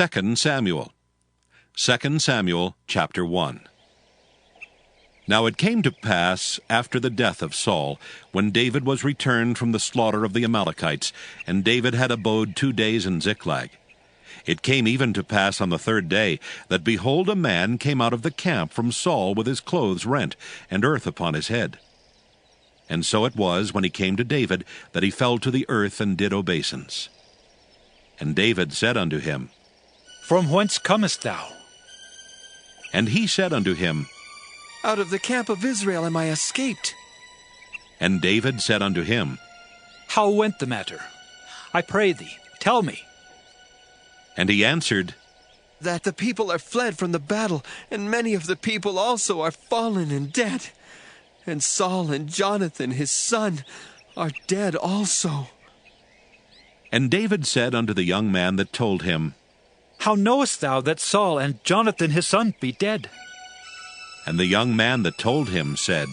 2 Samuel. 2 Samuel chapter 1. Now it came to pass, after the death of Saul, when David was returned from the slaughter of the Amalekites, and David had abode 2 days in Ziklag. It came even to pass on the 3rd day, that behold, a man came out of the camp from Saul with his clothes rent, and earth upon his head. And so it was, when he came to David, that he fell to the earth and did obeisance. And David said unto him, From whence comest thou? And he said unto him, Out of the camp of Israel am I escaped. And David said unto him, How went the matter? I pray thee, tell me. And he answered, That the people are fled from the battle, and many of the people also are fallen and dead. And Saul and Jonathan his son are dead also. And David said unto the young man that told him, How knowest thou that Saul and Jonathan his son be dead? And the young man that told him said,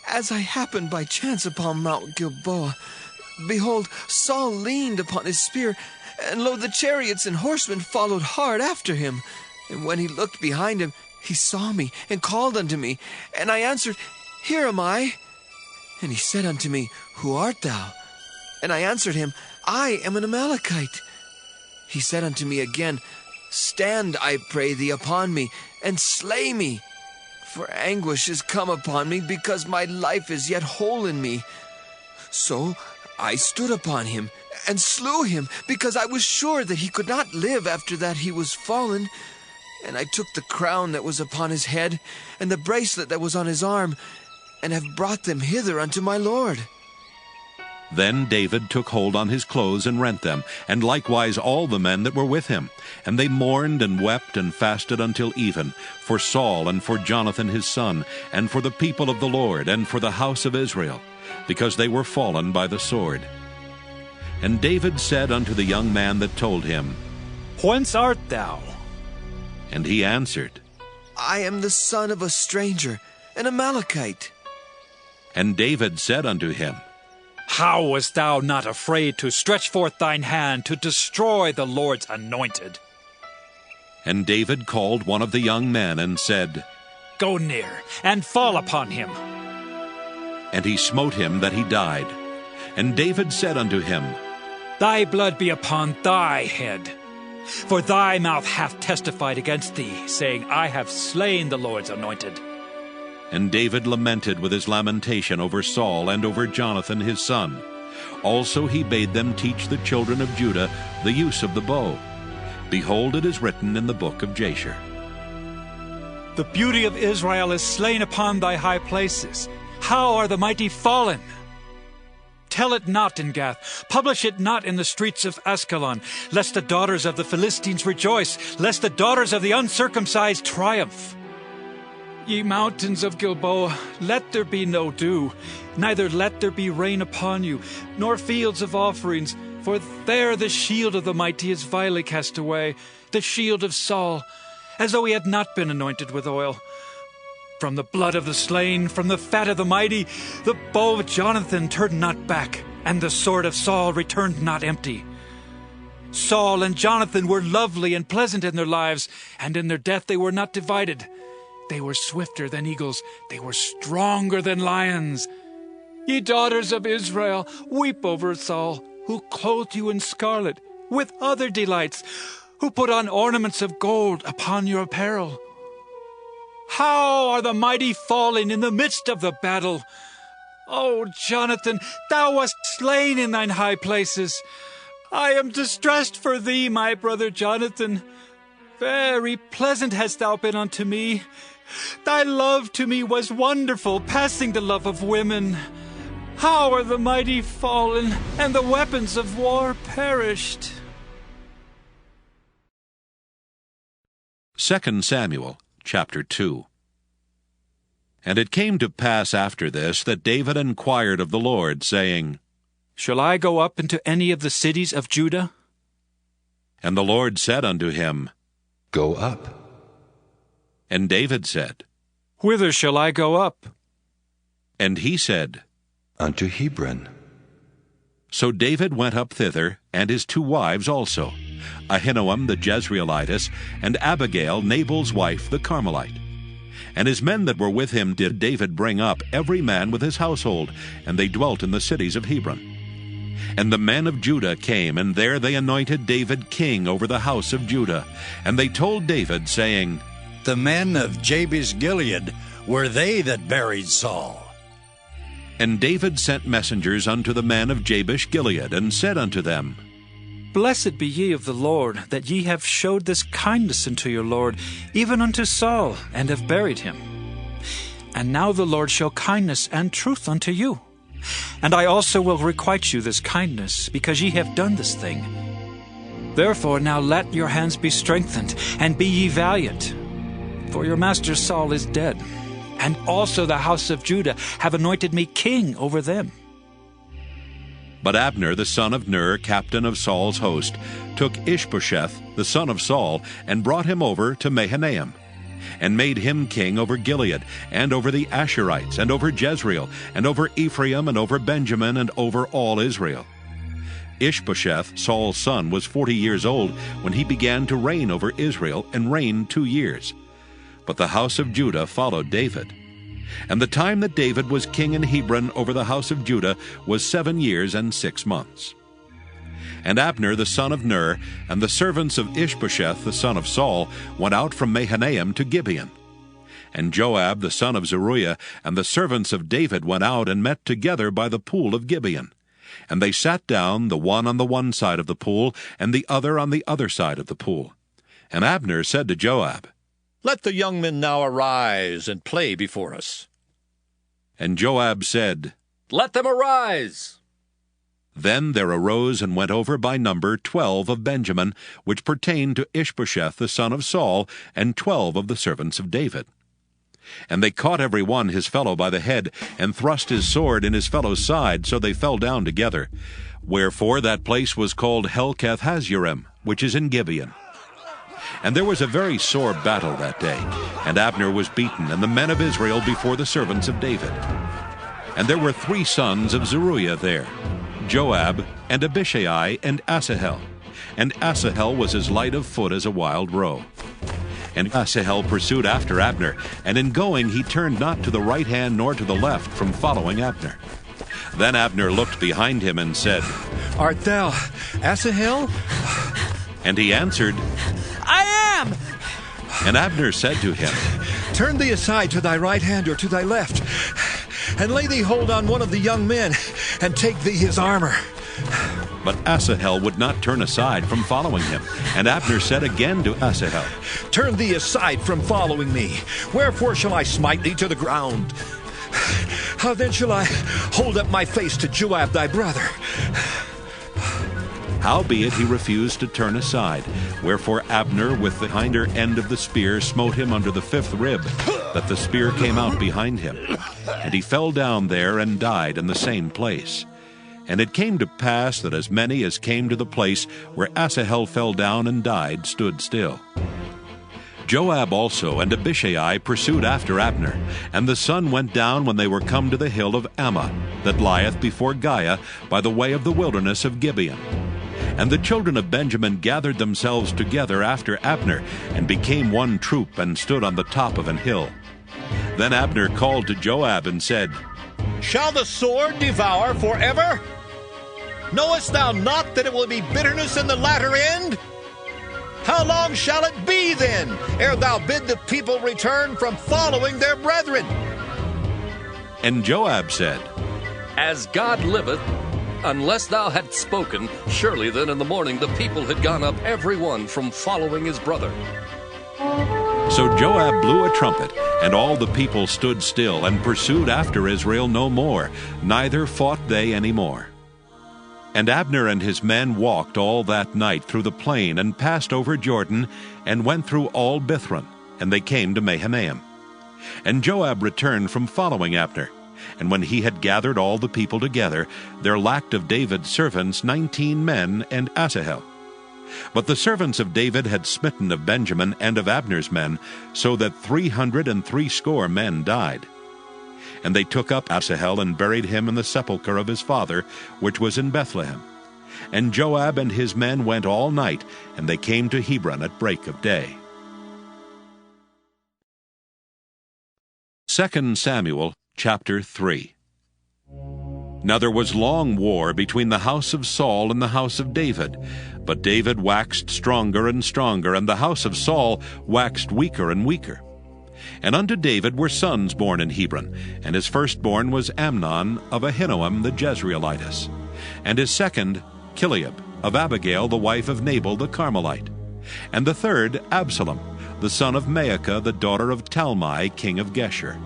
As I happened by chance upon Mount Gilboa, behold, Saul leaned upon his spear, and lo, the chariots and horsemen followed hard after him. And when he looked behind him, he saw me, and called unto me. And I answered, Here am I. And he said unto me, Who art thou? And I answered him, I am an Amalekite. He said unto me again, Stand, I pray thee, upon me, and slay me. For anguish is come upon me, because my life is yet whole in me. So I stood upon him, and slew him, because I was sure that he could not live after that he was fallen. And I took the crown that was upon his head, and the bracelet that was on his arm, and have brought them hither unto my lord. Then David took hold on his clothes and rent them, and likewise all the men that were with him. And they mourned and wept and fasted until even, for Saul and for Jonathan his son, and for the people of the Lord, and for the house of Israel, because they were fallen by the sword. And David said unto the young man that told him, Whence art thou? And he answered, I am the son of a stranger, an Amalekite. And David said unto him, How wast thou not afraid to stretch forth thine hand to destroy the Lord's anointed? And David called one of the young men and said, Go near, and fall upon him. And he smote him that he died. And David said unto him, Thy blood be upon thy head. For thy mouth hath testified against thee, saying, I have slain the Lord's anointed. And David lamented with his lamentation over Saul and over Jonathan his son. Also he bade them teach the children of Judah the use of the bow. Behold, it is written in the book of Jasher. The beauty of Israel is slain upon thy high places. How are the mighty fallen? Tell it not in Gath, publish it not in the streets of Askelon, lest the daughters of the Philistines rejoice, lest the daughters of the uncircumcised triumph. Ye mountains of Gilboa, let there be no dew, neither let there be rain upon you, nor fields of offerings, for there the shield of the mighty is vilely cast away, the shield of Saul, as though he had not been anointed with oil. From the blood of the slain, from the fat of the mighty, the bow of Jonathan turned not back, and the sword of Saul returned not empty. Saul and Jonathan were lovely and pleasant in their lives, and in their death they were not divided. They were swifter than eagles, they were stronger than lions. Ye daughters of Israel, weep over Saul, who clothed you in scarlet, with other delights, who put on ornaments of gold upon your apparel. How are the mighty fallen in the midst of the battle? O Jonathan, thou wast slain in thine high places. I am distressed for thee, my brother Jonathan. Very pleasant hast thou been unto me. Thy love to me was wonderful, passing the love of women. How are the mighty fallen, and the weapons of war perished? 2 Samuel chapter 2. And it came to pass after this that David inquired of the Lord, saying, Shall I go up into any of the cities of Judah? And the Lord said unto him, Go up. And David said, Whither shall I go up? And he said, Unto Hebron. So David went up thither, and his 2 wives also. Ahinoam the Jezreelitess, and Abigail, Nabal's wife, the Carmelite. And his men that were with him did David bring up, every man with his household, and they dwelt in the cities of Hebron. And the men of Judah came, and there they anointed David king over the house of Judah. And they told David, saying, The men of Jabesh Gilead were they that buried Saul. And David sent messengers unto the men of Jabesh Gilead, and said unto them, Blessed be ye of the Lord, that ye have showed this kindness unto your Lord, even unto Saul, and have buried him. And now the Lord show kindness and truth unto you. And I also will requite you this kindness, because ye have done this thing. Therefore now let your hands be strengthened, and be ye valiant. For your master Saul is dead, and also the house of Judah have anointed me king over them. But Abner the son of Ner, captain of Saul's host, took Ishbosheth the son of Saul, and brought him over to Mahanaim, and made him king over Gilead, and over the Asherites, and over Jezreel, and over Ephraim, and over Benjamin, and over all Israel. Ishbosheth, Saul's son, was 40 years old when he began to reign over Israel, and reigned 2 years. But the house of Judah followed David. And the time that David was king in Hebron over the house of Judah was 7 years and 6 months. And Abner the son of Ner, and the servants of Ishbosheth the son of Saul, went out from Mahanaim to Gibeon. And Joab the son of Zeruiah, and the servants of David went out and met together by the pool of Gibeon. And they sat down, the one on the one side of the pool, and the other on the other side of the pool. And Abner said to Joab, Let the young men now arise and play before us. And Joab said, Let them arise. Then there arose and went over by number 12 of Benjamin, which pertained to Ishbosheth the son of Saul, and 12 of the servants of David. And they caught every one his fellow by the head, and thrust his sword in his fellow's side, so they fell down together. Wherefore that place was called Helkath Hazurim, which is in Gibeon. And there was a very sore battle that day, and Abner was beaten, and the men of Israel before the servants of David. And there were 3 sons of Zeruiah there, Joab, and Abishai, and Asahel. And Asahel was as light of foot as a wild roe. And Asahel pursued after Abner, and in going he turned not to the right hand nor to the left from following Abner. Then Abner looked behind him and said, Art thou Asahel? And he answered, I am! And Abner said to him, Turn thee aside to thy right hand or to thy left, and lay thee hold on one of the young men, and take thee his armor. But Asahel would not turn aside from following him. And Abner said again to Asahel, Turn thee aside from following me. Wherefore shall I smite thee to the ground? How then shall I hold up my face to Joab thy brother? Howbeit he refused to turn aside. Wherefore Abner with the hinder end of the spear smote him under the 5th rib, that the spear came out behind him. And he fell down there and died in the same place. And it came to pass that as many as came to the place where Asahel fell down and died stood still. Joab also and Abishai pursued after Abner, and the sun went down when they were come to the hill of Ammah, that lieth before Giah, by the way of the wilderness of Gibeon. And the children of Benjamin gathered themselves together after Abner, and became one troop, and stood on the top of an hill. Then Abner called to Joab and said, Shall the sword devour forever? Knowest thou not that it will be bitterness in the latter end? How long shall it be then, ere thou bid the people return from following their brethren? And Joab said, As God liveth, unless thou hadst spoken, surely then in the morning the people had gone up every one from following his brother. So Joab blew a trumpet, and all the people stood still, and pursued after Israel no more, neither fought they any more. And Abner and his men walked all that night through the plain, and passed over Jordan, and went through all Bithron, and they came to Mahanaim. And Joab returned from following Abner. And when he had gathered all the people together, there lacked of David's servants 19 men and Asahel. But the servants of David had smitten of Benjamin and of Abner's men, so that 360 men died. And they took up Asahel and buried him in the sepulchre of his father, which was in Bethlehem. And Joab and his men went all night, and they came to Hebron at break of day. 2 Samuel chapter 3. Now there was long war between the house of Saul and the house of David. But David waxed stronger and stronger, and the house of Saul waxed weaker and weaker. And unto David were sons born in Hebron, and his firstborn was Amnon of Ahinoam the Jezreelitess, and his second Chileab of Abigail the wife of Nabal the Carmelite, and the third Absalom the son of Maacah the daughter of Talmai king of Geshur,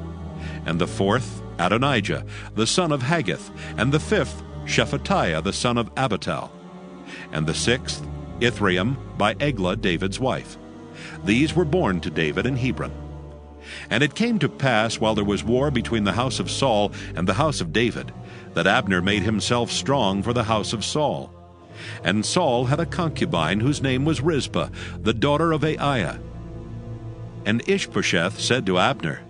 and the fourth Adonijah the son of Haggith, and the fifth Shephatiah the son of Abital, and the sixth Ithream by Eglah David's wife. These were born to David in Hebron. And it came to pass, while there was war between the house of Saul and the house of David, that Abner made himself strong for the house of Saul. And Saul had a concubine whose name was Rizpah, the daughter of Aiah. And Ishbosheth said to Abner,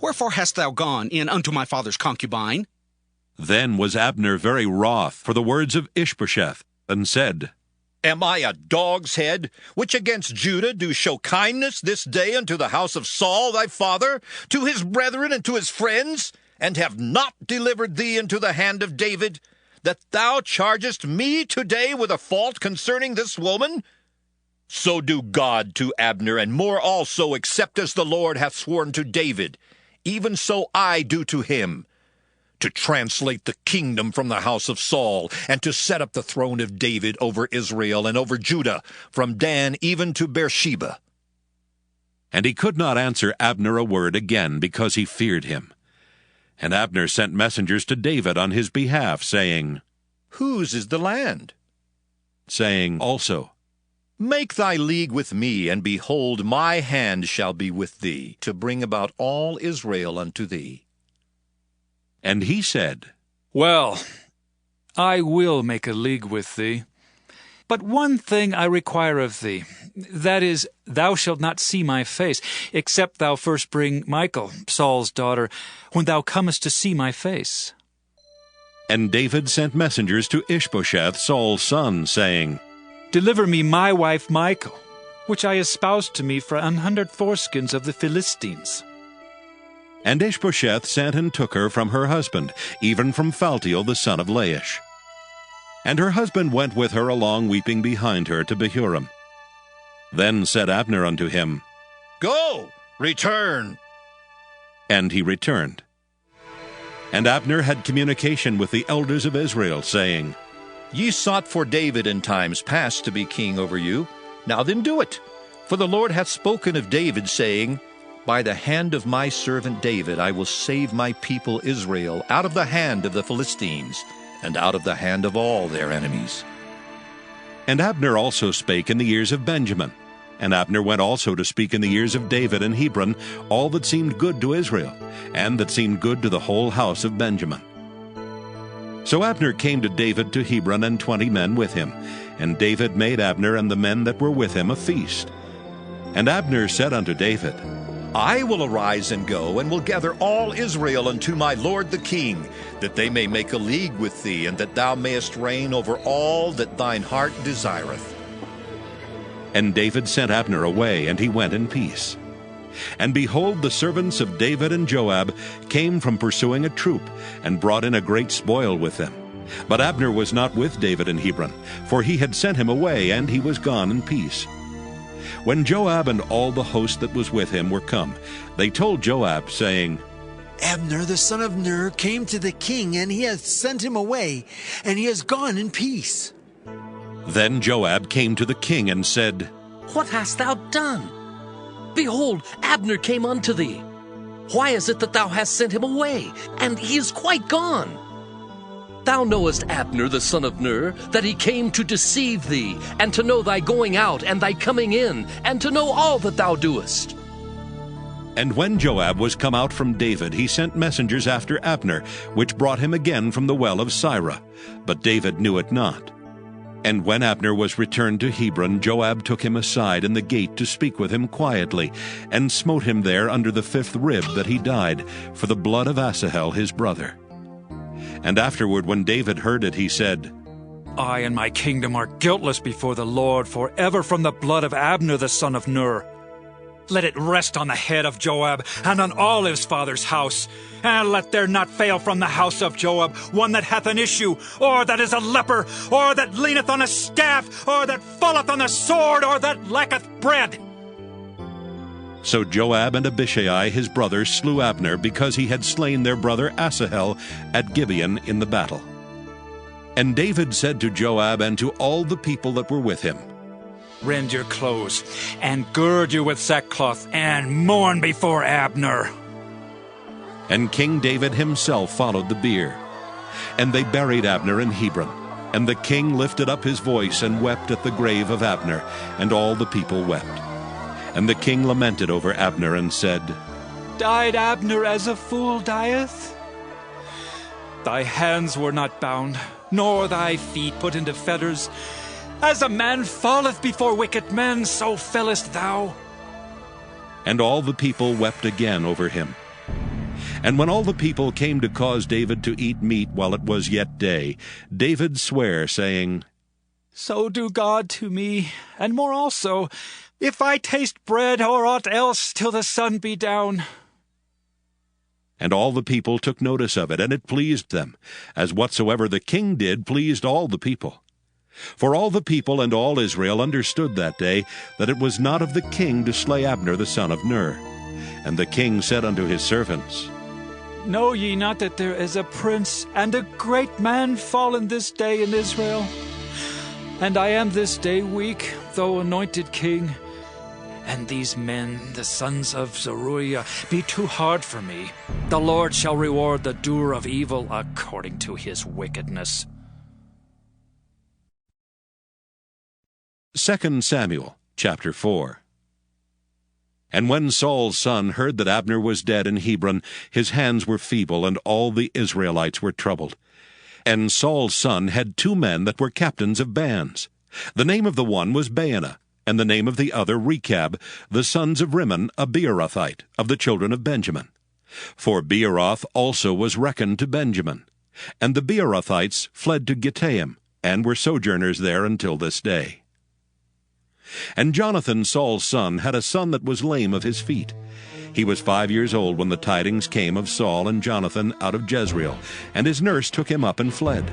Wherefore hast thou gone in unto my father's concubine? Then was Abner very wroth for the words of Ishbosheth, and said, Am I a dog's head, which against Judah do show kindness this day unto the house of Saul thy father, to his brethren and to his friends, and have not delivered thee into the hand of David, that thou chargest me today with a fault concerning this woman? So do God to Abner, and more also, except as the Lord hath sworn to David. Even so I do to him, to translate the kingdom from the house of Saul, and to set up the throne of David over Israel and over Judah, from Dan even to Beersheba. And he could not answer Abner a word again, because he feared him. And Abner sent messengers to David on his behalf, saying, Whose is the land? Saying also, Make thy league with me, and behold, my hand shall be with thee, to bring about all Israel unto thee. And he said, Well, I will make a league with thee. But one thing I require of thee, that is, thou shalt not see my face, except thou first bring Michal, Saul's daughter, when thou comest to see my face. And David sent messengers to Ishbosheth, Saul's son, saying, Deliver me my wife Michal, which I espoused to me for 100 foreskins of the Philistines. And Ishbosheth sent and took her from her husband, even from Phaltiel the son of Laish. And her husband went with her along, weeping behind her, to Bahurim. Then said Abner unto him, Go, return. And he returned. And Abner had communication with the elders of Israel, saying, Ye sought for David in times past to be king over you. Now then do it. For the Lord hath spoken of David, saying, By the hand of my servant David I will save my people Israel out of the hand of the Philistines, and out of the hand of all their enemies. And Abner also spake in the ears of Benjamin. And Abner went also to speak in the ears of David in Hebron all that seemed good to Israel, and that seemed good to the whole house of Benjamin. So Abner came to David to Hebron, and 20 men with him. And David made Abner and the men that were with him a feast. And Abner said unto David, I will arise and go, and will gather all Israel unto my lord the king, that they may make a league with thee, and that thou mayest reign over all that thine heart desireth. And David sent Abner away, and he went in peace. And behold, the servants of David and Joab came from pursuing a troop, and brought in a great spoil with them. But Abner was not with David in Hebron, for he had sent him away, and he was gone in peace. When Joab and all the host that was with him were come, they told Joab, saying, Abner the son of Ner came to the king, and he hath sent him away, and he has gone in peace. Then Joab came to the king and said, What hast thou done? Behold, Abner came unto thee. Why is it that thou hast sent him away, and he is quite gone? Thou knowest Abner the son of Ner, that he came to deceive thee, and to know thy going out and thy coming in, and to know all that thou doest. And when Joab was come out from David, he sent messengers after Abner, which brought him again from the well of Sirah. But David knew it not. And when Abner was returned to Hebron, Joab took him aside in the gate to speak with him quietly, and smote him there under the 5th rib, that he died, for the blood of Asahel his brother. And afterward, when David heard it, he said, I and my kingdom are guiltless before the Lord forever from the blood of Abner the son of Ner. Let it rest on the head of Joab and on all his father's house. And let there not fail from the house of Joab one that hath an issue, or that is a leper, or that leaneth on a staff, or that falleth on the sword, or that lacketh bread. So Joab and Abishai his brother slew Abner, because he had slain their brother Asahel at Gibeon in the battle. And David said to Joab and to all the people that were with him, Rend your clothes, and gird you with sackcloth, and mourn before Abner. And King David himself followed the bier. And they buried Abner in Hebron. And the king lifted up his voice and wept at the grave of Abner, and all the people wept. And the king lamented over Abner and said, Died Abner as a fool dieth? Thy hands were not bound, nor thy feet put into fetters. As a man falleth before wicked men, so fellest thou. And all the people wept again over him. And when all the people came to cause David to eat meat while it was yet day, David sware, saying, So do God to me, and more also, if I taste bread or aught else till the sun be down. And all the people took notice of it, and it pleased them, as whatsoever the king did pleased all the people. For all the people and all Israel understood that day that it was not of the king to slay Abner the son of Ner. And the king said unto his servants, Know ye not that there is a prince and a great man fallen this day in Israel? And I am this day weak, though anointed king. And these men, the sons of Zeruiah, be too hard for me. The Lord shall reward the doer of evil according to his wickedness. 2 Samuel chapter 4. And when Saul's son heard that Abner was dead in Hebron, his hands were feeble, and all the Israelites were troubled. And Saul's son had 2 men that were captains of bands. The name of the one was Baanah, and the name of the other Rechab, the sons of Rimmon, a Beerothite, of the children of Benjamin. For Beeroth also was reckoned to Benjamin. And the Beerothites fled to Gittaim, and were sojourners there until this day. And Jonathan, Saul's son, had a son that was lame of his feet. He was 5 years old when the tidings came of Saul and Jonathan out of Jezreel, and his nurse took him up and fled.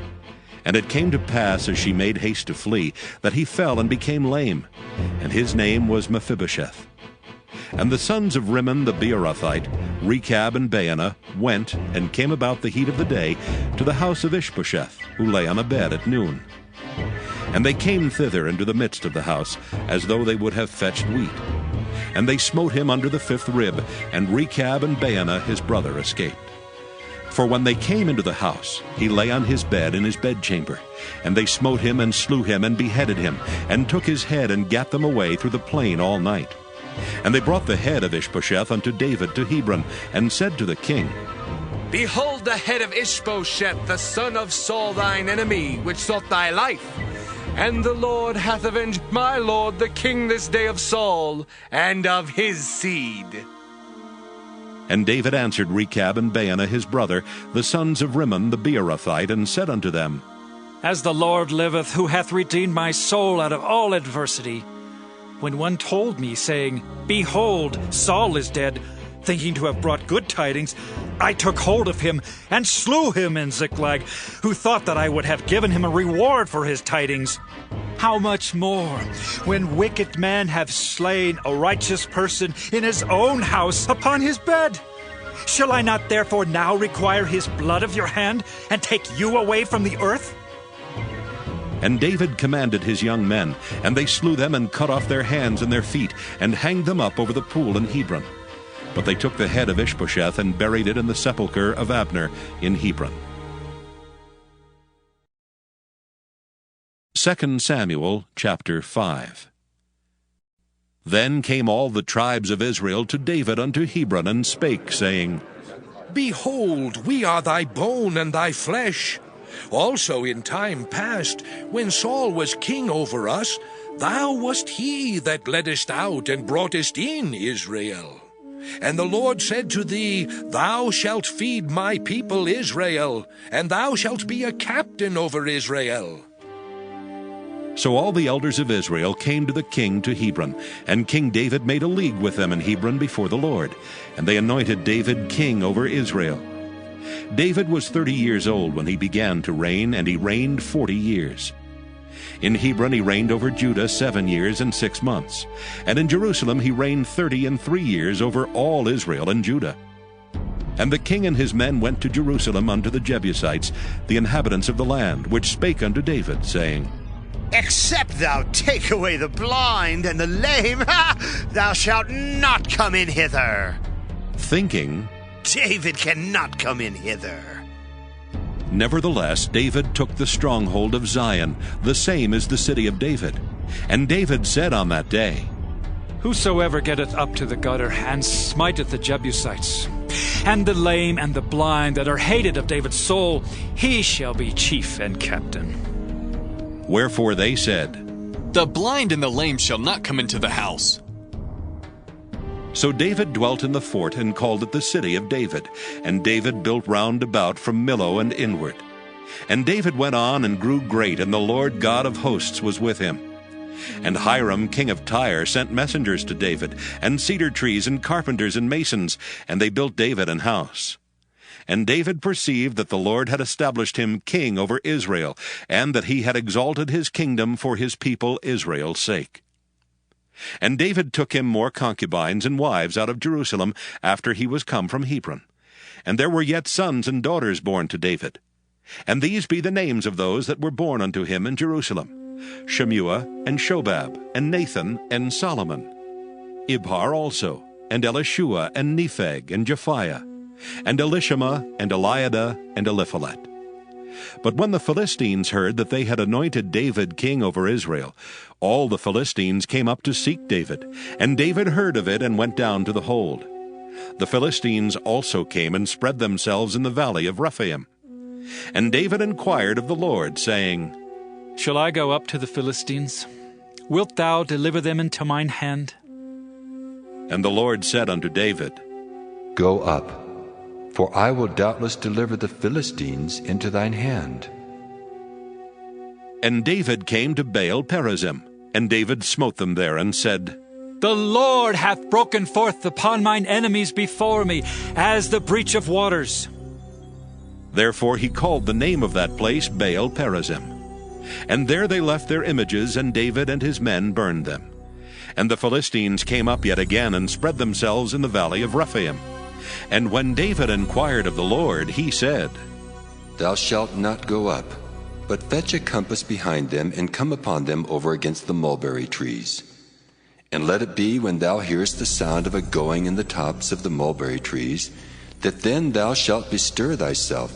And it came to pass, as she made haste to flee, that he fell and became lame, and his name was Mephibosheth. And the sons of Rimmon the Beerothite, Rechab and Baanah, went and came about the heat of the day to the house of Ishbosheth, who lay on a bed at noon. And they came thither into the midst of the house, as though they would have fetched wheat. And they smote him under the 5th rib, and Rechab and Baanah his brother escaped. For when they came into the house, he lay on his bed in his bedchamber. And they smote him and slew him and beheaded him, and took his head and gat them away through the plain all night. And they brought the head of Ishbosheth unto David to Hebron, and said to the king, Behold the head of Ishbosheth, the son of Saul thine enemy, which sought thy life. And the Lord hath avenged my lord the king this day of Saul, and of his seed. And David answered Rechab and Baanah his brother, the sons of Rimmon the Beerothite, and said unto them, As the Lord liveth, who hath redeemed my soul out of all adversity. When one told me, saying, Behold, Saul is dead, thinking to have brought good tidings, I took hold of him and slew him in Ziklag, who thought that I would have given him a reward for his tidings. How much more, when wicked men have slain a righteous person in his own house upon his bed? Shall I not therefore now require his blood of your hand, and take you away from the earth? And David commanded his young men, and they slew them and cut off their hands and their feet, and hanged them up over the pool in Hebron. But they took the head of Ishbosheth and buried it in the sepulchre of Abner in Hebron. 2 Samuel chapter 5. Then came all the tribes of Israel to David unto Hebron, and spake, saying, Behold, we are thy bone and thy flesh. Also in time past, when Saul was king over us, thou wast he that leddest out and broughtest in Israel. And the Lord said to thee, Thou shalt feed my people Israel, and thou shalt be a captain over Israel. So all the elders of Israel came to the king to Hebron, and King David made a league with them in Hebron before the Lord, and they anointed David king over Israel. David was 30 years old when he began to reign, and he reigned 40 years. In Hebron he reigned over Judah 7 years and 6 months, and in Jerusalem he reigned 33 years over all Israel and Judah. And the king and his men went to Jerusalem unto the Jebusites, the inhabitants of the land, which spake unto David, saying, Except thou take away the blind and the lame, thou shalt not come in hither. Thinking, David cannot come in hither. Nevertheless, David took the stronghold of Zion, the same is the city of David. And David said on that day, Whosoever getteth up to the gutter, and smiteth the Jebusites, and the lame and the blind that are hated of David's soul, he shall be chief and captain. Wherefore they said, The blind and the lame shall not come into the house. So David dwelt in the fort, and called it the city of David. And David built round about from Millo and inward. And David went on and grew great, and the Lord God of hosts was with him. And Hiram king of Tyre sent messengers to David, and cedar trees, and carpenters, and masons, and they built David an house. And David perceived that the Lord had established him king over Israel, and that he had exalted his kingdom for his people Israel's sake. And David took him more concubines and wives out of Jerusalem after he was come from Hebron. And there were yet sons and daughters born to David. And these be the names of those that were born unto him in Jerusalem: Shemua, and Shobab, and Nathan, and Solomon, Ibhar also, and Elishua, and Nepheg, and Japhiah, and Elishama, and Eliada, and Eliphalet. But when the Philistines heard that they had anointed David king over Israel, all the Philistines came up to seek David, and David heard of it and went down to the hold. The Philistines also came and spread themselves in the valley of Rephaim. And David inquired of the Lord, saying, Shall I go up to the Philistines? Wilt thou deliver them into mine hand? And the Lord said unto David, Go up, for I will doubtless deliver the Philistines into thine hand. And David came to Baal Perazim, and David smote them there, and said, The Lord hath broken forth upon mine enemies before me, as the breach of waters. Therefore he called the name of that place Baal Perazim. And there they left their images, and David and his men burned them. And the Philistines came up yet again, and spread themselves in the valley of Rephaim. And when David inquired of the Lord, he said, Thou shalt not go up, but fetch a compass behind them, and come upon them over against the mulberry trees. And let it be, when thou hearest the sound of a going in the tops of the mulberry trees, that then thou shalt bestir thyself,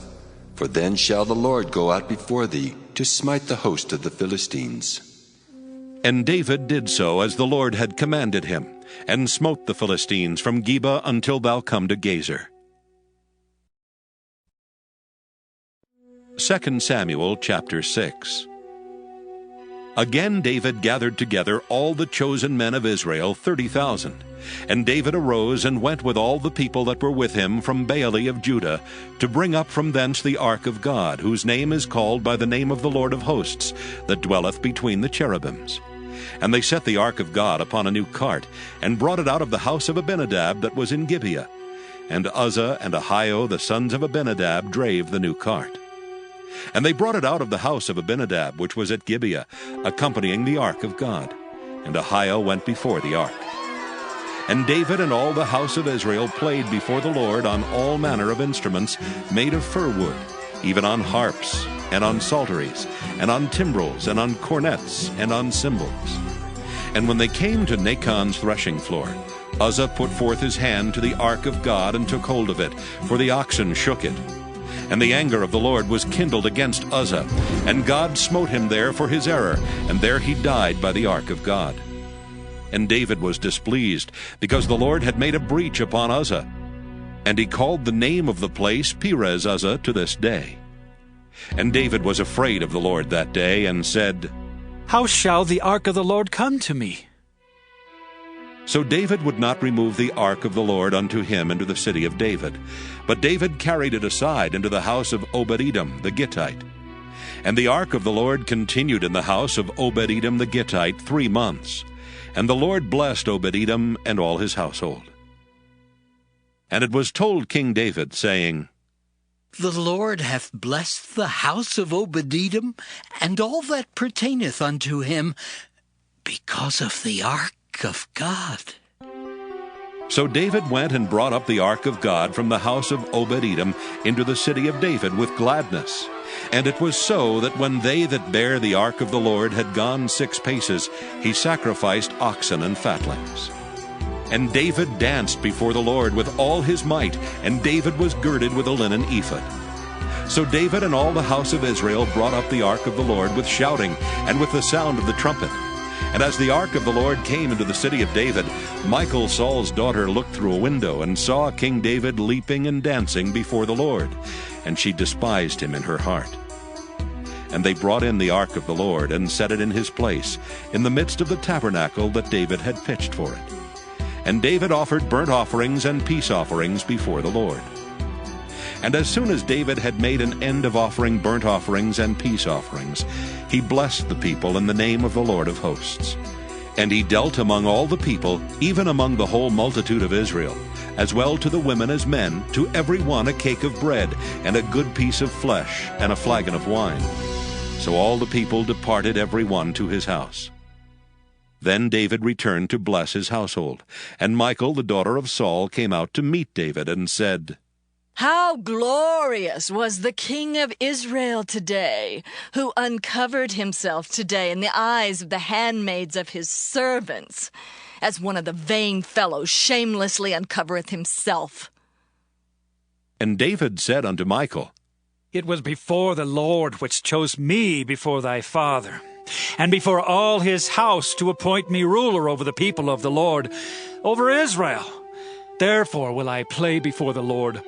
for then shall the Lord go out before thee to smite the host of the Philistines. And David did so as the Lord had commanded him, and smote the Philistines from Geba until thou come to Gezer. 2 Samuel chapter 6. Again David gathered together all the chosen men of Israel, 30,000. And David arose and went with all the people that were with him from Baale of Judah, to bring up from thence the ark of God, whose name is called by the name of the Lord of hosts, that dwelleth between the cherubims. And they set the ark of God upon a new cart, and brought it out of the house of Abinadab that was in Gibeah. And Uzzah and Ahio the sons of Abinadab drave the new cart. And they brought it out of the house of Abinadab, which was at Gibeah, accompanying the ark of God. And Ahio went before the ark. And David and all the house of Israel played before the Lord on all manner of instruments made of fir wood, even on harps, and on psalteries, and on timbrels, and on cornets, and on cymbals. And when they came to Nachon's threshing floor, Uzzah put forth his hand to the ark of God, and took hold of it, for the oxen shook it. And the anger of the Lord was kindled against Uzzah, and God smote him there for his error, and there he died by the ark of God. And David was displeased, because the Lord had made a breach upon Uzzah. And he called the name of the place Perez Uzzah to this day. And David was afraid of the Lord that day, and said, How shall the ark of the Lord come to me? So David would not remove the ark of the Lord unto him into the city of David, but David carried it aside into the house of Obed-Edom the Gittite. And the ark of the Lord continued in the house of Obed-Edom the Gittite 3 months. And the Lord blessed Obed-Edom and all his household. And it was told King David, saying, The Lord hath blessed the house of Obed-Edom, and all that pertaineth unto him, because of the ark of God. So David went and brought up the ark of God from the house of Obed-Edom into the city of David with gladness. And it was so that when they that bare the ark of the Lord had gone 6 paces, he sacrificed oxen and fatlings. And David danced before the Lord with all his might, and David was girded with a linen ephod. So David and all the house of Israel brought up the ark of the Lord with shouting and with the sound of the trumpet. And as the ark of the Lord came into the city of David, Michal, Saul's daughter, looked through a window and saw King David leaping and dancing before the Lord, and she despised him in her heart. And they brought in the ark of the Lord and set it in his place, in the midst of the tabernacle that David had pitched for it. And David offered burnt offerings and peace offerings before the Lord. And as soon as David had made an end of offering burnt offerings and peace offerings, he blessed the people in the name of the Lord of hosts. And he dealt among all the people, even among the whole multitude of Israel, as well to the women as men, to every one a cake of bread, and a good piece of flesh, and a flagon of wine. So all the people departed every one to his house. Then David returned to bless his household. And Michal, the daughter of Saul, came out to meet David, and said, How glorious was the King of Israel today, who uncovered himself today in the eyes of the handmaids of his servants, as one of the vain fellows shamelessly uncovereth himself. And David said unto Michal, It was before the Lord which chose me before thy father, and before all his house, to appoint me ruler over the people of the Lord, over Israel. Therefore will I play before the Lord,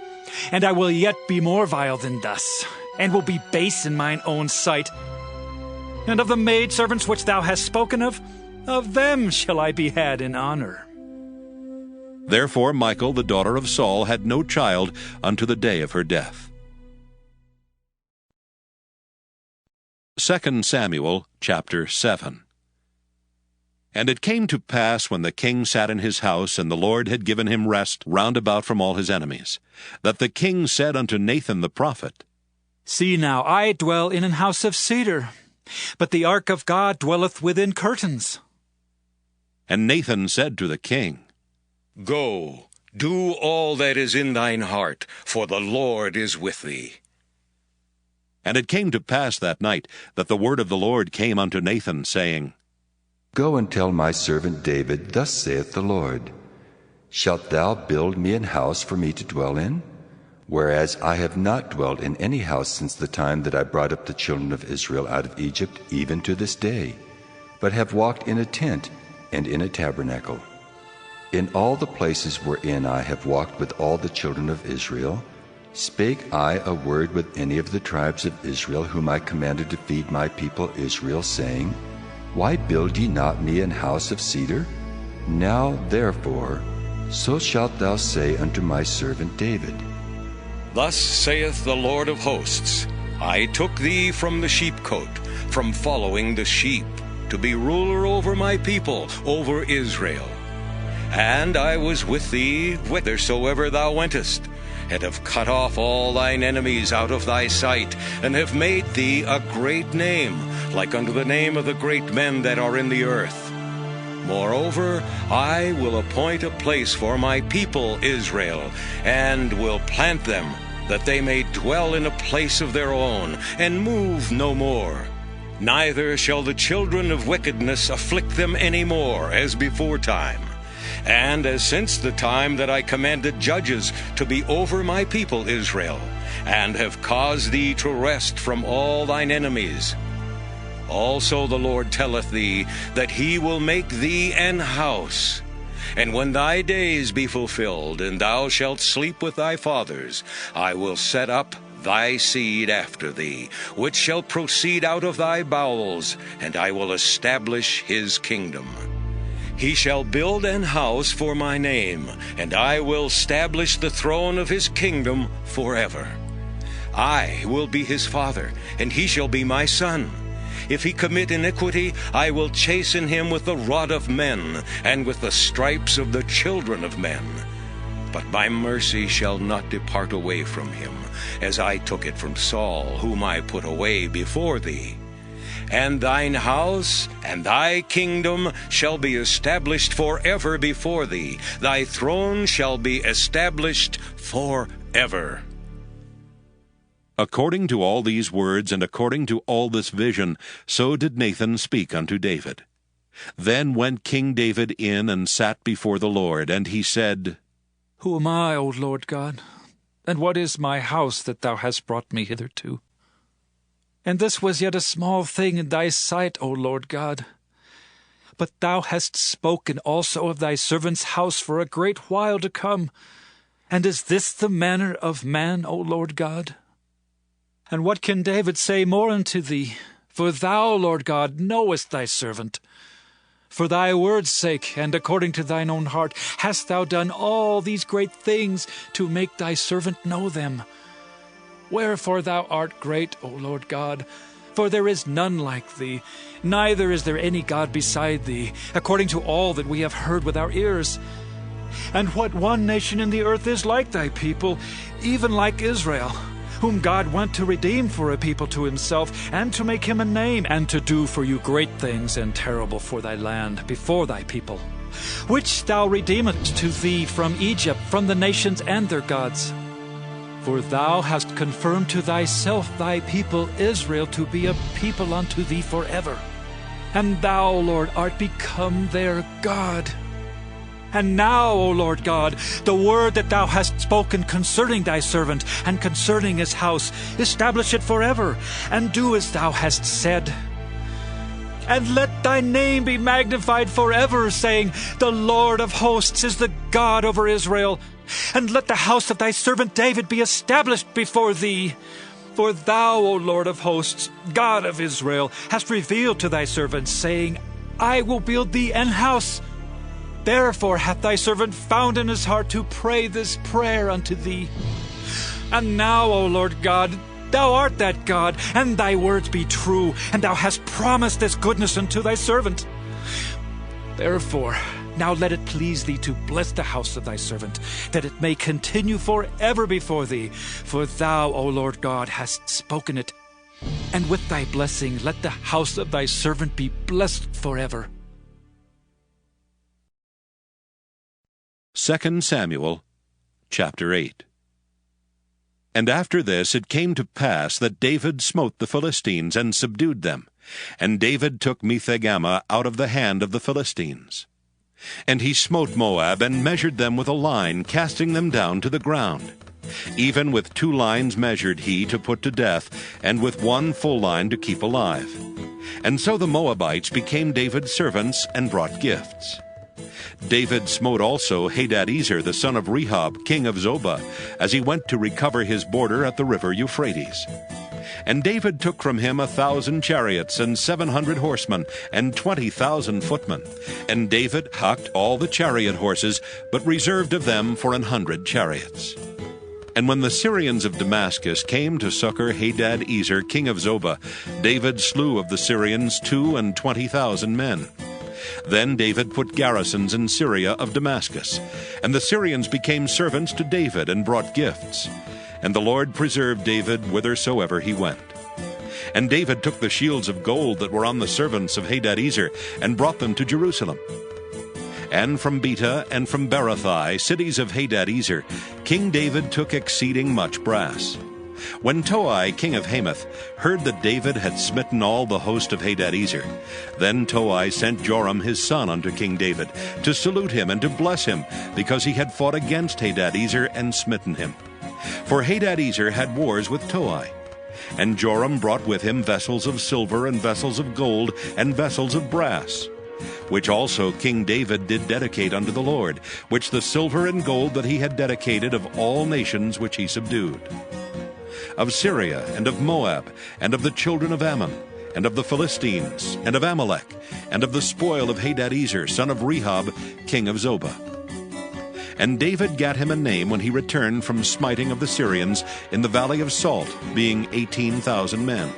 and I will yet be more vile than thus, and will be base in mine own sight. And of the maidservants which thou hast spoken of them shall I be had in honor. Therefore Michal, the daughter of Saul, had no child unto the day of her death. 2 Samuel chapter 7. And it came to pass, when the king sat in his house, and the Lord had given him rest round about from all his enemies, that the king said unto Nathan the prophet, See now, I dwell in an house of cedar, but the ark of God dwelleth within curtains. And Nathan said to the king, Go, do all that is in thine heart, for the Lord is with thee. And it came to pass that night that the word of the Lord came unto Nathan, saying, Go and tell my servant David, Thus saith the Lord, Shalt thou build me an house for me to dwell in? Whereas I have not dwelt in any house since the time that I brought up the children of Israel out of Egypt, even to this day, but have walked in a tent and in a tabernacle. In all the places wherein I have walked with all the children of Israel, spake I a word with any of the tribes of Israel, whom I commanded to feed my people Israel, saying, Why build ye not me an house of cedar? Now therefore, so shalt thou say unto my servant David, Thus saith the Lord of hosts, I took thee from the sheepcote, from following the sheep, to be ruler over my people, over Israel. And I was with thee whithersoever thou wentest, and have cut off all thine enemies out of thy sight, and have made thee a great name, like unto the name of the great men that are in the earth. Moreover, I will appoint a place for my people Israel, and will plant them, that they may dwell in a place of their own, and move no more. Neither shall the children of wickedness afflict them any more, as beforetime. And as since the time that I commanded judges to be over my people Israel, and have caused thee to rest from all thine enemies. Also the Lord telleth thee that he will make thee an house. And when thy days be fulfilled, and thou shalt sleep with thy fathers, I will set up thy seed after thee, which shall proceed out of thy bowels, and I will establish his kingdom. He shall build an house for my name, and I will establish the throne of his kingdom forever. I will be his father, and he shall be my son. If he commit iniquity, I will chasten him with the rod of men, and with the stripes of the children of men. But my mercy shall not depart away from him, as I took it from Saul, whom I put away before thee. And thine house and thy kingdom shall be established forever before thee. Thy throne shall be established forever. According to all these words, and according to all this vision, so did Nathan speak unto David. Then went King David in and sat before the Lord, and he said, Who am I, O Lord God? And what is my house that thou hast brought me hitherto? And this was yet a small thing in thy sight, O Lord God. But thou hast spoken also of thy servant's house for a great while to come. And is this the manner of man, O Lord God? And what can David say more unto thee? For thou, Lord God, knowest thy servant. For thy word's sake, and according to thine own heart, hast thou done all these great things to make thy servant know them. Wherefore thou art great, O Lord God, for there is none like thee, neither is there any God beside thee, according to all that we have heard with our ears. And what one nation in the earth is like thy people, even like Israel, whom God went to redeem for a people to himself, and to make him a name, and to do for you great things and terrible for thy land before thy people, which thou redeemest to thee from Egypt, from the nations and their gods. For thou hast confirmed to thyself thy people Israel to be a people unto thee forever. And thou, Lord, art become their God. And now, O Lord God, the word that thou hast spoken concerning thy servant and concerning his house, establish it forever, and do as thou hast said. And let thy name be magnified forever, saying, The Lord of hosts is the God over Israel. And let the house of thy servant David be established before thee. For thou, O Lord of hosts, God of Israel, hast revealed to thy servant, saying, I will build thee an house. Therefore hath thy servant found in his heart to pray this prayer unto thee. And now, O Lord God, thou art that God, and thy words be true, and thou hast promised this goodness unto thy servant. Therefore, now let it please thee to bless the house of thy servant, that it may continue forever before thee. For thou, O Lord God, hast spoken it. And with thy blessing let the house of thy servant be blessed forever. 2 Samuel chapter 8. And after this it came to pass that David smote the Philistines and subdued them. And David took Metheg-ammah out of the hand of the Philistines. And he smote Moab, and measured them with a line, casting them down to the ground. Even with 2 lines measured he to put to death, and with 1 full line to keep alive. And so the Moabites became David's servants, and brought gifts. David smote also Hadadezer the son of Rehob, king of Zobah, as he went to recover his border at the river Euphrates. And David took from him 1,000 chariots, and 700 horsemen, and 20,000 footmen. And David hocked all the chariot horses, but reserved of them for 100 chariots. And when the Syrians of Damascus came to succor Hadadezer king of Zobah, David slew of the Syrians 22,000 men. Then David put garrisons in Syria of Damascus, and the Syrians became servants to David, and brought gifts. And the Lord preserved David whithersoever he went. And David took the shields of gold that were on the servants of Hadadezer, and brought them to Jerusalem. And from Beta and from Berothai, cities of Hadadezer, King David took exceeding much brass. When Toi, king of Hamath, heard that David had smitten all the host of Hadadezer, then Toi sent Joram his son unto King David, to salute him and to bless him, because he had fought against Hadadezer and smitten him. For Hadadezer had wars with Toi. And Joram brought with him vessels of silver, and vessels of gold, and vessels of brass, which also King David did dedicate unto the Lord, which the silver and gold that he had dedicated of all nations which he subdued. Of Syria, and of Moab, and of the children of Ammon, and of the Philistines, and of Amalek, and of the spoil of Hadadezer son of Rehob, king of Zobah. And David gat him a name when he returned from smiting of the Syrians in the valley of Salt, being 18,000 men.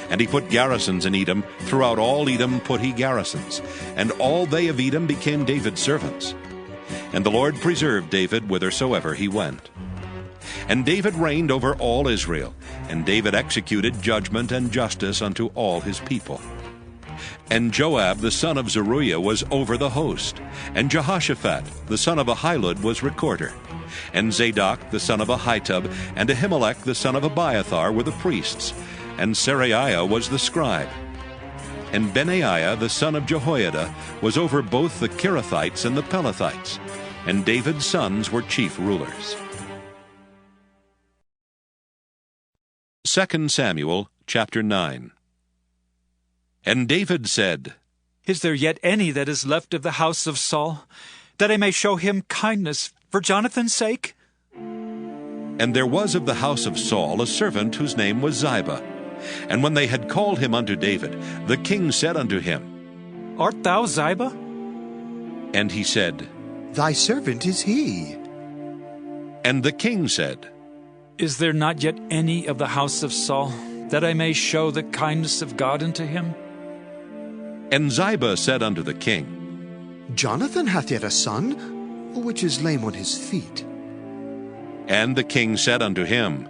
And he put garrisons in Edom. Throughout all Edom put he garrisons. And all they of Edom became David's servants. And the Lord preserved David whithersoever he went. And David reigned over all Israel. And David executed judgment and justice unto all his people. And Joab the son of Zeruiah was over the host. And Jehoshaphat the son of Ahilud was recorder. And Zadok the son of Ahitub and Ahimelech the son of Abiathar were the priests. And Seraiah was the scribe. And Benaiah the son of Jehoiada was over both the Kerethites and the Pelethites. And David's sons were chief rulers. 2 Samuel chapter 9. And David said, Is there yet any that is left of the house of Saul, that I may show him kindness for Jonathan's sake? And there was of the house of Saul a servant whose name was Ziba. And when they had called him unto David, the king said unto him, Art thou Ziba? And he said, Thy servant is he. And the king said, Is there not yet any of the house of Saul, that I may show the kindness of God unto him? And Ziba said unto the king, Jonathan hath yet a son, which is lame on his feet. And the king said unto him,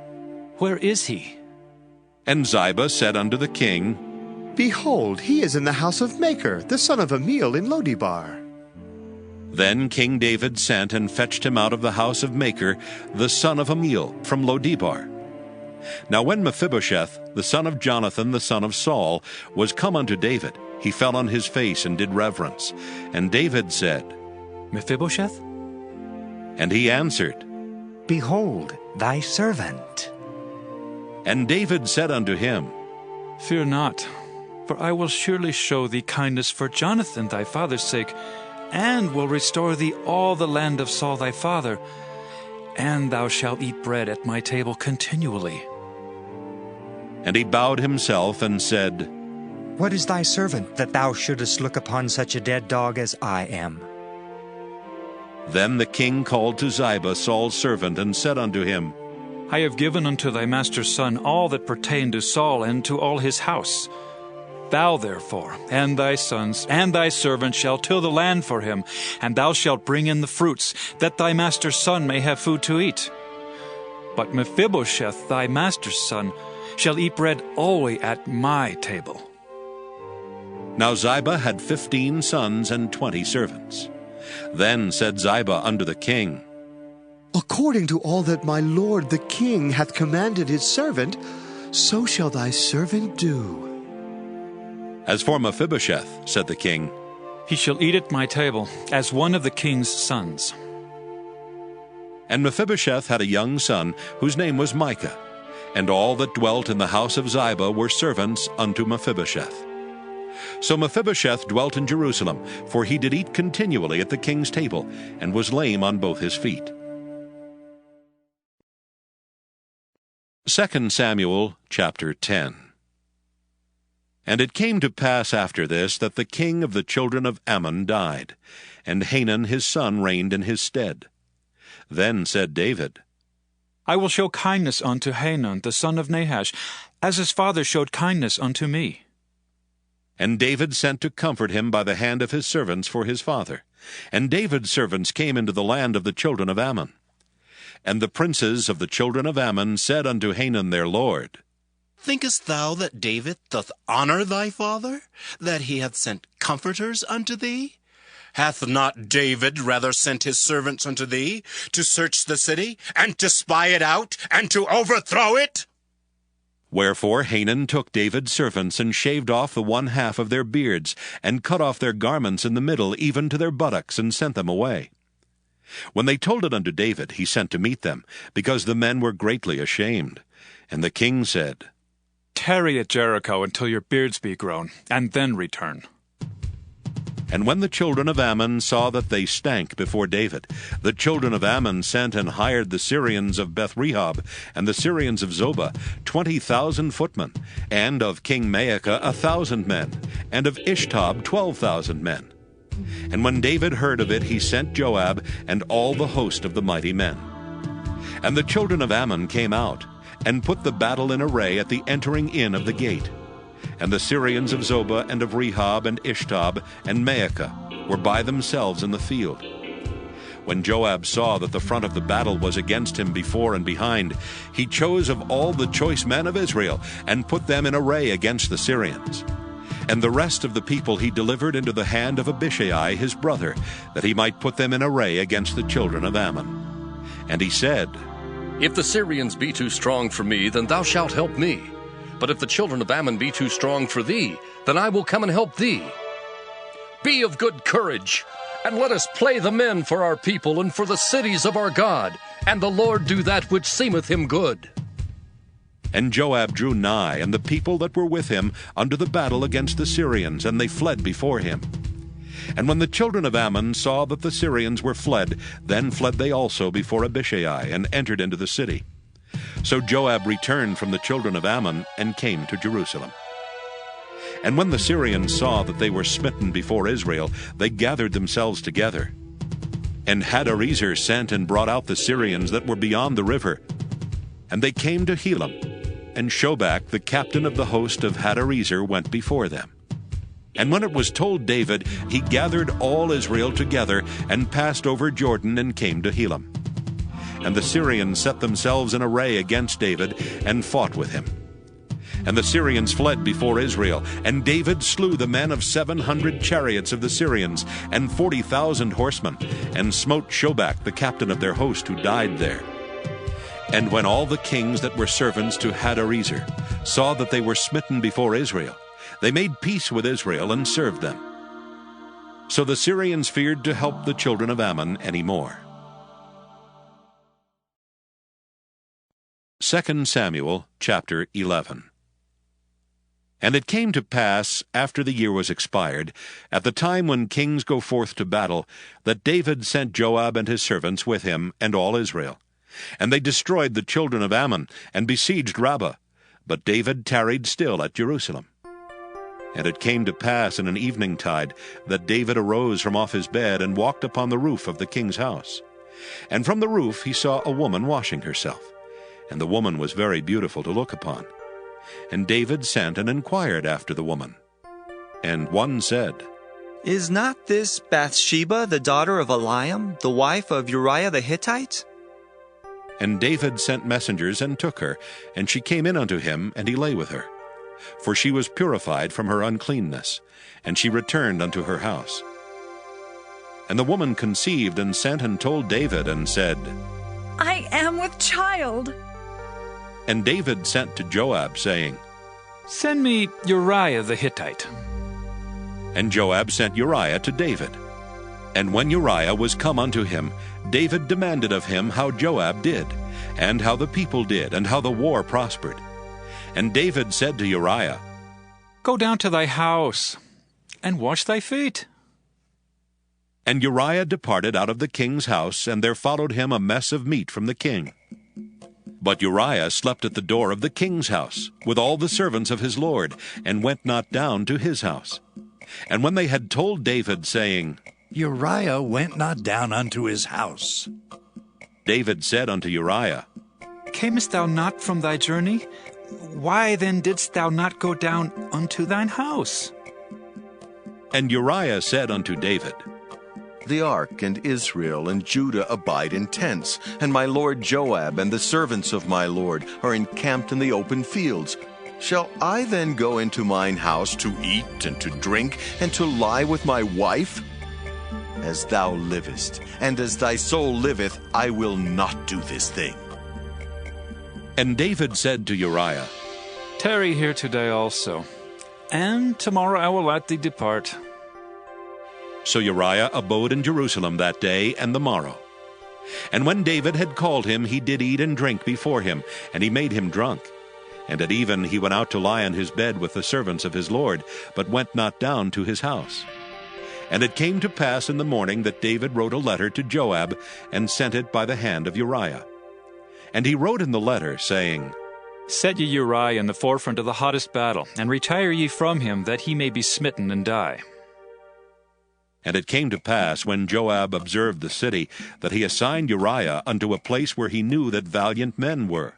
Where is he? And Ziba said unto the king, Behold, he is in the house of Machir, the son of Amiel in Lodebar. Then King David sent and fetched him out of the house of Machir, the son of Amiel, from Lodebar. Now when Mephibosheth, the son of Jonathan, the son of Saul, was come unto David, he fell on his face and did reverence. And David said, Mephibosheth? And he answered, Behold, thy servant. And David said unto him, Fear not, for I will surely show thee kindness for Jonathan thy father's sake, and will restore thee all the land of Saul thy father, and thou shalt eat bread at my table continually. And he bowed himself and said, What is thy servant, that thou shouldest look upon such a dead dog as I am? Then the king called to Ziba, Saul's servant, and said unto him, I have given unto thy master's son all that pertained to Saul and to all his house. Thou therefore, and thy sons, and thy servants shall till the land for him, and thou shalt bring in the fruits, that thy master's son may have food to eat. But Mephibosheth, thy master's son, shall eat bread always at my table. Now Ziba had 15 sons and 20 servants. Then said Ziba unto the king, According to all that my lord the king hath commanded his servant, so shall thy servant do. As for Mephibosheth, said the king, he shall eat at my table, as one of the king's sons. And Mephibosheth had a young son, whose name was Micah. And all that dwelt in the house of Ziba were servants unto Mephibosheth. So Mephibosheth dwelt in Jerusalem, for he did eat continually at the king's table, and was lame on both his feet. 2 Samuel chapter 10. And it came to pass after this that the king of the children of Ammon died, and Hanun his son reigned in his stead. Then said David, I will show kindness unto Hanun the son of Nahash, as his father showed kindness unto me. And David sent to comfort him by the hand of his servants for his father. And David's servants came into the land of the children of Ammon. And the princes of the children of Ammon said unto Hanun their lord, Thinkest thou that David doth honor thy father, that he hath sent comforters unto thee? Hath not David rather sent his servants unto thee, to search the city, and to spy it out, and to overthrow it? Wherefore Hanun took David's servants, and shaved off the one half of their beards, and cut off their garments in the middle, even to their buttocks, and sent them away. When they told it unto David, he sent to meet them, because the men were greatly ashamed. And the king said, Tarry at Jericho until your beards be grown, and then return. And when the children of Ammon saw that they stank before David, the children of Ammon sent and hired the Syrians of Beth-rehob, and the Syrians of Zobah, 20,000 footmen, and of King Maacah 1,000 men, and of Ishtob 12,000 men. And when David heard of it, he sent Joab and all the host of the mighty men. And the children of Ammon came out, and put the battle in array at the entering in of the gate. And the Syrians of Zobah and of Rehob and Ishtab and Maacah were by themselves in the field. When Joab saw that the front of the battle was against him before and behind, he chose of all the choice men of Israel, and put them in array against the Syrians. And the rest of the people he delivered into the hand of Abishai his brother, that he might put them in array against the children of Ammon. And he said, If the Syrians be too strong for me, then thou shalt help me. But if the children of Ammon be too strong for thee, then I will come and help thee. Be of good courage, and let us play the men for our people and for the cities of our God, and the Lord do that which seemeth him good. And Joab drew nigh, and the people that were with him, unto the battle against the Syrians, and they fled before him. And when the children of Ammon saw that the Syrians were fled, then fled they also before Abishai, and entered into the city. So Joab returned from the children of Ammon, and came to Jerusalem. And when the Syrians saw that they were smitten before Israel, they gathered themselves together. And Hadarezer sent and brought out the Syrians that were beyond the river. And they came to Helam, and Shobach, the captain of the host of Hadarezer, went before them. And when it was told David, he gathered all Israel together, and passed over Jordan, and came to Helam. And the Syrians set themselves in array against David, and fought with him. And the Syrians fled before Israel, and David slew the men of 700 chariots of the Syrians, and 40,000 horsemen, and smote Shobach, the captain of their host, who died there. And when all the kings that were servants to Hadarezer saw that they were smitten before Israel, they made peace with Israel, and served them. So the Syrians feared to help the children of Ammon any more. 2 Samuel chapter 11. And it came to pass, after the year was expired, at the time when kings go forth to battle, that David sent Joab and his servants with him, and all Israel. And they destroyed the children of Ammon, and besieged Rabbah. But David tarried still at Jerusalem. And it came to pass in an eveningtide, that David arose from off his bed, and walked upon the roof of the king's house. And from the roof he saw a woman washing herself. And the woman was very beautiful to look upon. And David sent and inquired after the woman. And one said, Is not this Bathsheba, the daughter of Eliam, the wife of Uriah the Hittite? And David sent messengers, and took her, and she came in unto him, and he lay with her. For she was purified from her uncleanness, and she returned unto her house. And the woman conceived, and sent and told David, and said, I am with child. And David sent to Joab, saying, Send me Uriah the Hittite. And Joab sent Uriah to David. And when Uriah was come unto him, David demanded of him how Joab did, and how the people did, and how the war prospered. And David said to Uriah, Go down to thy house, and wash thy feet. And Uriah departed out of the king's house, and there followed him a mess of meat from the king. But Uriah slept at the door of the king's house, with all the servants of his lord, and went not down to his house. And when they had told David, saying, Uriah went not down unto his house, David said unto Uriah, Camest thou not from thy journey? Why then didst thou not go down unto thine house? And Uriah said unto David, The ark and Israel and Judah abide in tents, and my lord Joab and the servants of my lord are encamped in the open fields. Shall I then go into mine house to eat and to drink, and to lie with my wife? As thou livest, and as thy soul liveth, I will not do this thing. And David said to Uriah, Tarry here today also, and tomorrow I will let thee depart. So Uriah abode in Jerusalem that day and the morrow. And when David had called him, he did eat and drink before him, and he made him drunk. And at even he went out to lie on his bed with the servants of his lord, but went not down to his house. And it came to pass in the morning that David wrote a letter to Joab, and sent it by the hand of Uriah. And he wrote in the letter, saying, Set ye Uriah in the forefront of the hottest battle, and retire ye from him, that he may be smitten and die. And it came to pass, when Joab observed the city, that he assigned Uriah unto a place where he knew that valiant men were.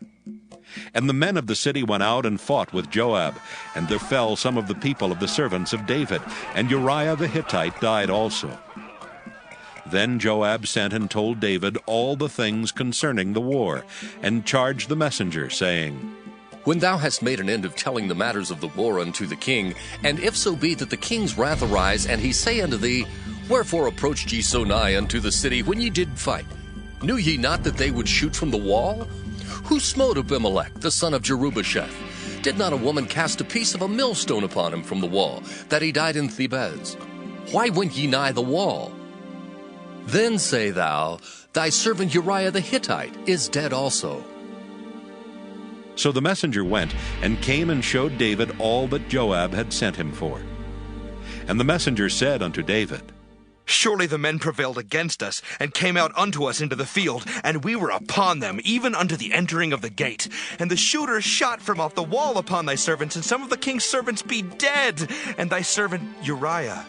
And the men of the city went out and fought with Joab, and there fell some of the people of the servants of David, and Uriah the Hittite died also. Then Joab sent and told David all the things concerning the war, and charged the messenger, saying, When thou hast made an end of telling the matters of the war unto the king, and if so be that the king's wrath arise, and he say unto thee, Wherefore approached ye so nigh unto the city when ye did fight? Knew ye not that they would shoot from the wall? Who smote Abimelech, the son of Jerubbesheth? Did not a woman cast a piece of a millstone upon him from the wall, that he died in Thebez? Why went ye nigh the wall? Then say thou, Thy servant Uriah the Hittite is dead also. So the messenger went, and came and showed David all that Joab had sent him for. And the messenger said unto David, Surely the men prevailed against us, and came out unto us into the field, and we were upon them, even unto the entering of the gate. And the shooters shot from off the wall upon thy servants, and some of the king's servants be dead. And thy servant Uriah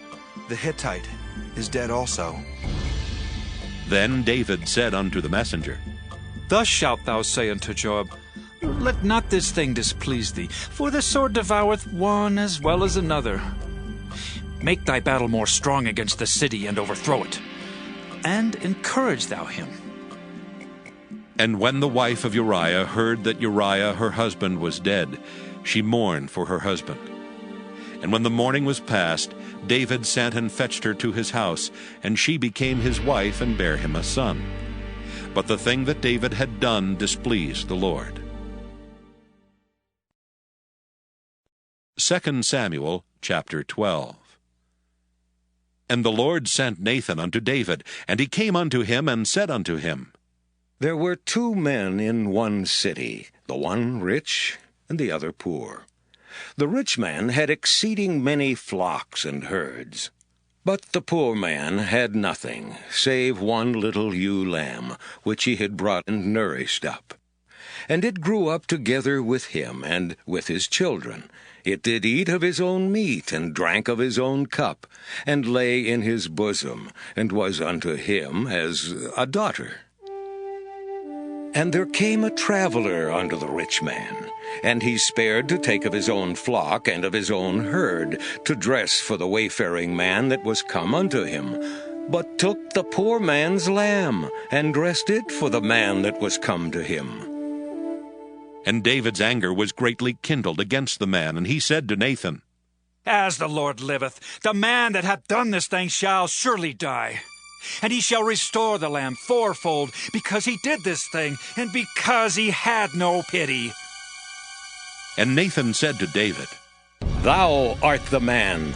the Hittite is dead also. Then David said unto the messenger, Thus shalt thou say unto Joab, Let not this thing displease thee, for the sword devoureth one as well as another. Make thy battle more strong against the city, and overthrow it, and encourage thou him. And when the wife of Uriah heard that Uriah her husband was dead, she mourned for her husband. And when the mourning was past, David sent and fetched her to his house, and she became his wife, and bare him a son. But the thing that David had done displeased the Lord. 2 Samuel chapter 12. And the Lord sent Nathan unto David, and he came unto him, and said unto him, There were 2 men in one city, the one rich, and the other poor. The rich man had exceeding many flocks and herds. But the poor man had nothing, save one little ewe lamb, which he had brought and nourished up. And it grew up together with him, and with his children. It did eat of his own meat, and drank of his own cup, and lay in his bosom, and was unto him as a daughter. And there came a traveler unto the rich man, and he spared to take of his own flock and of his own herd, to dress for the wayfaring man that was come unto him, but took the poor man's lamb, and dressed it for the man that was come to him. And David's anger was greatly kindled against the man, and he said to Nathan, As the Lord liveth, the man that hath done this thing shall surely die. And he shall restore the lamb fourfold, because he did this thing, and because he had no pity. And Nathan said to David, Thou art the man.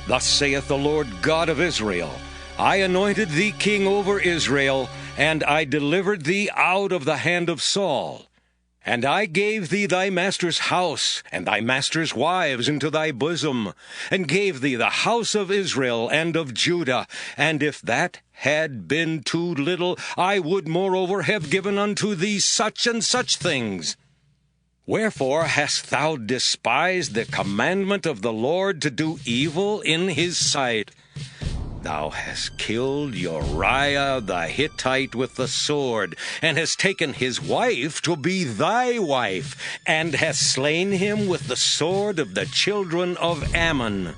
Thus saith the Lord God of Israel, I anointed thee king over Israel, and I delivered thee out of the hand of Saul. And I gave thee thy master's house, and thy master's wives into thy bosom, and gave thee the house of Israel and of Judah. And if that had been too little, I would moreover have given unto thee such and such things. Wherefore hast thou despised the commandment of the Lord to do evil in his sight? Thou hast killed Uriah the Hittite with the sword, and hast taken his wife to be thy wife, and hast slain him with the sword of the children of Ammon.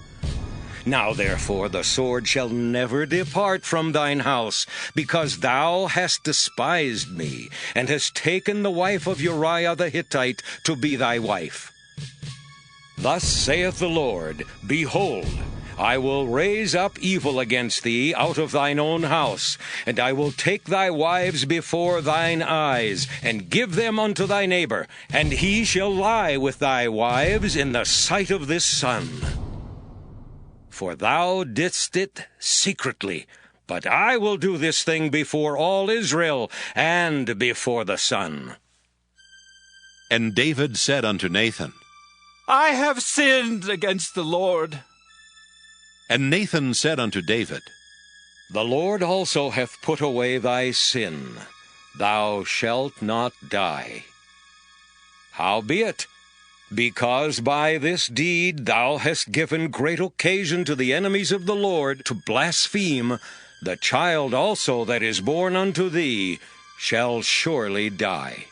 Now therefore the sword shall never depart from thine house, because thou hast despised me, and hast taken the wife of Uriah the Hittite to be thy wife. Thus saith the Lord, Behold, I will raise up evil against thee out of thine own house, and I will take thy wives before thine eyes, and give them unto thy neighbor, and he shall lie with thy wives in the sight of this sun. For thou didst it secretly, but I will do this thing before all Israel, and before the sun. And David said unto Nathan, I have sinned against the Lord. And Nathan said unto David, The Lord also hath put away thy sin. Thou shalt not die. Howbeit, Because by this deed thou hast given great occasion to the enemies of the Lord to blaspheme, the child also that is born unto thee shall surely die.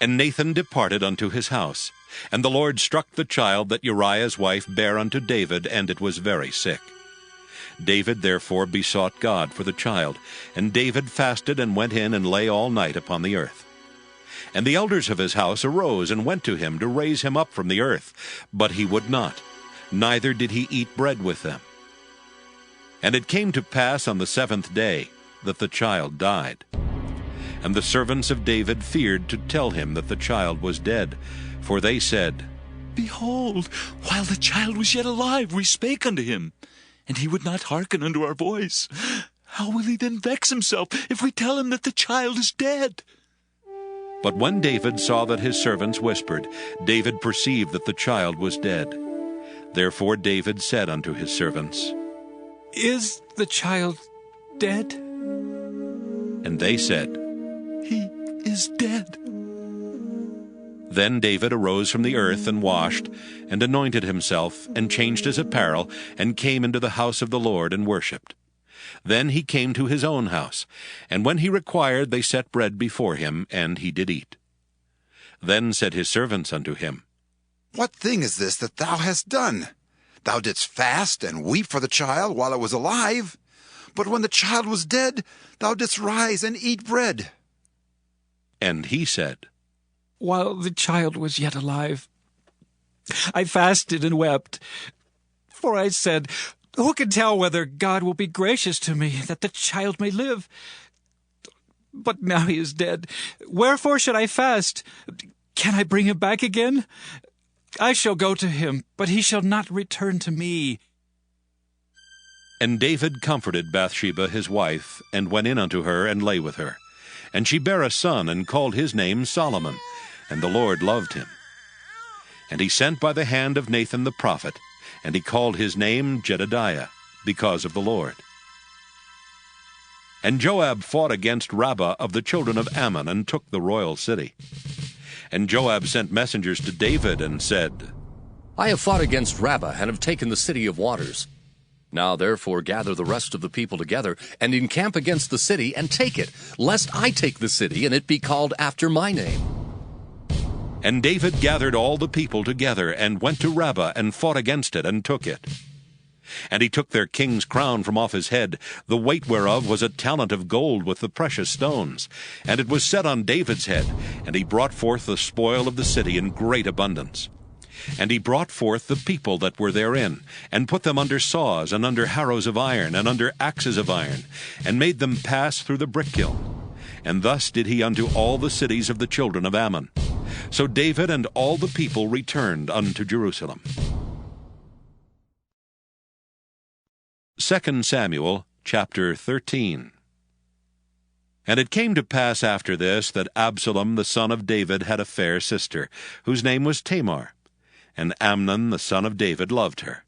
And Nathan departed unto his house. And the Lord struck the child that Uriah's wife bare unto David, and it was very sick. David therefore besought God for the child, and David fasted and went in and lay all night upon the earth. And the elders of his house arose and went to him to raise him up from the earth, but he would not, neither did he eat bread with them. And it came to pass on the 7th day that the child died. And the servants of David feared to tell him that the child was dead, for they said, Behold, while the child was yet alive, we spake unto him, and he would not hearken unto our voice. How will he then vex himself if we tell him that the child is dead? But when David saw that his servants whispered, David perceived that the child was dead. Therefore David said unto his servants, Is the child dead? And they said, He is dead. Then David arose from the earth and washed, and anointed himself, and changed his apparel, and came into the house of the Lord and worshipped. Then he came to his own house, and when he required, they set bread before him, and he did eat. Then said his servants unto him, What thing is this that thou hast done? Thou didst fast and weep for the child while it was alive, but when the child was dead, thou didst rise and eat bread. And he said, While the child was yet alive, I fasted and wept, for I said, Who can tell whether God will be gracious to me, that the child may live? But now he is dead. Wherefore should I fast? Can I bring him back again? I shall go to him, but he shall not return to me. And David comforted Bathsheba his wife, and went in unto her, and lay with her. And she bare a son, and called his name Solomon, and the Lord loved him. And he sent by the hand of Nathan the prophet, and he called his name Jedediah, because of the Lord. And Joab fought against Rabbah of the children of Ammon, and took the royal city. And Joab sent messengers to David, and said, I have fought against Rabbah, and have taken the city of waters. Now therefore gather the rest of the people together, and encamp against the city, and take it, lest I take the city, and it be called after my name. And David gathered all the people together, and went to Rabbah, and fought against it, and took it. And he took their king's crown from off his head, the weight whereof was a talent of gold with the precious stones. And it was set on David's head, and he brought forth the spoil of the city in great abundance. And he brought forth the people that were therein, and put them under saws, and under harrows of iron, and under axes of iron, and made them pass through the brickkiln. And thus did he unto all the cities of the children of Ammon. So David and all the people returned unto Jerusalem. 2 Samuel chapter 13. And it came to pass after this that Absalom the son of David had a fair sister, whose name was Tamar. And Amnon the son of David loved her.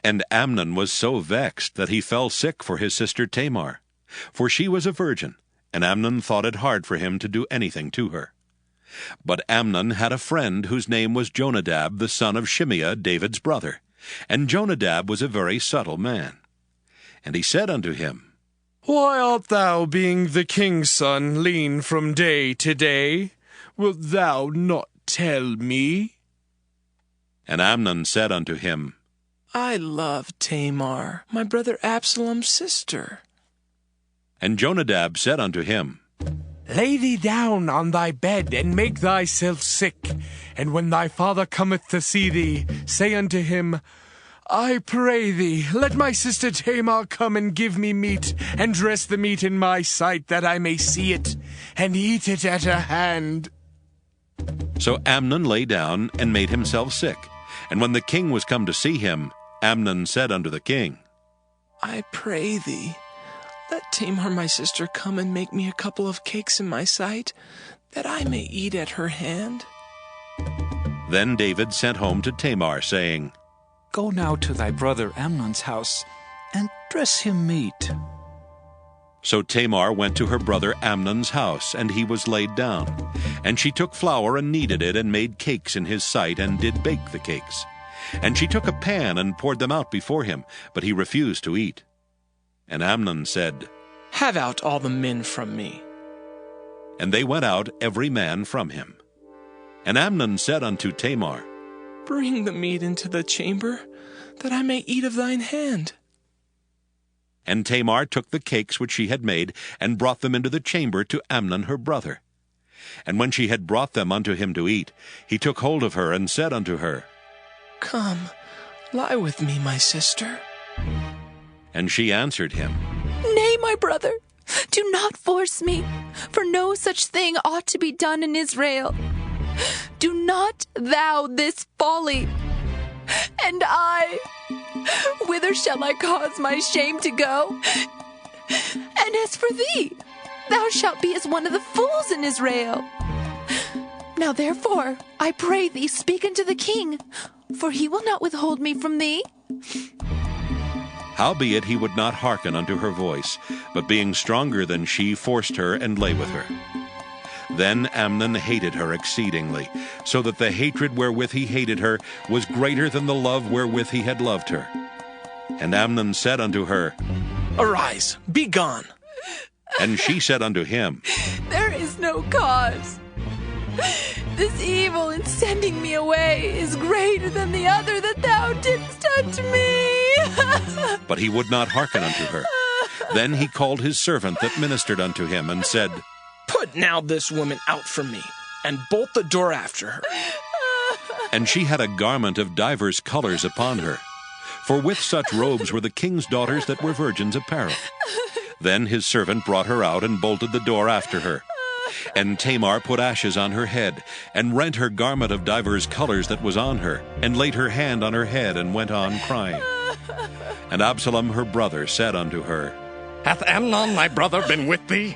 And Amnon was so vexed that he fell sick for his sister Tamar, for she was a virgin, and Amnon thought it hard for him to do anything to her. But Amnon had a friend whose name was Jonadab the son of Shimeah, David's brother. And Jonadab was a very subtle man. And he said unto him, Why art thou, being the king's son, lean from day to day? Wilt thou not tell me? And Amnon said unto him, I love Tamar, my brother Absalom's sister. And Jonadab said unto him, Lay thee down on thy bed, and make thyself sick. And when thy father cometh to see thee, say unto him, I pray thee, let my sister Tamar come and give me meat, and dress the meat in my sight, that I may see it, and eat it at her hand. So Amnon lay down, and made himself sick. And when the king was come to see him, Amnon said unto the king, I pray thee, let Tamar my sister come and make me a couple of cakes in my sight, that I may eat at her hand. Then David sent home to Tamar, saying, Go now to thy brother Amnon's house, and dress him meat. So Tamar went to her brother Amnon's house, and he was laid down. And she took flour and kneaded it, and made cakes in his sight, and did bake the cakes. And she took a pan and poured them out before him, but he refused to eat. And Amnon said, Have out all the men from me. And they went out every man from him. And Amnon said unto Tamar, Bring the meat into the chamber, that I may eat of thine hand. And Tamar took the cakes which she had made, and brought them into the chamber to Amnon her brother. And when she had brought them unto him to eat, he took hold of her, and said unto her, Come, lie with me, my sister. And she answered him, Nay, my brother, do not force me, for no such thing ought to be done in Israel. Do not thou this folly. And I, whither shall I cause my shame to go? And as for thee, thou shalt be as one of the fools in Israel. Now therefore, I pray thee, speak unto the king, for he will not withhold me from thee. Howbeit he would not hearken unto her voice, but being stronger than she, forced her, and lay with her. Then Amnon hated her exceedingly, so that the hatred wherewith he hated her was greater than the love wherewith he had loved her. And Amnon said unto her, Arise, be gone. And she said unto him, There is no cause. This evil in sending me away is greater than the other that thou didst unto me. But he would not hearken unto her. Then he called his servant that ministered unto him, and said, Put now this woman out from me, and bolt the door after her. And she had a garment of divers colors upon her, for with such robes were the king's daughters that were virgins apparel. Then his servant brought her out, and bolted the door after her. And Tamar put ashes on her head, and rent her garment of divers colors that was on her, and laid her hand on her head, and went on crying. And Absalom her brother said unto her, Hath Amnon thy brother been with thee?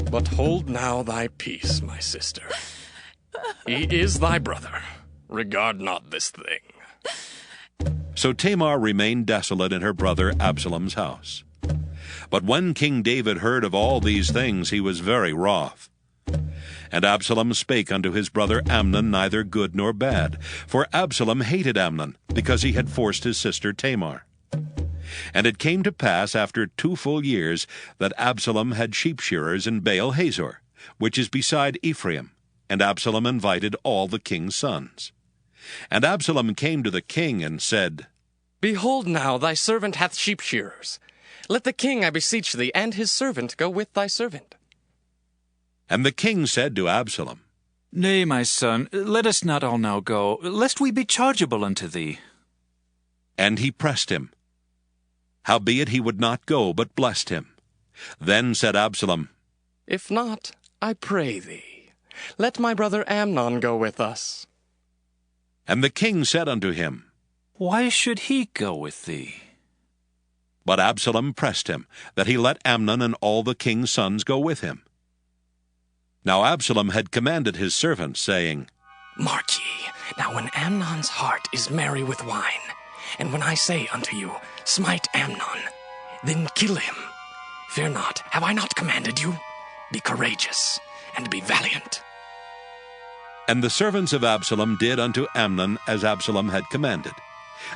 But hold now thy peace, my sister. He is thy brother. Regard not this thing. So Tamar remained desolate in her brother Absalom's house. But when King David heard of all these things, he was very wroth. And Absalom spake unto his brother Amnon neither good nor bad, for Absalom hated Amnon, because he had forced his sister Tamar. And it came to pass after 2 full years that Absalom had sheep shearers in Baal Hazor, which is beside Ephraim, and Absalom invited all the king's sons. And Absalom came to the king and said, Behold now, thy servant hath sheep shearers. Let the king, I beseech thee, and his servant go with thy servant. And the king said to Absalom, Nay, my son, let us not all now go, lest we be chargeable unto thee. And he pressed him. Howbeit he would not go, but blessed him. Then said Absalom, If not, I pray thee, let my brother Amnon go with us. And the king said unto him, Why should he go with thee? But Absalom pressed him, that he let Amnon and all the king's sons go with him. Now Absalom had commanded his servants, saying, Mark ye, now when Amnon's heart is merry with wine, and when I say unto you, Smite Amnon, then kill him. Fear not, have I not commanded you? Be courageous, and be valiant. And the servants of Absalom did unto Amnon as Absalom had commanded.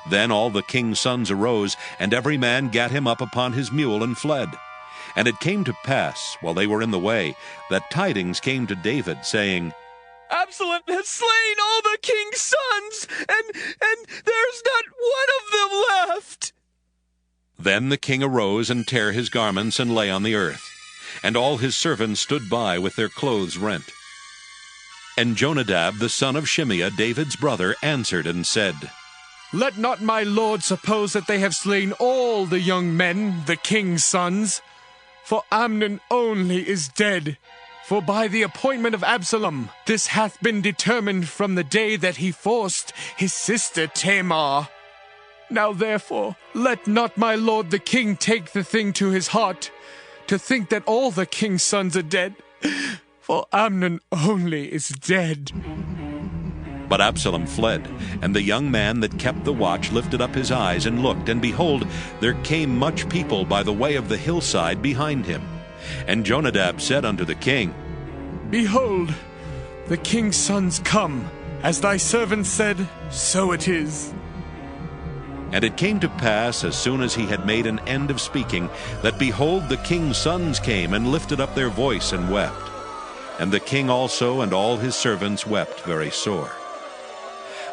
Then all the king's sons arose, and every man gat him up upon his mule and fled. And it came to pass, while they were in the way, that tidings came to David, saying, Absalom has slain all the king's sons, and there's not one of them left. Then the king arose and tare his garments and lay on the earth. And all his servants stood by with their clothes rent. And Jonadab the son of Shimeah, David's brother, answered and said, Let not my lord suppose that they have slain all the young men, the king's sons. For Amnon only is dead. For by the appointment of Absalom, this hath been determined from the day that he forced his sister Tamar. Now therefore, let not my lord the king take the thing to his heart, to think that all the king's sons are dead, for Amnon only is dead. But Absalom fled, and the young man that kept the watch lifted up his eyes and looked, and behold, there came much people by the way of the hillside behind him. And Jonadab said unto the king, Behold, the king's sons come. As thy servant said, so it is. And it came to pass, as soon as he had made an end of speaking, that behold, the king's sons came and lifted up their voice and wept. And the king also and all his servants wept very sore.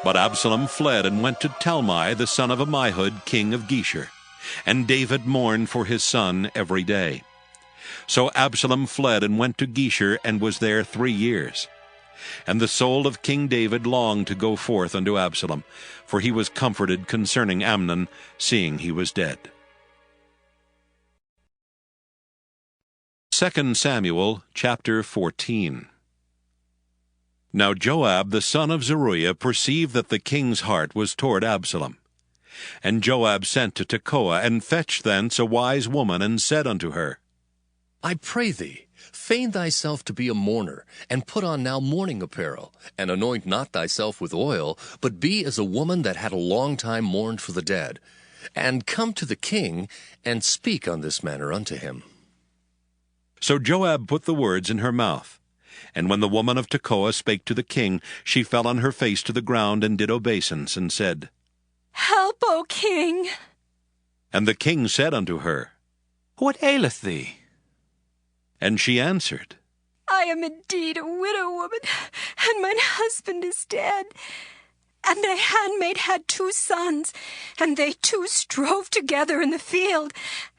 But Absalom fled and went to Talmai, the son of Ammihud, king of Geshur. And David mourned for his son every day. So Absalom fled and went to Geshur, and was there 3 years. And the soul of King David longed to go forth unto Absalom, for he was comforted concerning Amnon, seeing he was dead. 2 Samuel chapter 14. Now Joab the son of Zeruiah perceived that the king's heart was toward Absalom. And Joab sent to Tekoa, and fetched thence a wise woman, and said unto her, I pray thee, feign thyself to be a mourner, and put on now mourning apparel, and anoint not thyself with oil, but be as a woman that had a long time mourned for the dead, and come to the king, and speak on this manner unto him. So Joab put the words in her mouth. And when the woman of Tekoa spake to the king, she fell on her face to the ground, and did obeisance, and said, Help, O king. And the king said unto her, What aileth thee? And she answered, I am indeed a widow woman, and mine husband is dead. And thy handmaid had 2 sons, and they 2 strove together in the field,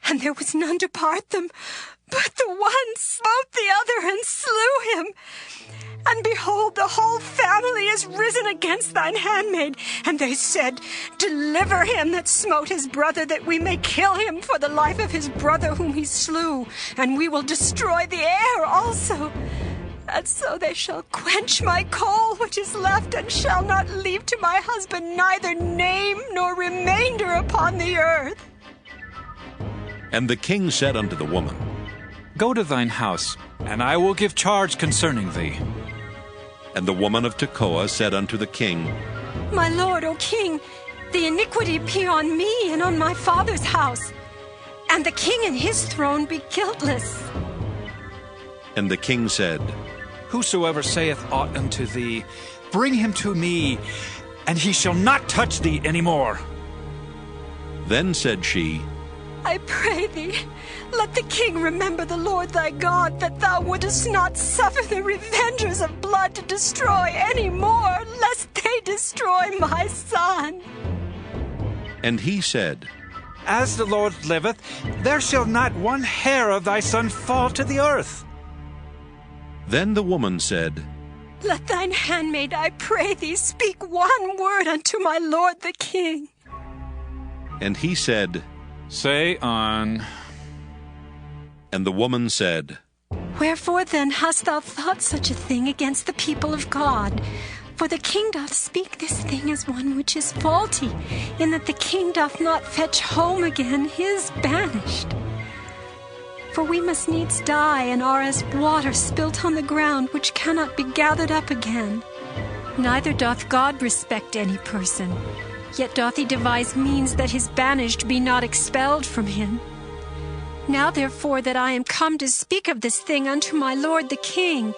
and there was none to part them. But the one smote the other and slew him. And behold, the whole family is risen against thine handmaid. And they said, Deliver him that smote his brother, that we may kill him for the life of his brother whom he slew, and we will destroy the heir also. And so they shall quench my coal which is left, and shall not leave to my husband neither name nor remainder upon the earth. And the king said unto the woman, Go to thine house, and I will give charge concerning thee. And the woman of Tekoa said unto the king, My lord, O king, the iniquity be on me and on my father's house, and the king and his throne be guiltless. And the king said, Whosoever saith aught unto thee, bring him to me, and he shall not touch thee any more. Then said she, I pray thee, let the king remember the Lord thy God, that thou wouldest not suffer the revengers of blood to destroy any more, lest they destroy my son. And he said, As the Lord liveth, there shall not one hair of thy son fall to the earth. Then the woman said, Let thine handmaid, I pray thee, speak one word unto my lord the king. And he said, Say on. And the woman said, Wherefore then hast thou thought such a thing against the people of God? For the king doth speak this thing as one which is faulty, in that the king doth not fetch home again his banished. For we must needs die, and are as water spilt on the ground, which cannot be gathered up again. Neither doth God respect any person, yet doth he devise means that his banished be not expelled from him. Now therefore that I am come to speak of this thing unto my lord the king,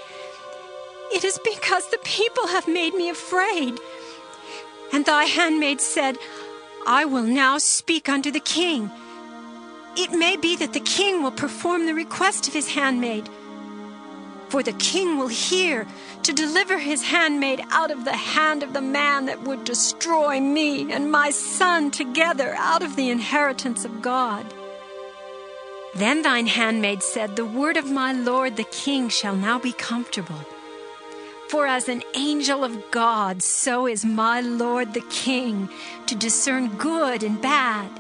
it is because the people have made me afraid. And thy handmaid said, I will now speak unto the king. It may be that the king will perform the request of his handmaid. For the king will hear to deliver his handmaid out of the hand of the man that would destroy me and my son together out of the inheritance of God. Then thine handmaid said, The word of my lord the king shall now be comfortable. For as an angel of God, so is my lord the king, to discern good and bad.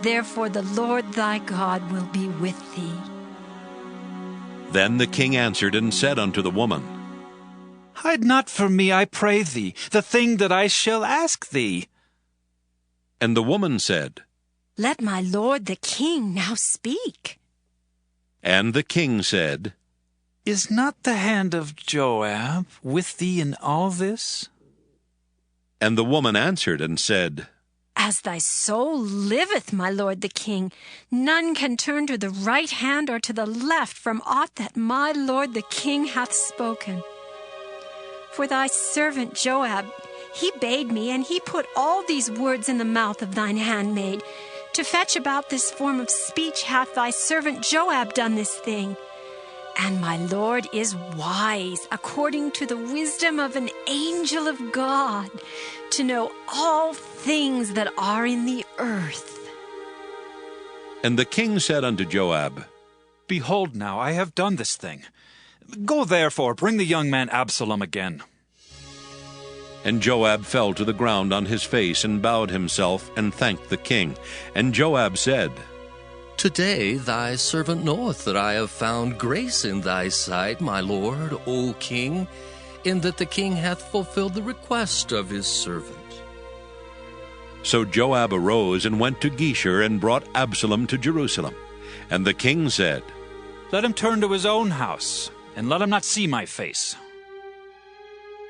Therefore the Lord thy God will be with thee. Then the king answered and said unto the woman, Hide not from me, I pray thee, the thing that I shall ask thee. And the woman said, Let my lord the king now speak. And the king said, Is not the hand of Joab with thee in all this? And the woman answered and said, As thy soul liveth, my lord the king, none can turn to the right hand or to the left from aught that my lord the king hath spoken. For thy servant Joab, he bade me, and he put all these words in the mouth of thine handmaid. To fetch about this form of speech hath thy servant Joab done this thing. And my Lord is wise, according to the wisdom of an angel of God, to know all things that are in the earth. And the king said unto Joab, Behold now, I have done this thing. Go therefore, bring the young man Absalom again. And Joab fell to the ground on his face and bowed himself and thanked the king. And Joab said, Today thy servant knoweth that I have found grace in thy sight, my lord, O king, in that the king hath fulfilled the request of his servant. So Joab arose and went to Geshur and brought Absalom to Jerusalem. And the king said, Let him turn to his own house, and let him not see my face.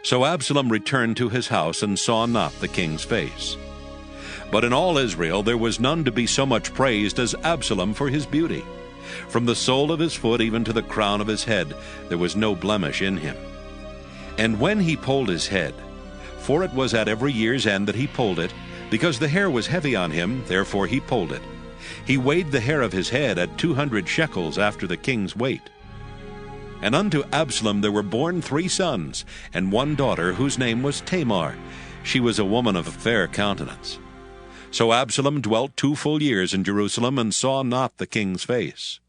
So Absalom returned to his house and saw not the king's face. But in all Israel there was none to be so much praised as Absalom for his beauty. From the sole of his foot even to the crown of his head there was no blemish in him. And when he polled his head, for it was at every year's end that he polled it, because the hair was heavy on him, therefore he polled it. He weighed the hair of his head at 200 shekels after the king's weight. And unto Absalom there were born 3 sons, and 1 daughter, whose name was Tamar. She was a woman of fair countenance. So Absalom dwelt 2 full years in Jerusalem, and saw not the king's face.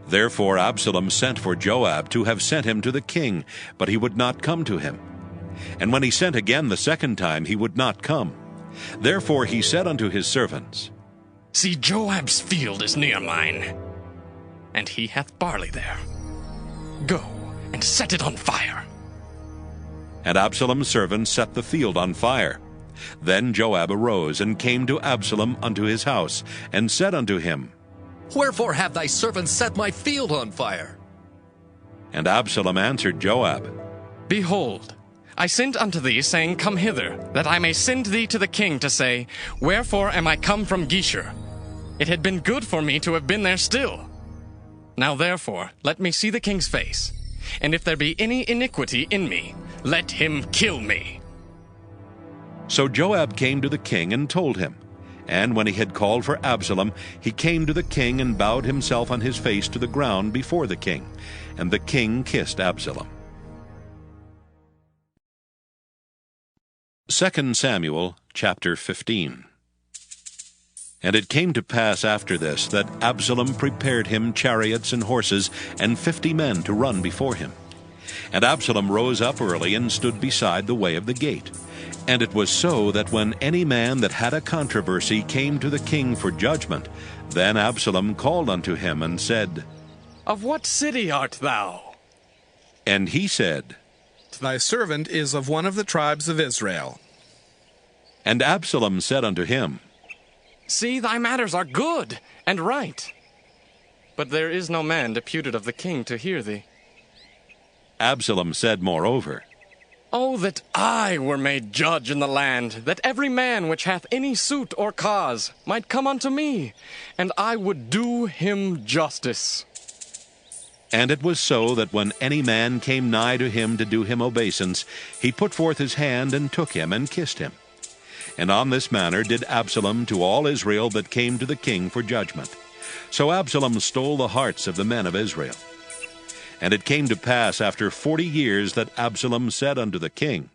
Therefore Absalom sent for Joab to have sent him to the king, but he would not come to him. And when he sent again the second time, he would not come. Therefore he said unto his servants, See, Joab's field is near mine, and he hath barley there. Go and set it on fire. And Absalom's servants set the field on fire. Then Joab arose and came to Absalom unto his house, and said unto him, Wherefore have thy servants set my field on fire? And Absalom answered Joab, Behold, I sent unto thee, saying, Come hither, that I may send thee to the king to say, Wherefore am I come from Geshur? It had been good for me to have been there still. Now therefore let me see the king's face, and if there be any iniquity in me, let him kill me. So Joab came to the king and told him. And when he had called for Absalom, he came to the king and bowed himself on his face to the ground before the king. And the king kissed Absalom. 2 Samuel chapter 15. And it came to pass after this that Absalom prepared him chariots and horses and 50 men to run before him. And Absalom rose up early and stood beside the way of the gate. And it was so that when any man that had a controversy came to the king for judgment, then Absalom called unto him and said, Of what city art thou? And he said, Thy servant is of one of the tribes of Israel. And Absalom said unto him, See, thy matters are good and right, but there is no man deputed of the king to hear thee. Absalom said moreover, Oh, that I were made judge in the land, that every man which hath any suit or cause might come unto me, and I would do him justice. And it was so that when any man came nigh to him to do him obeisance, he put forth his hand and took him and kissed him. And on this manner did Absalom to all Israel that came to the king for judgment. So Absalom stole the hearts of the men of Israel. And it came to pass after 40 years that Absalom said unto the king,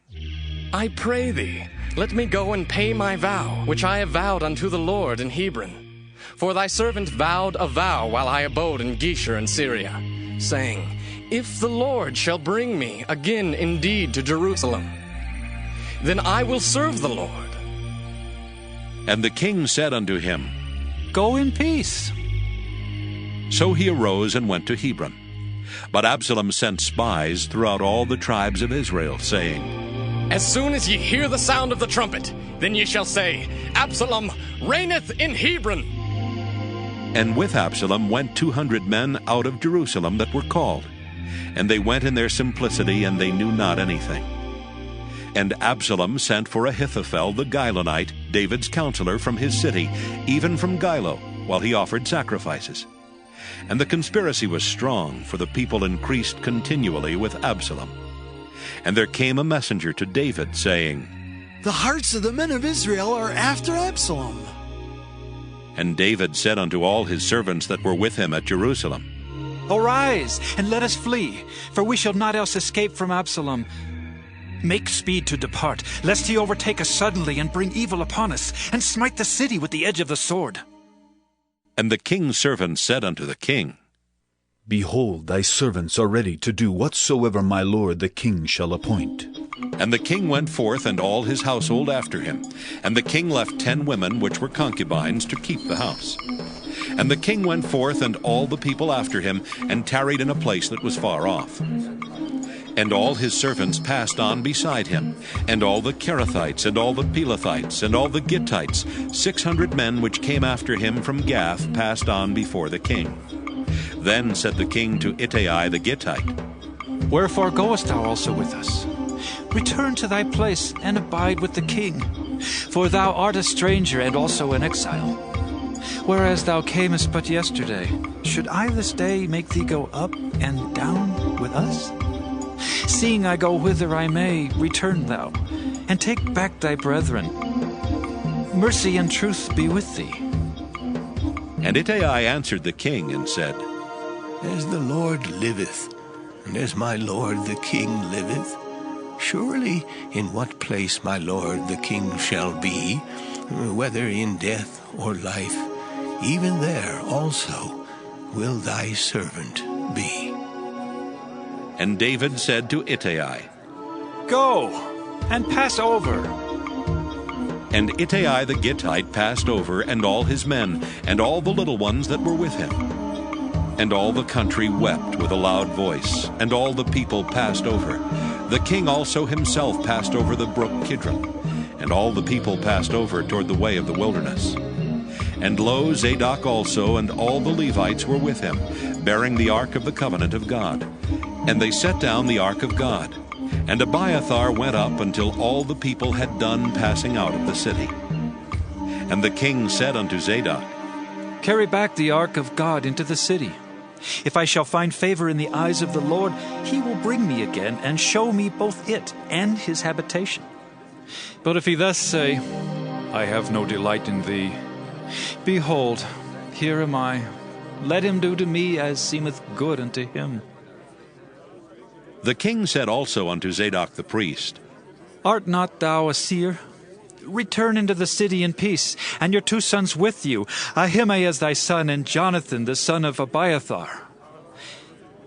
I pray thee, let me go and pay my vow, which I have vowed unto the Lord in Hebron. For thy servant vowed a vow while I abode in Geshur in Syria, saying, If the Lord shall bring me again indeed to Jerusalem, then I will serve the Lord. And the king said unto him, Go in peace. So he arose and went to Hebron. But Absalom sent spies throughout all the tribes of Israel, saying, As soon as ye hear the sound of the trumpet, then ye shall say, Absalom reigneth in Hebron. And with Absalom went 200 men out of Jerusalem that were called. And they went in their simplicity, and they knew not anything. And Absalom sent for Ahithophel the Gilonite, David's counselor, from his city, even from Gilo, while he offered sacrifices. And the conspiracy was strong, for the people increased continually with Absalom. And there came a messenger to David, saying, The hearts of the men of Israel are after Absalom. And David said unto all his servants that were with him at Jerusalem, Arise, and let us flee, for we shall not else escape from Absalom. Make speed to depart, lest he overtake us suddenly and bring evil upon us, and smite the city with the edge of the sword. And the king's servants said unto the king, Behold, thy servants are ready to do whatsoever my lord the king shall appoint. And the king went forth, and all his household after him. And the king left 10 women which were concubines to keep the house. And the king went forth, and all the people after him, and tarried in a place that was far off. And all his servants passed on beside him, and all the Kerethites, and all the Pelethites, and all the Gittites, 600 men which came after him from Gath, passed on before the king. Then said the king to Ittai the Gittite, Wherefore goest thou also with us? Return to thy place, and abide with the king, for thou art a stranger and also an exile. Whereas thou camest but yesterday, should I this day make thee go up and down with us? Seeing I go whither I may, return thou, and take back thy brethren. Mercy and truth be with thee. And Ittai answered the king and said, As the Lord liveth, and as my lord the king liveth, surely in what place my lord the king shall be, whether in death or life, even there also will thy servant be. And David said to Ittai, Go, and pass over. And Ittai the Gittite passed over, and all his men, and all the little ones that were with him. And all the country wept with a loud voice, and all the people passed over. The king also himself passed over the brook Kidron, and all the people passed over toward the way of the wilderness. And lo, Zadok also and all the Levites were with him, bearing the ark of the covenant of God. And they set down the ark of God. And Abiathar went up until all the people had done passing out of the city. And the king said unto Zadok, Carry back the ark of God into the city. If I shall find favor in the eyes of the Lord, he will bring me again and show me both it and his habitation. But if he thus say, I have no delight in thee, behold, here am I. Let him do to me as seemeth good unto him. The king said also unto Zadok the priest, Art not thou a seer? Return into the city in peace, and your 2 sons with you, Ahimaaz thy son, and Jonathan the son of Abiathar.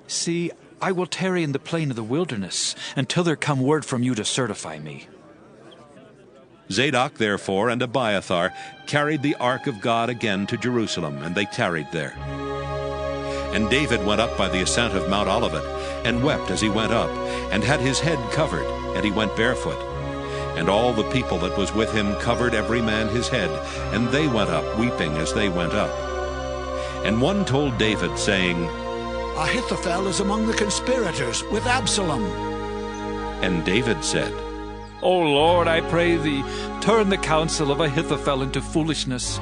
See, I will tarry in the plain of the wilderness, until there come word from you to certify me. Zadok therefore and Abiathar carried the ark of God again to Jerusalem, and they tarried there. And David went up by the ascent of Mount Olivet, and wept as he went up, and had his head covered, and he went barefoot. And all the people that was with him covered every man his head, and they went up weeping as they went up. And one told David, saying, Ahithophel is among the conspirators with Absalom. And David said, O Lord, I pray thee, turn the counsel of Ahithophel into foolishness.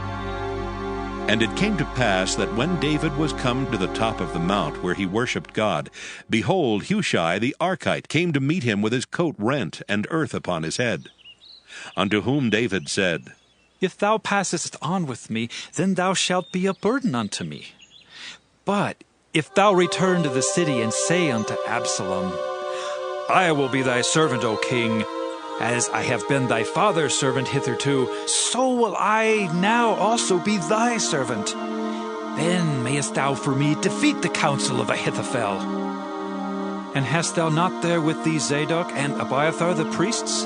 And it came to pass that when David was come to the top of the mount where he worshipped God, behold, Hushai the Archite came to meet him with his coat rent and earth upon his head. Unto whom David said, If thou passest on with me, then thou shalt be a burden unto me. But if thou return to the city and say unto Absalom, I will be thy servant, O king, as I have been thy father's servant hitherto, so will I now also be thy servant. Then mayest thou for me defeat the counsel of Ahithophel. And hast thou not there with thee Zadok and Abiathar the priests?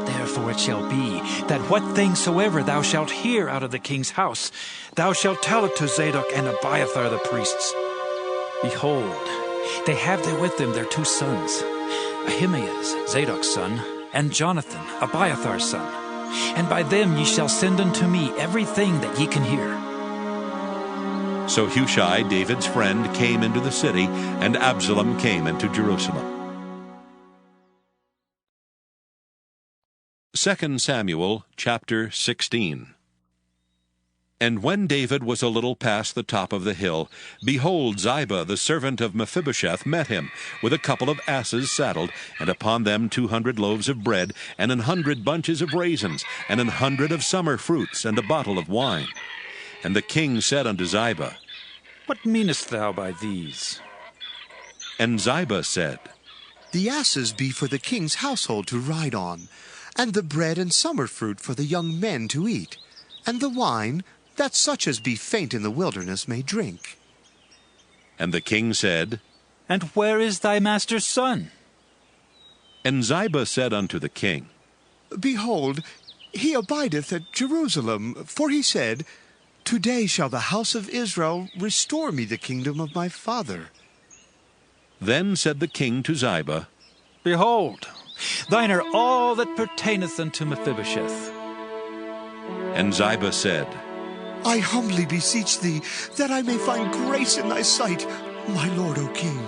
Therefore it shall be, that what thing soever thou shalt hear out of the king's house, thou shalt tell it to Zadok and Abiathar the priests. Behold, they have there with them their 2 sons, Ahimaaz, Zadok's son, and Jonathan, Abiathar's son. And by them ye shall send unto me everything that ye can hear. So Hushai, David's friend, came into the city, and Absalom came into Jerusalem. 2 Samuel chapter 16. And when David was a little past the top of the hill, behold, Ziba the servant of Mephibosheth met him, with a couple of asses saddled, and upon them 200 loaves of bread, and 100 bunches of raisins, and 100 of summer fruits, and a bottle of wine. And the king said unto Ziba, What meanest thou by these? And Ziba said, The asses be for the king's household to ride on, and the bread and summer fruit for the young men to eat, and the wine, that such as be faint in the wilderness may drink. And the king said, And where is thy master's son? And Ziba said unto the king, Behold, he abideth at Jerusalem, for he said, Today shall the house of Israel restore me the kingdom of my father. Then said the king to Ziba, Behold, thine are all that pertaineth unto Mephibosheth. And Ziba said, I humbly beseech thee, that I may find grace in thy sight, my lord, O king.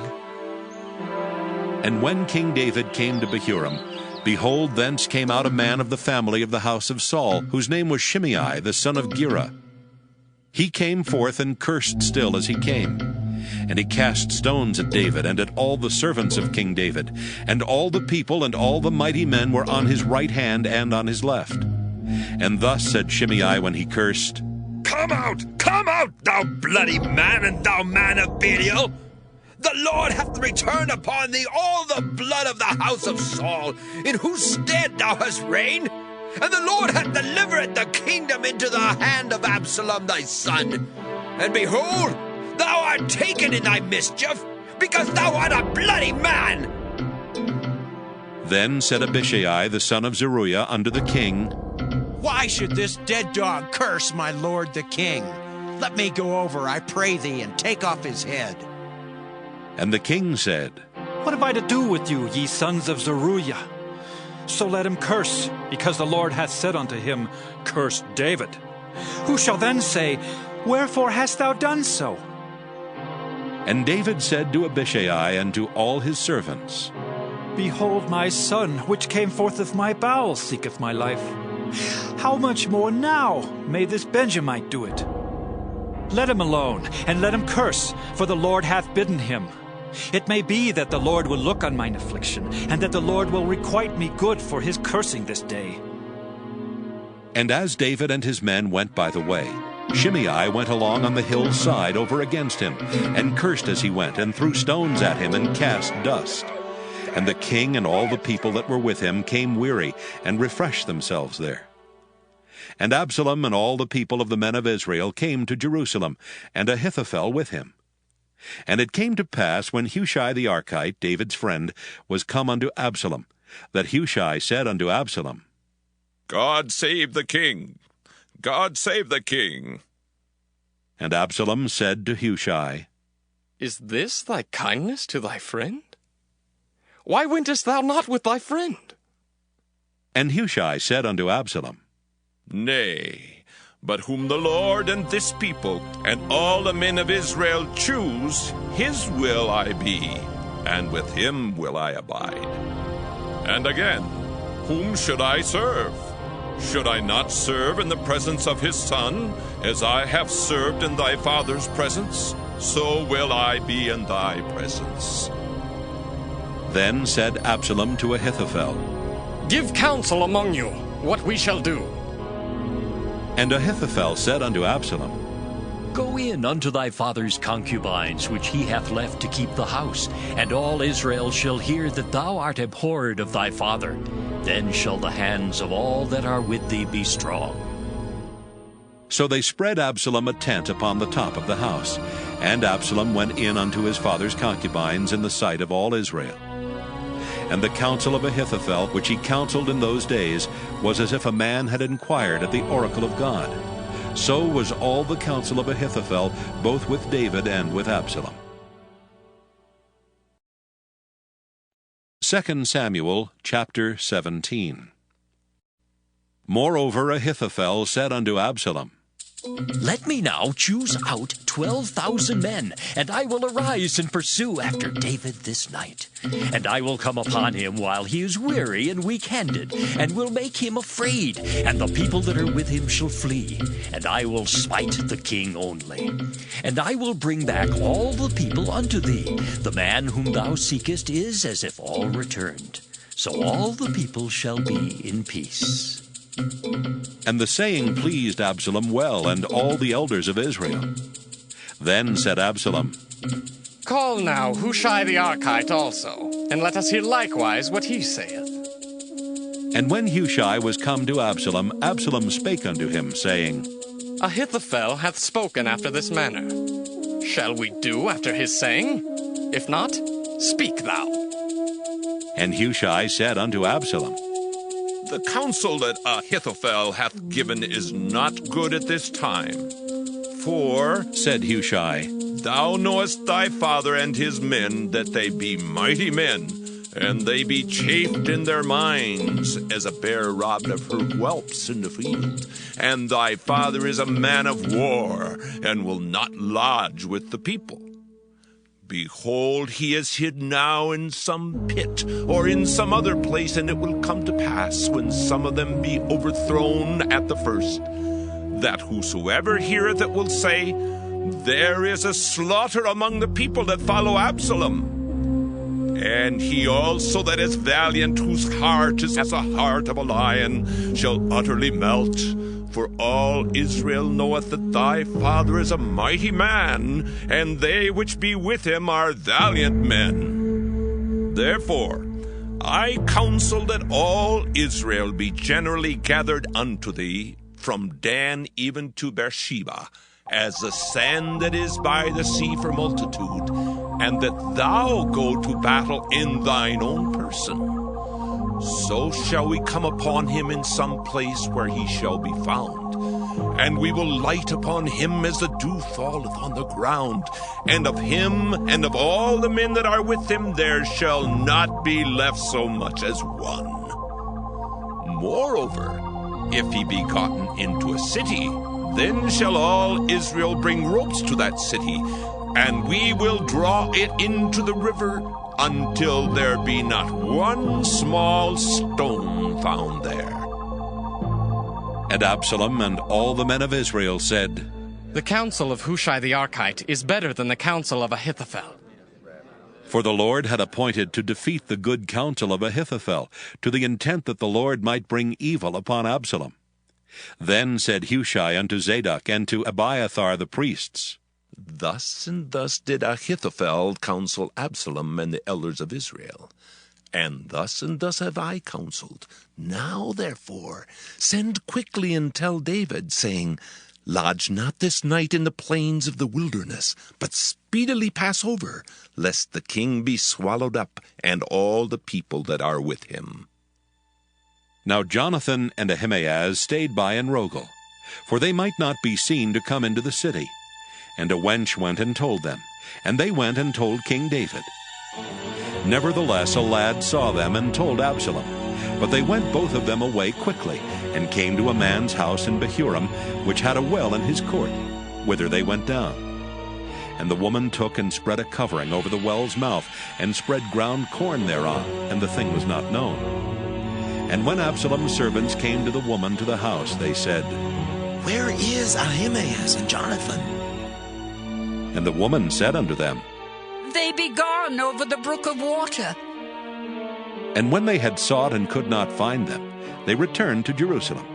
And when King David came to Bahurim, behold, thence came out a man of the family of the house of Saul, whose name was Shimei, the son of Gera. He came forth and cursed still as he came. And he cast stones at David and at all the servants of King David. And all the people and all the mighty men were on his right hand and on his left. And thus said Shimei when he cursed, Come out, thou bloody man, and thou man of Belial! The Lord hath returned upon thee all the blood of the house of Saul, in whose stead thou hast reigned. And the Lord hath delivered the kingdom into the hand of Absalom thy son. And behold, thou art taken in thy mischief, because thou art a bloody man. Then said Abishai the son of Zeruiah unto the king, Why should this dead dog curse my lord the king? Let me go over, I pray thee, and take off his head. And the king said, What have I to do with you, ye sons of Zeruiah? So let him curse, because the Lord hath said unto him, Curse David. Who shall then say, Wherefore hast thou done so? And David said to Abishai and to all his servants, Behold, my son, which came forth of my bowels, seeketh my life. How much more now may this Benjamite do it? Let him alone, and let him curse, for the Lord hath bidden him. It may be that the Lord will look on mine affliction, and that the Lord will requite me good for his cursing this day. And as David and his men went by the way, Shimei went along on the hill's side over against him, and cursed as he went, and threw stones at him, and cast dust. And the king and all the people that were with him came weary, and refreshed themselves there. And Absalom and all the people of the men of Israel came to Jerusalem, and Ahithophel with him. And it came to pass, when Hushai the Archite, David's friend, was come unto Absalom, that Hushai said unto Absalom, God save the king! God save the king! And Absalom said to Hushai, Is this thy kindness to thy friend? Why wentest thou not with thy friend? And Hushai said unto Absalom, Nay, but whom the Lord and this people and all the men of Israel choose, his will I be, and with him will I abide. And again, whom should I serve? Should I not serve in the presence of his son, as I have served in thy father's presence? So will I be in thy presence. Then said Absalom to Ahithophel, Give counsel among you what we shall do. And Ahithophel said unto Absalom, Go in unto thy father's concubines, which he hath left to keep the house, and all Israel shall hear that thou art abhorred of thy father. Then shall the hands of all that are with thee be strong. So they spread Absalom a tent upon the top of the house, and Absalom went in unto his father's concubines in the sight of all Israel. And the counsel of Ahithophel, which he counseled in those days, was as if a man had inquired at the oracle of God. So was all the counsel of Ahithophel, both with David and with Absalom. 2 Samuel chapter 17. Moreover Ahithophel said unto Absalom, Let me now choose out 12,000 men, and I will arise and pursue after David this night. And I will come upon him while he is weary and weak-handed, and will make him afraid, and the people that are with him shall flee. And I will smite the king only. And I will bring back all the people unto thee. The man whom thou seekest is as if all returned. So all the people shall be in peace. And the saying pleased Absalom well, and all the elders of Israel. Then said Absalom, Call now Hushai the Archite also, and let us hear likewise what he saith. And when Hushai was come to Absalom, Absalom spake unto him, saying, Ahithophel hath spoken after this manner. Shall we do after his saying? If not, speak thou. And Hushai said unto Absalom, The counsel that Ahithophel hath given is not good at this time. For, said Hushai, thou knowest thy father and his men, that they be mighty men, and they be chafed in their minds, as a bear robbed of her whelps in the field. And thy father is a man of war, and will not lodge with the people. Behold, he is hid now in some pit, or in some other place, and it will come to pass, when some of them be overthrown at the first, that whosoever heareth it will say, There is a slaughter among the people that follow Absalom. And he also that is valiant, whose heart is as a heart of a lion, shall utterly melt. For all Israel knoweth that thy father is a mighty man, and they which be with him are valiant men. Therefore I counsel that all Israel be generally gathered unto thee, from Dan even to Beersheba, as the sand that is by the sea for multitude, and that thou go to battle in thine own person. So shall we come upon him in some place where he shall be found, and we will light upon him as the dew falleth on the ground, and of him and of all the men that are with him there shall not be left so much as one. Moreover, if he be gotten into a city, then shall all Israel bring ropes to that city, and we will draw it into the river until there be not one small stone found there. And Absalom and all the men of Israel said, The counsel of Hushai the Archite is better than the counsel of Ahithophel. For the Lord had appointed to defeat the good counsel of Ahithophel, to the intent that the Lord might bring evil upon Absalom. Then said Hushai unto Zadok and to Abiathar the priests, Thus and thus did Ahithophel counsel Absalom and the elders of Israel. And thus have I counseled. Now, therefore, send quickly and tell David, saying, Lodge not this night in the plains of the wilderness, but speedily pass over, lest the king be swallowed up, and all the people that are with him. Now Jonathan and Ahimaaz stayed by in Rogel, for they might not be seen to come into the city. And a wench went and told them, and they went and told King David. Nevertheless a lad saw them and told Absalom. But they went both of them away quickly, and came to a man's house in Bahurim, which had a well in his court, whither they went down. And the woman took and spread a covering over the well's mouth, and spread ground corn thereon, and the thing was not known. And when Absalom's servants came to the woman to the house, they said, Where is Ahimaaz and Jonathan? And the woman said unto them, They be gone over the brook of water. And when they had sought and could not find them, they returned to Jerusalem.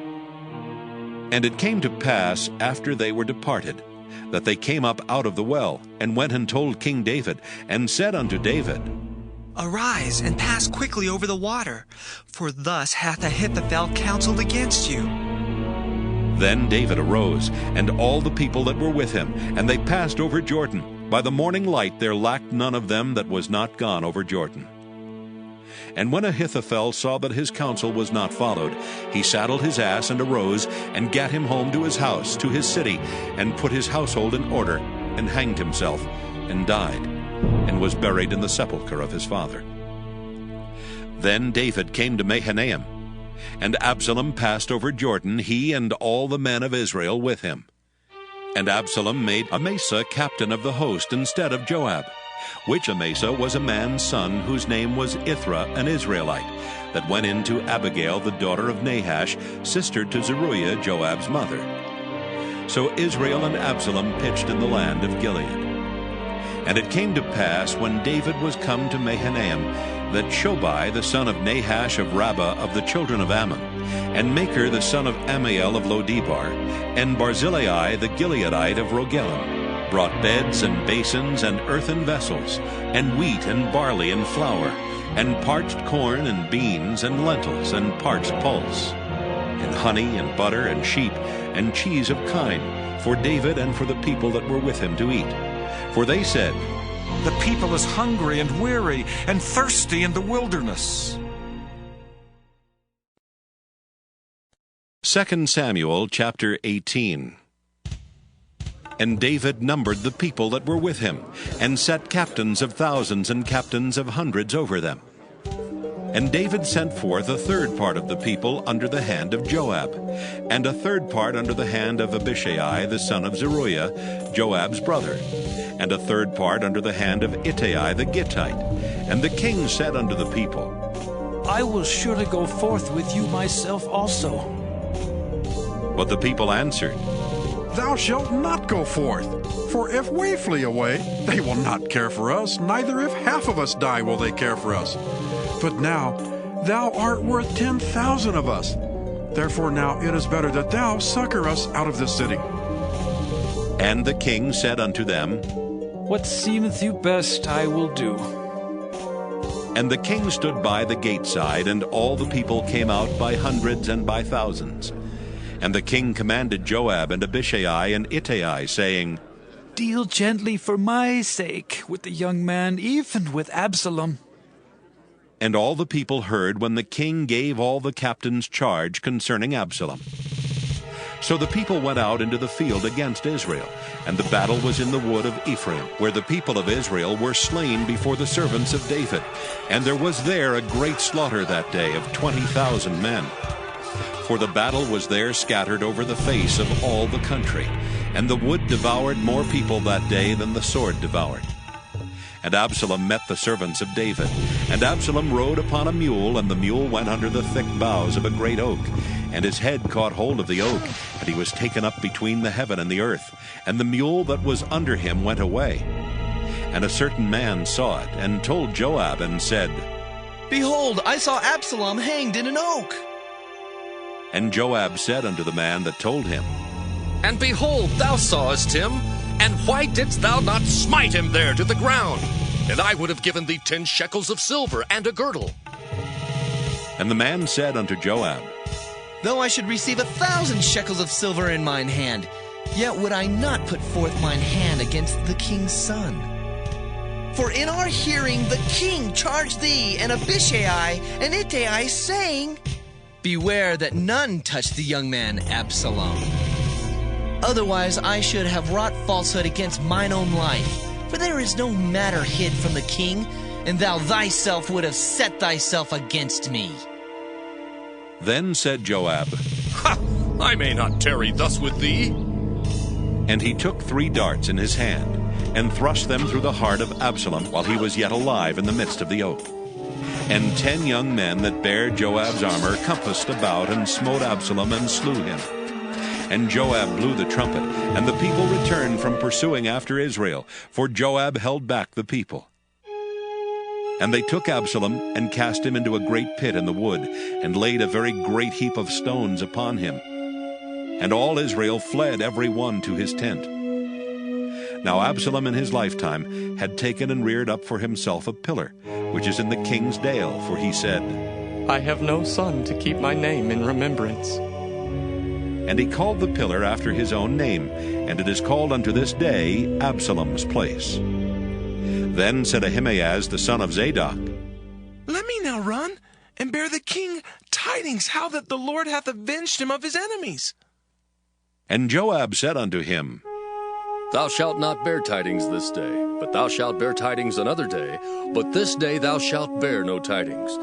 And it came to pass, after they were departed, that they came up out of the well, and went and told King David, and said unto David, Arise, and pass quickly over the water, for thus hath Ahithophel counseled against you. Then David arose, and all the people that were with him, and they passed over Jordan. By the morning light there lacked none of them that was not gone over Jordan. And when Ahithophel saw that his counsel was not followed, he saddled his ass and arose, and gat him home to his house, to his city, and put his household in order, and hanged himself, and died, and was buried in the sepulchre of his father. Then David came to Mahanaim, and Absalom passed over Jordan, he and all the men of Israel with him. And Absalom made Amasa captain of the host instead of Joab, which Amasa was a man's son whose name was Ithra, an Israelite, that went in to Abigail, the daughter of Nahash, sister to Zeruiah, Joab's mother. So Israel and Absalom pitched in the land of Gilead. And it came to pass, when David was come to Mahanaim, that Shobai the son of Nahash of Rabbah of the children of Ammon, and Makir the son of Ammiel of Lodebar, and Barzillai the Gileadite of Rogelim, brought beds and basins and earthen vessels, and wheat and barley and flour, and parched corn and beans and lentils and parched pulse, and honey and butter and sheep and cheese of kine, for David and for the people that were with him to eat. For they said, "The people is hungry and weary and thirsty in the wilderness." 2 Samuel chapter 18. And David numbered the people that were with him, and set captains of thousands and captains of hundreds over them. And David sent forth a third part of the people under the hand of Joab, and a third part under the hand of Abishai the son of Zeruiah, Joab's brother, and a third part under the hand of Ittai the Gittite. And the king said unto the people, I will surely go forth with you myself also. But the people answered, Thou shalt not go forth, for if we flee away, they will not care for us, neither if half of us die will they care for us. But now thou art worth 10,000 of us. Therefore now it is better that thou succor us out of this city. And the king said unto them, What seemeth you best I will do. And the king stood by the gate side, and all the people came out by hundreds and by thousands. And the king commanded Joab and Abishai and Ittai, saying, Deal gently for my sake with the young man, even with Absalom. And all the people heard when the king gave all the captains charge concerning Absalom. So the people went out into the field against Israel, and the battle was in the wood of Ephraim, where the people of Israel were slain before the servants of David. And there was there a great slaughter that day of 20,000 men. For the battle was there scattered over the face of all the country, and the wood devoured more people that day than the sword devoured. And Absalom met the servants of David. And Absalom rode upon a mule, and the mule went under the thick boughs of a great oak. And his head caught hold of the oak, and he was taken up between the heaven and the earth. And the mule that was under him went away. And a certain man saw it, and told Joab, and said, Behold, I saw Absalom hanged in an oak. And Joab said unto the man that told him, And behold, thou sawest him, and why didst thou not smite him there to the ground? And I would have given thee 10 shekels of silver and a girdle. And the man said unto Joab, Though I should receive 1,000 shekels of silver in mine hand, yet would I not put forth mine hand against the king's son. For in our hearing the king charged thee and Abishai and Ittai, saying, Beware that none touch the young man Absalom. Otherwise I should have wrought falsehood against mine own life. For there is no matter hid from the king, and thou thyself would have set thyself against me. Then said Joab, Ha! I may not tarry thus with thee. And he took 3 darts in his hand, and thrust them through the heart of Absalom while he was yet alive in the midst of the oak. And 10 young men that bare Joab's armor compassed about, and smote Absalom, and slew him. And Joab blew the trumpet, and the people returned from pursuing after Israel, for Joab held back the people. And they took Absalom, and cast him into a great pit in the wood, and laid a very great heap of stones upon him. And all Israel fled every one to his tent. Now Absalom in his lifetime had taken and reared up for himself a pillar, which is in the king's dale, for he said, I have no son to keep my name in remembrance. And he called the pillar after his own name, and it is called unto this day Absalom's place. Then said Ahimaaz the son of Zadok, Let me now run, and bear the king tidings how that the Lord hath avenged him of his enemies. And Joab said unto him, Thou shalt not bear tidings this day, but thou shalt bear tidings another day. But this day thou shalt bear no tidings,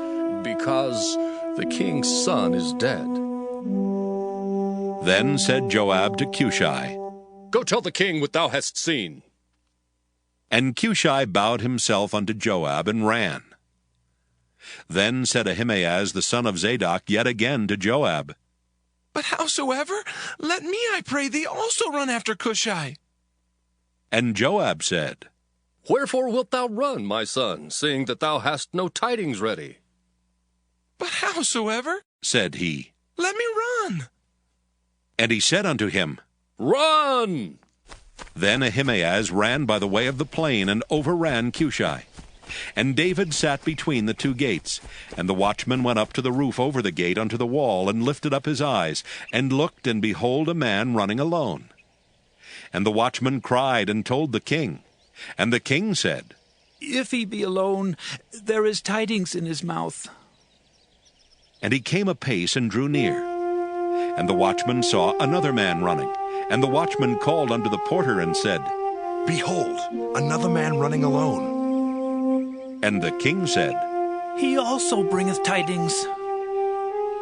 because the king's son is dead. Then said Joab to Cushai, Go tell the king what thou hast seen. And Cushai bowed himself unto Joab and ran. Then said Ahimaaz the son of Zadok yet again to Joab, But howsoever, let me, I pray thee, also run after Cushai. And Joab said, Wherefore wilt thou run, my son, seeing that thou hast no tidings ready? But howsoever, said he, let me run. And he said unto him, Run! Then Ahimaaz ran by the way of the plain, and overran Cushai. And David sat between the two gates. And the watchman went up to the roof over the gate unto the wall, and lifted up his eyes, and looked, and behold, a man running alone. And the watchman cried, and told the king. And the king said, If he be alone, there is tidings in his mouth. And he came apace, and drew near. And the watchman saw another man running. And the watchman called unto the porter, and said, Behold, another man running alone. And the king said, He also bringeth tidings.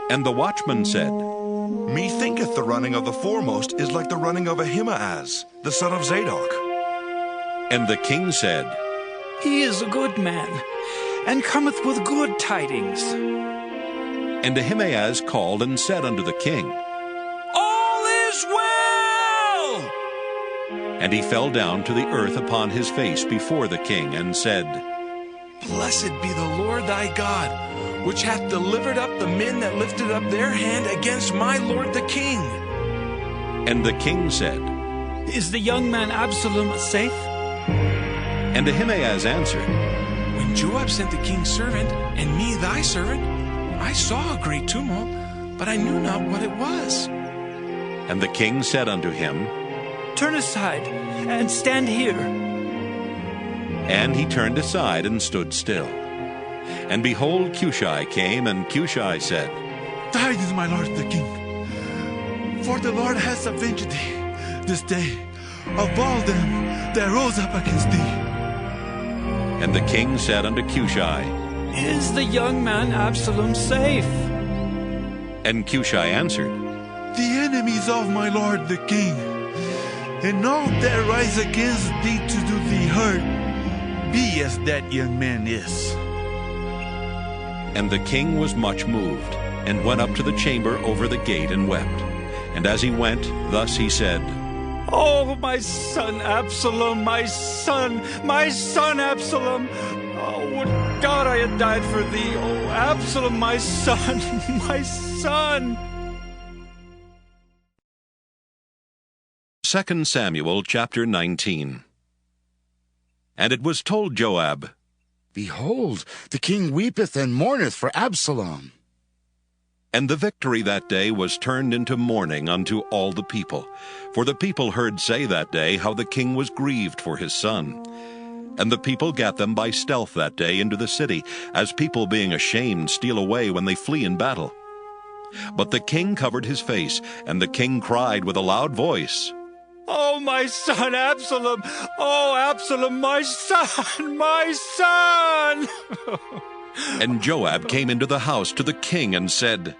And the watchman said, Methinketh the running of the foremost is like the running of Ahimaaz, the son of Zadok. And the king said, He is a good man, and cometh with good tidings. And Ahimaaz called and said unto the king, All is well! And he fell down to the earth upon his face before the king, and said, Blessed be the Lord thy God, which hath delivered up the men that lifted up their hand against my lord the king. And the king said, Is the young man Absalom safe? And Ahimaaz answered, When Joab sent the king's servant, and me thy servant, I saw a great tumult, but I knew not what it was. And the king said unto him, Turn aside, and stand here. And he turned aside and stood still. And behold, Cushai came, and Cushai said, Tidings, my lord the king, for the Lord has avenged thee this day of all them that rose up against thee. And the king said unto Cushai, Is the young man Absalom safe? And Cushai answered, The enemies of my lord the king, and all that rise against thee to do thee hurt, be as that young man is. And the king was much moved, and went up to the chamber over the gate, and wept. And as he went, thus he said, Oh, my son Absalom, my son Absalom! Oh, would God I had died for thee! Oh, Absalom, my son, my son! 2 Samuel chapter 19. And it was told Joab, Behold, the king weepeth and mourneth for Absalom. And the victory that day was turned into mourning unto all the people. For the people heard say that day how the king was grieved for his son. And the people gat them by stealth that day into the city, as people being ashamed steal away when they flee in battle. But the king covered his face, and the king cried with a loud voice, Oh, my son Absalom! Oh, Absalom, my son, my son! And Joab came into the house to the king and said,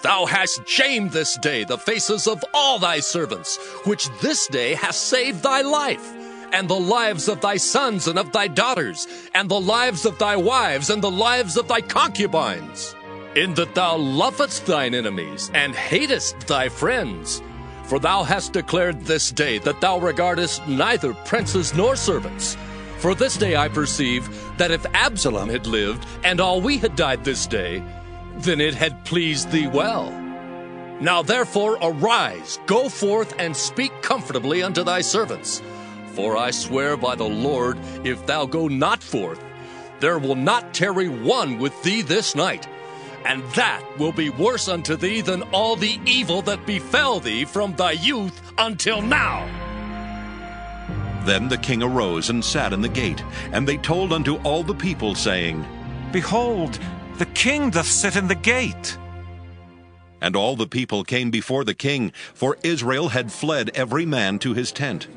Thou hast shamed this day the faces of all thy servants, which this day hast saved thy life, and the lives of thy sons and of thy daughters, and the lives of thy wives, and the lives of thy concubines, in that thou lovest thine enemies, and hatest thy friends. For thou hast declared this day that thou regardest neither princes nor servants. For this day I perceive that if Absalom had lived, and all we had died this day, then it had pleased thee well. Now therefore arise, go forth, and speak comfortably unto thy servants. For I swear by the Lord, if thou go not forth, there will not tarry one with thee this night. And that will be worse unto thee than all the evil that befell thee from thy youth until now. Then the king arose and sat in the gate, and they told unto all the people, saying, Behold, the king doth sit in the gate. And all the people came before the king, for Israel had fled every man to his tent.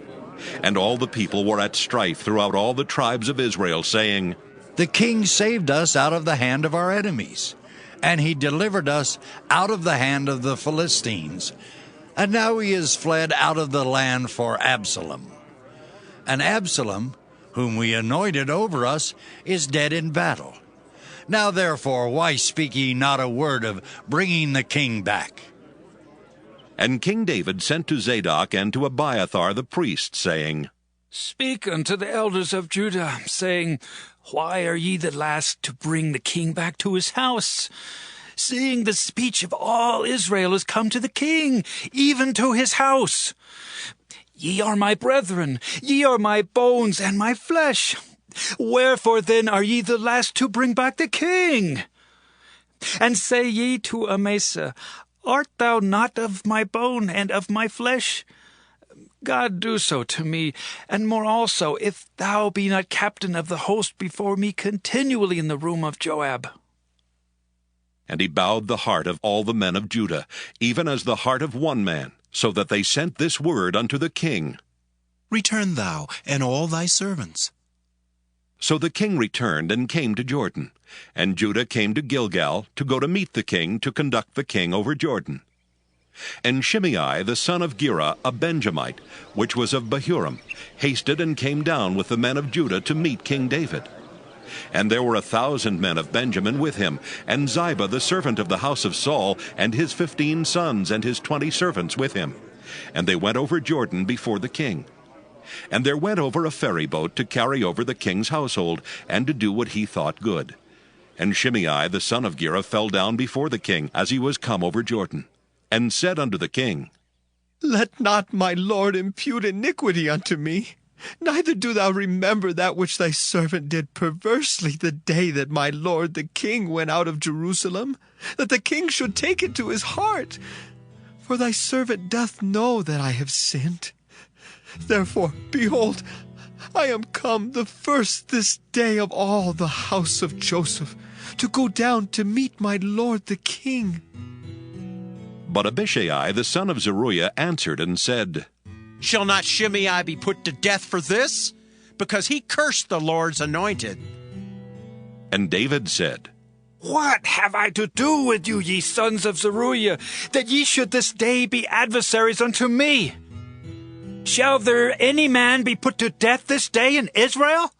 And all the people were at strife throughout all the tribes of Israel, saying, The king saved us out of the hand of our enemies, and he delivered us out of the hand of the Philistines. And now he is fled out of the land for Absalom. And Absalom, whom we anointed over us, is dead in battle. Now therefore, why speak ye not a word of bringing the king back? And King David sent to Zadok and to Abiathar the priest, saying, Speak unto the elders of Judah, saying, Why are ye the last to bring the king back to his house? Seeing the speech of all Israel is come to the king, even to his house. Ye are my brethren, ye are my bones and my flesh. Wherefore then are ye the last to bring back the king? And say ye to Amasa, Art thou not of my bone and of my flesh? God do so to me, and more also, if thou be not captain of the host before me continually in the room of Joab. And he bowed the heart of all the men of Judah, even as the heart of one man, so that they sent this word unto the king. Return thou, and all thy servants. So the king returned and came to Jordan, and Judah came to Gilgal to go to meet the king to conduct the king over Jordan. And Shimei the son of Gera, a Benjamite, which was of Bahurim, hasted and came down with the men of Judah to meet King David. And there were 1,000 men of Benjamin with him, and Ziba the servant of the house of Saul, and his 15 sons and his 20 servants with him. And they went over Jordan before the king. And there went over a ferry boat to carry over the king's household, and to do what he thought good. And Shimei the son of Gera fell down before the king as he was come over Jordan, and said unto the king, Let not my lord impute iniquity unto me, neither do thou remember that which thy servant did perversely the day that my lord the king went out of Jerusalem, that the king should take it to his heart. For thy servant doth know that I have sinned. Therefore, behold, I am come the first this day of all the house of Joseph, to go down to meet my lord the king. But Abishai the son of Zeruiah answered and said, Shall not Shimei be put to death for this? Because he cursed the Lord's anointed. And David said, What have I to do with you, ye sons of Zeruiah, that ye should this day be adversaries unto me? Shall there any man be put to death this day in Israel?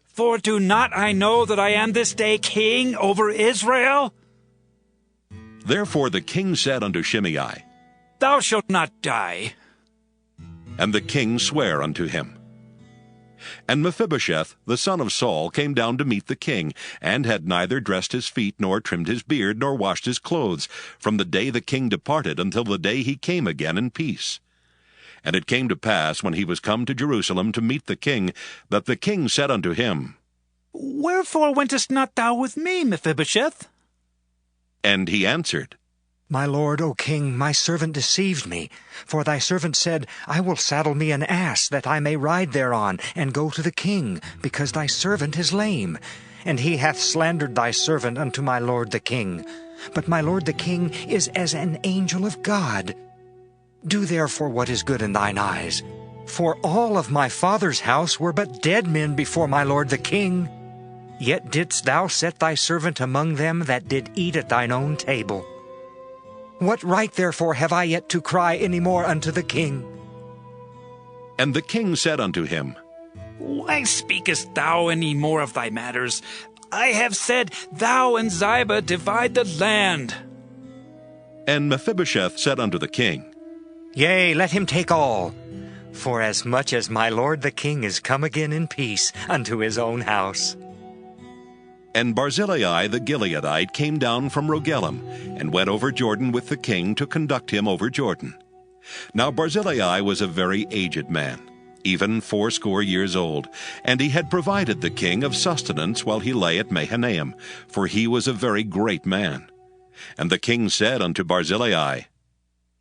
For do not I know that I am this day king over Israel? Therefore the king said unto Shimei, Thou shalt not die. And the king sware unto him. And Mephibosheth the son of Saul came down to meet the king, and had neither dressed his feet, nor trimmed his beard, nor washed his clothes, from the day the king departed until the day he came again in peace. And it came to pass, when he was come to Jerusalem to meet the king, that the king said unto him, Wherefore wentest not thou with me, Mephibosheth? And he answered, My lord, O king, my servant deceived me. For thy servant said, I will saddle me an ass, that I may ride thereon, and go to the king, because thy servant is lame. And he hath slandered thy servant unto my lord the king. But my lord the king is as an angel of God. Do therefore what is good in thine eyes. For all of my father's house were but dead men before my lord the king. Yet didst thou set thy servant among them that did eat at thine own table. What right therefore have I yet to cry any more unto the king? And the king said unto him, Why speakest thou any more of thy matters? I have said, Thou and Ziba divide the land. And Mephibosheth said unto the king, Yea, let him take all, for as much as my lord the king is come again in peace unto his own house. And Barzillai the Gileadite came down from Rogelim, and went over Jordan with the king to conduct him over Jordan. Now Barzillai was a very aged man, even 80 years old, and he had provided the king of sustenance while he lay at Mahanaim, for he was a very great man. And the king said unto Barzillai,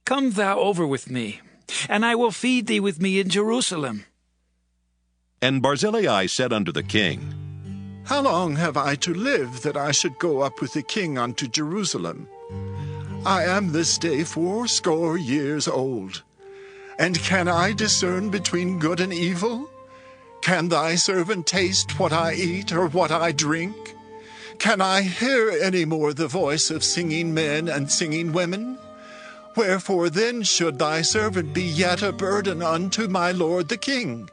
Come thou over with me, and I will feed thee with me in Jerusalem. And Barzillai said unto the king, How long have I to live that I should go up with the king unto Jerusalem? I am this day 80 years old. And can I discern between good and evil? Can thy servant taste what I eat or what I drink? Can I hear any more the voice of singing men and singing women? Wherefore then should thy servant be yet a burden unto my lord the king?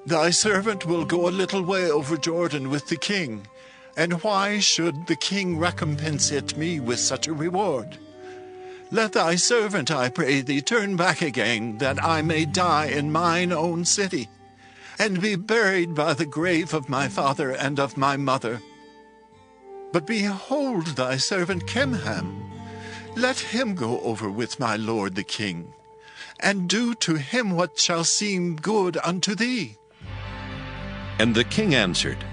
Thy servant will go a little way over Jordan with the king, and why should the king recompense it me with such a reward? Let thy servant, I pray thee, turn back again, that I may die in mine own city, and be buried by the grave of my father and of my mother. But behold thy servant Kimham, let him go over with my lord the king, and do to him what shall seem good unto thee. And the king answered,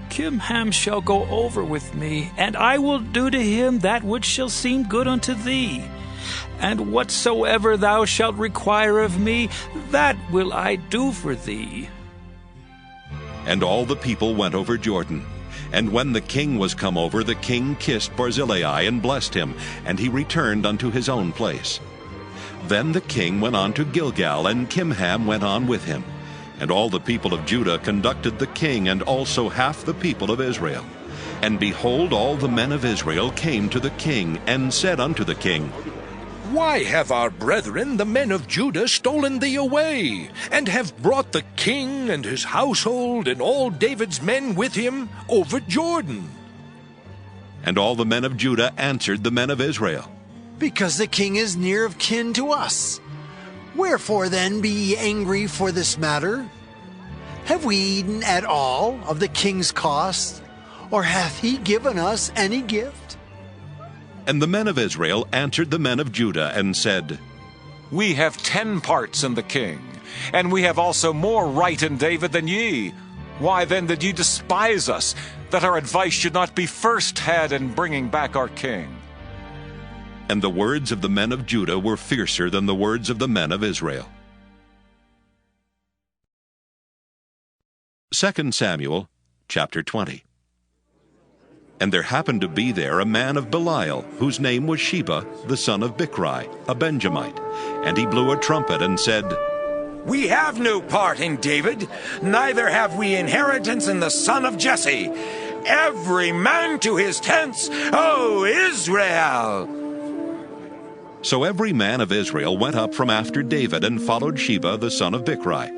Kimham shall go over with me, and I will do to him that which shall seem good unto thee. And whatsoever thou shalt require of me, that will I do for thee. And all the people went over Jordan. And when the king was come over, the king kissed Barzillai and blessed him, and he returned unto his own place. Then the king went on to Gilgal, and Kimham went on with him. And all the people of Judah conducted the king, and also half the people of Israel. And behold, all the men of Israel came to the king, and said unto the king, Why have our brethren, the men of Judah, stolen thee away, and have brought the king and his household, and all David's men with him, over Jordan? And all the men of Judah answered the men of Israel, Because the king is near of kin to us. Wherefore then be ye angry for this matter? Have we eaten at all of the king's cost, or hath he given us any gift? And the men of Israel answered the men of Judah, and said, We have 10 parts in the king, and we have also more right in David than ye. Why then did ye despise us, that our advice should not be first had in bringing back our king? And the words of the men of Judah were fiercer than the words of the men of Israel. 2 Samuel chapter 20. And there happened to be there a man of Belial, whose name was Sheba, the son of Bichri, a Benjamite. And he blew a trumpet and said, We have no part in David, neither have we inheritance in the son of Jesse. Every man to his tents, O Israel! So every man of Israel went up from after David, and followed Sheba the son of Bichri.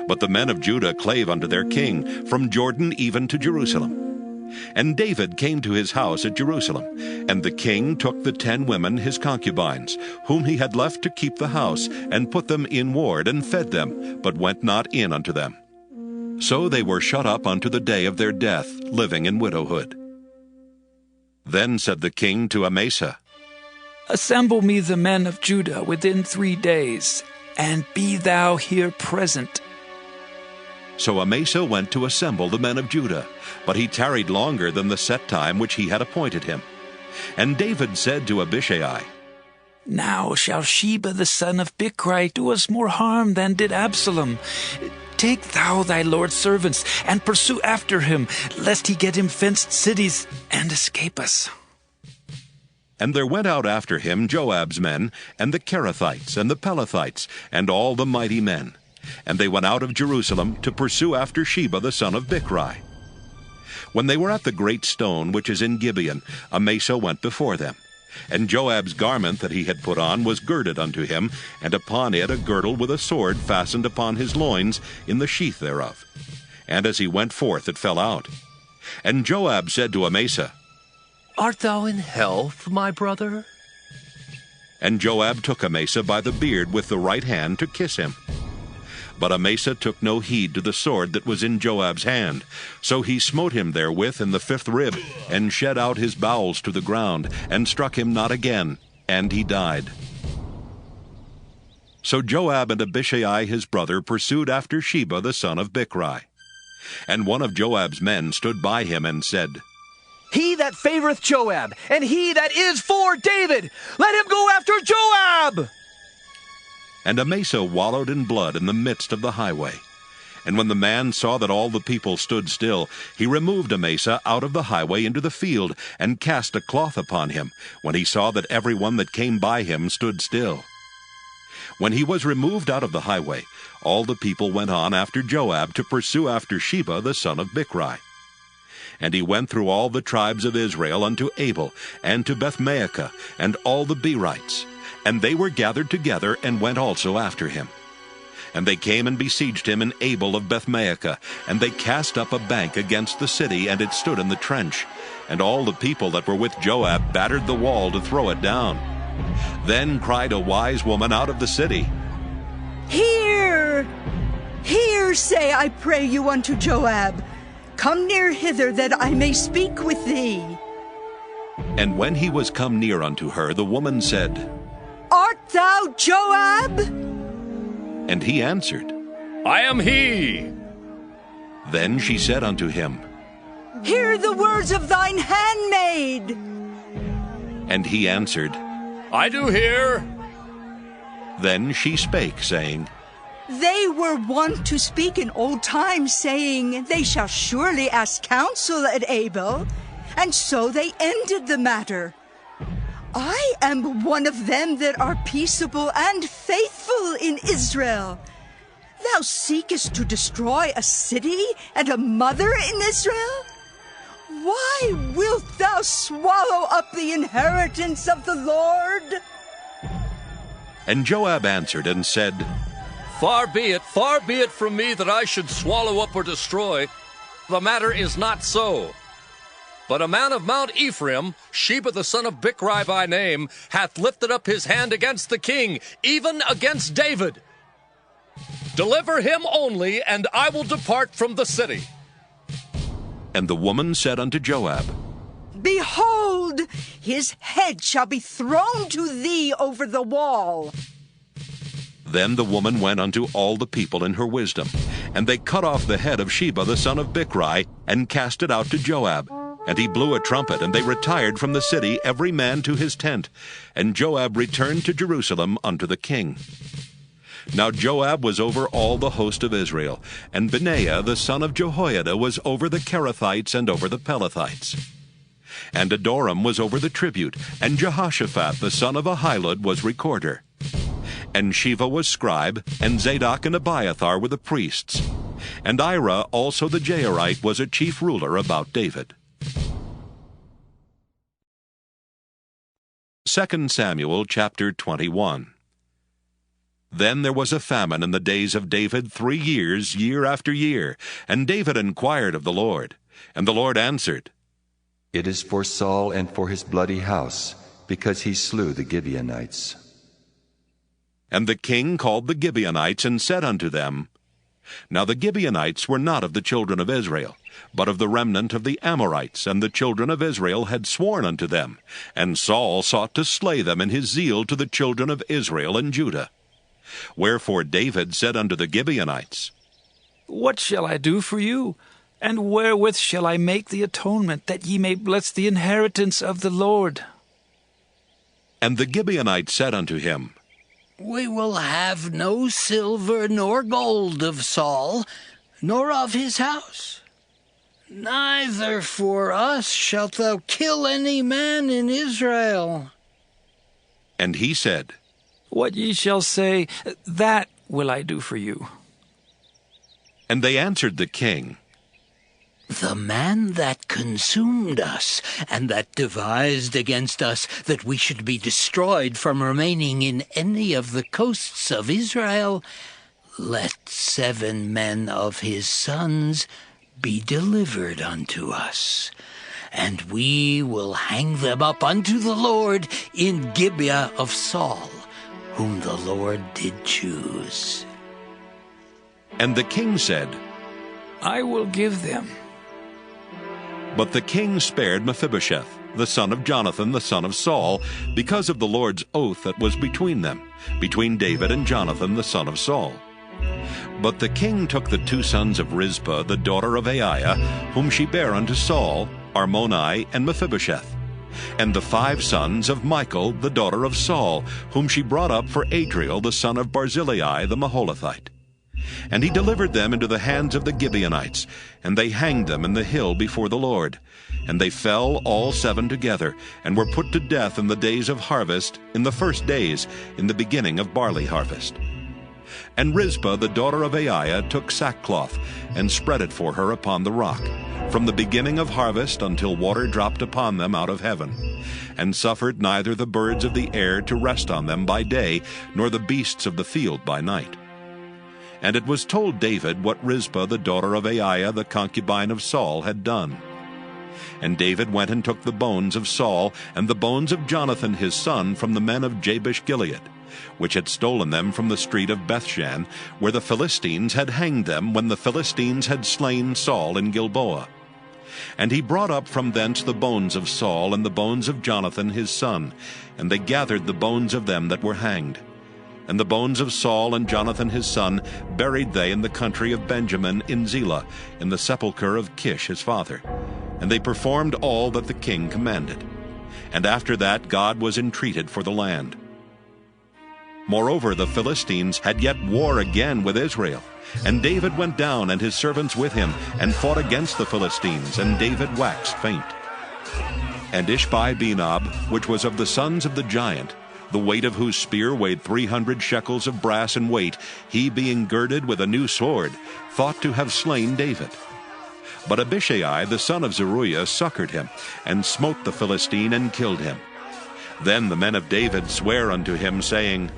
But the men of Judah clave unto their king, from Jordan even to Jerusalem. And David came to his house at Jerusalem, and the king took the 10 women his concubines, whom he had left to keep the house, and put them in ward, and fed them, but went not in unto them. So they were shut up unto the day of their death, living in widowhood. Then said the king to Amasa, Assemble me the men of Judah within 3 days, and be thou here present. So Amasa went to assemble the men of Judah, but he tarried longer than the set time which he had appointed him. And David said to Abishai, Now shall Sheba the son of Bichri do us more harm than did Absalom. Take thou thy lord's servants, and pursue after him, lest he get him fenced cities, and escape us. And there went out after him Joab's men, and the Kerethites, and the Pelethites, and all the mighty men. And they went out of Jerusalem to pursue after Sheba the son of Bichri. When they were at the great stone which is in Gibeon, Amasa went before them. And Joab's garment that he had put on was girded unto him, and upon it a girdle with a sword fastened upon his loins in the sheath thereof. And as he went forth it fell out. And Joab said to Amasa, Art thou in health, my brother? And Joab took Amasa by the beard with the right hand to kiss him. But Amasa took no heed to the sword that was in Joab's hand. So he smote him therewith in the 5th rib, and shed out his bowels to the ground, and struck him not again, and he died. So Joab and Abishai his brother pursued after Sheba the son of Bichri. And one of Joab's men stood by him and said, He that favoreth Joab, and he that is for David, let him go after Joab! And Amasa wallowed in blood in the midst of the highway. And when the man saw that all the people stood still, he removed Amasa out of the highway into the field, and cast a cloth upon him, when he saw that every one that came by him stood still. When he was removed out of the highway, all the people went on after Joab to pursue after Sheba the son of Bichri. And he went through all the tribes of Israel unto Abel, and to Bethmaachah, and all the Berites. And they were gathered together and went also after him. And they came and besieged him in Abel of Bethmaachah, and they cast up a bank against the city, and it stood in the trench. And all the people that were with Joab battered the wall to throw it down. Then cried a wise woman out of the city, Hear! Hear, say, I pray you, unto Joab. Come near hither, that I may speak with thee. And when he was come near unto her, the woman said, Art thou Joab? And he answered, I am he. Then she said unto him, Hear the words of thine handmaid. And he answered, I do hear. Then she spake, saying, They were wont to speak in old times, saying, They shall surely ask counsel at Abel. And so they ended the matter. I am one of them that are peaceable and faithful in Israel. Thou seekest to destroy a city and a mother in Israel? Why wilt thou swallow up the inheritance of the Lord? And Joab answered and said, Far be it from me that I should swallow up or destroy. The matter is not so. But a man of Mount Ephraim, Sheba the son of Bichri by name, hath lifted up his hand against the king, even against David. Deliver him only, and I will depart from the city. And the woman said unto Joab, Behold, his head shall be thrown to thee over the wall. Then the woman went unto all the people in her wisdom, and they cut off the head of Sheba the son of Bichri, and cast it out to Joab. And he blew a trumpet, and they retired from the city, every man to his tent. And Joab returned to Jerusalem unto the king. Now Joab was over all the host of Israel, and Benaiah the son of Jehoiada was over the Kerethites and over the Pelethites. And Adoram was over the tribute, and Jehoshaphat the son of Ahilud was recorder. And Sheva was scribe, and Zadok and Abiathar were the priests. And Ira also the Jairite was a chief ruler about David. 2 Samuel chapter 21. Then there was a famine in the days of David 3 years, year after year. And David inquired of the Lord. And the Lord answered, It is for Saul and for his bloody house, because he slew the Gibeonites. And the king called the Gibeonites, and said unto them, Now the Gibeonites were not of the children of Israel, but of the remnant of the Amorites, and the children of Israel had sworn unto them. And Saul sought to slay them in his zeal to the children of Israel and Judah. Wherefore David said unto the Gibeonites, What shall I do for you? And wherewith shall I make the atonement, that ye may bless the inheritance of the Lord? And the Gibeonites said unto him, We will have no silver nor gold of Saul, nor of his house. Neither for us shalt thou kill any man in Israel. And he said, What ye shall say, that will I do for you. And they answered the king, The man that consumed us, and that devised against us that we should be destroyed from remaining in any of the coasts of Israel, let 7 men of his sons be delivered unto us, and we will hang them up unto the Lord in Gibeah of Saul, whom the Lord did choose. And the king said, I will give them. But the king spared Mephibosheth, the son of Jonathan, the son of Saul, because of the Lord's oath that was between them, between David and Jonathan, the son of Saul. But the king took the 2 sons of Rizpah, the daughter of Aiah, whom she bare unto Saul, Armoni and Mephibosheth, and the 5 sons of Michal, the daughter of Saul, whom she brought up for Adriel, the son of Barzillai, the Maholathite. And he delivered them into the hands of the Gibeonites, and they hanged them in the hill before the Lord. And they fell all 7 together, and were put to death in the days of harvest, in the first days, in the beginning of barley harvest. And Rizpah, the daughter of Aiah, took sackcloth, and spread it for her upon the rock, from the beginning of harvest until water dropped upon them out of heaven. and suffered neither the birds of the air to rest on them by day, nor the beasts of the field by night. And it was told David what Rizpah the daughter of Aiah the concubine of Saul had done. And David went and took the bones of Saul and the bones of Jonathan his son from the men of Jabesh-Gilead, which had stolen them from the street of Bethshan, where the Philistines had hanged them when the Philistines had slain Saul in Gilboa. And he brought up from thence the bones of Saul and the bones of Jonathan his son, and they gathered the bones of them that were hanged. And the bones of Saul and Jonathan his son buried they in the country of Benjamin in Zelah, in the sepulchre of Kish his father. And they performed all that the king commanded. And after that God was entreated for the land. Moreover, the Philistines had yet war again with Israel. And David went down, and his servants with him, and fought against the Philistines, and David waxed faint. And Ishbi-Benob, which was of the sons of the giant, the weight of whose spear weighed 300 shekels of brass in weight, he being girded with a new sword, thought to have slain David. But Abishai the son of Zeruiah succored him, and smote the Philistine, and killed him. Then the men of David sware unto him, saying,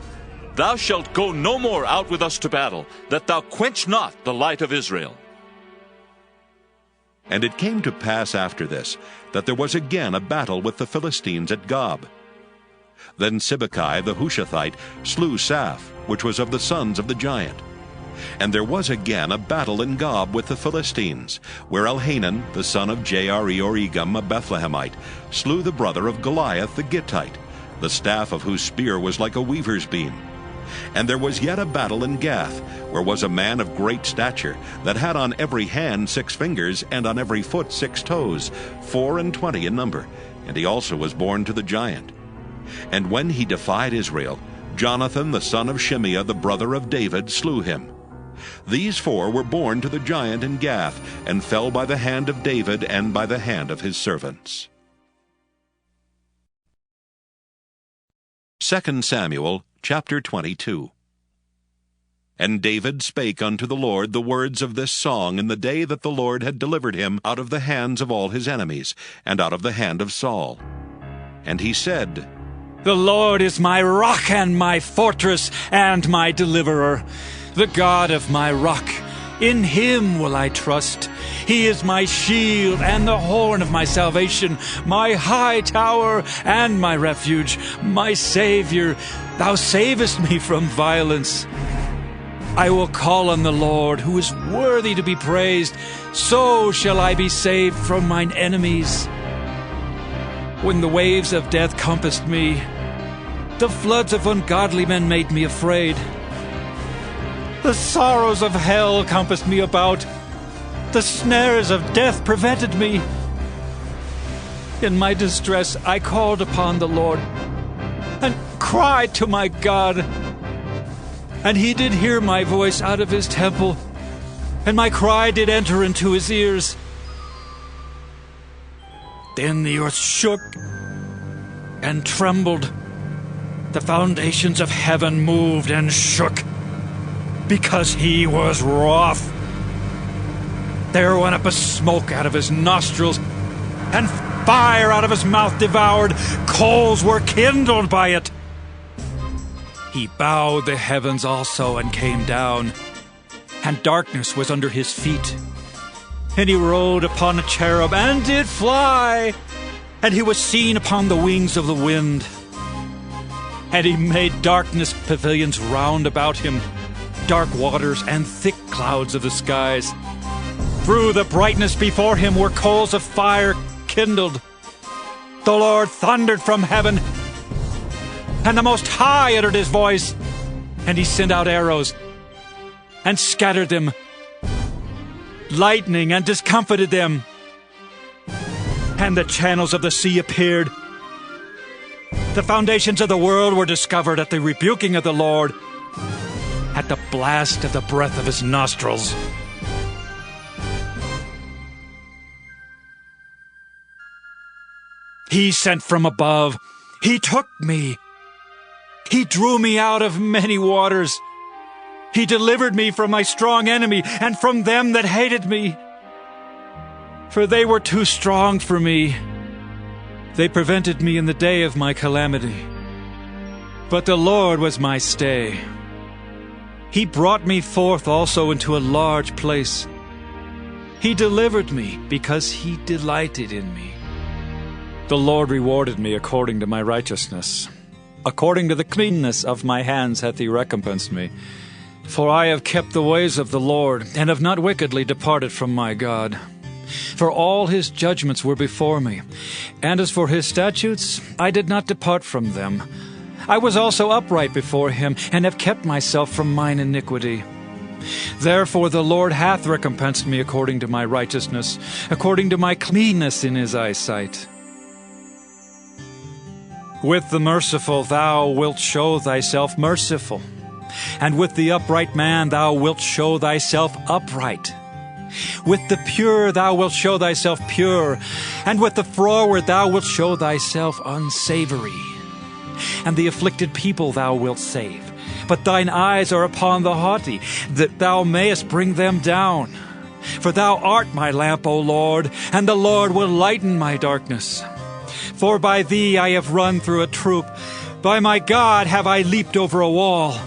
Thou shalt go no more out with us to battle, that thou quench not the light of Israel. And it came to pass after this, that there was again a battle with the Philistines at Gob. Then Sibbecai the Hushathite slew Saph, which was of the sons of the giant. And there was again a battle in Gob with the Philistines, where Elhanan, the son of Jaare-Oregim, a Bethlehemite, slew the brother of Goliath the Gittite, the staff of whose spear was like a weaver's beam. And there was yet a battle in Gath, where was a man of great stature, that had on every hand 6 fingers, and on every foot 6 toes, 24 in number, and he also was born to the giant. And when he defied Israel, Jonathan the son of Shimeah, the brother of David, slew him. These 4 were born to the giant in Gath, and fell by the hand of David and by the hand of his servants. 2 Samuel chapter 22. And David spake unto the Lord the words of this song in the day that the Lord had delivered him out of the hands of all his enemies, and out of the hand of Saul. And he said, The Lord is my rock and my fortress and my deliverer, the God of my rock. In him will I trust. He is my shield and the horn of my salvation, my high tower and my refuge, my Savior. Thou savest me from violence. I will call on the Lord, who is worthy to be praised. So shall I be saved from mine enemies. When the waves of death compassed me, the floods of ungodly men made me afraid. The sorrows of hell compassed me about. The snares of death prevented me. In my distress I called upon the Lord, and cried to my God. And he did hear my voice out of his temple, and my cry did enter into his ears. Then the earth shook and trembled. The foundations of heaven moved and shook, because he was wroth. There went up a smoke out of his nostrils, and fire out of his mouth devoured. Coals were kindled by it. He bowed the heavens also and came down, and darkness was under his feet. And he rode upon a cherub and did fly, and he was seen upon the wings of the wind. And he made darkness pavilions round about him, dark waters and thick clouds of the skies. Through the brightness before him were coals of fire kindled. The Lord thundered from heaven, and the Most High uttered his voice, and he sent out arrows, and scattered them, lightning, and discomfited them. And the channels of the sea appeared. The foundations of the world were discovered at the rebuking of the Lord, at the blast of the breath of his nostrils. He sent from above. He took me. He drew me out of many waters. He delivered me from my strong enemy and from them that hated me. For they were too strong for me. They prevented me in the day of my calamity. But the Lord was my stay. He brought me forth also into a large place. He delivered me because he delighted in me. The Lord rewarded me according to my righteousness. According to the cleanness of my hands hath he recompensed me. For I have kept the ways of the Lord, and have not wickedly departed from my God. For all his judgments were before me, and as for his statutes, I did not depart from them. I was also upright before him, and have kept myself from mine iniquity. Therefore the Lord hath recompensed me according to my righteousness, according to my cleanness in his eyesight. With the merciful thou wilt show thyself merciful, and with the upright man thou wilt show thyself upright. With the pure thou wilt show thyself pure, and with the froward thou wilt show thyself unsavory. And the afflicted people thou wilt save, but thine eyes are upon the haughty, that thou mayest bring them down. For thou art my lamp, O Lord, and the Lord will lighten my darkness. For by thee I have run through a troop, by my God have I leaped over a wall.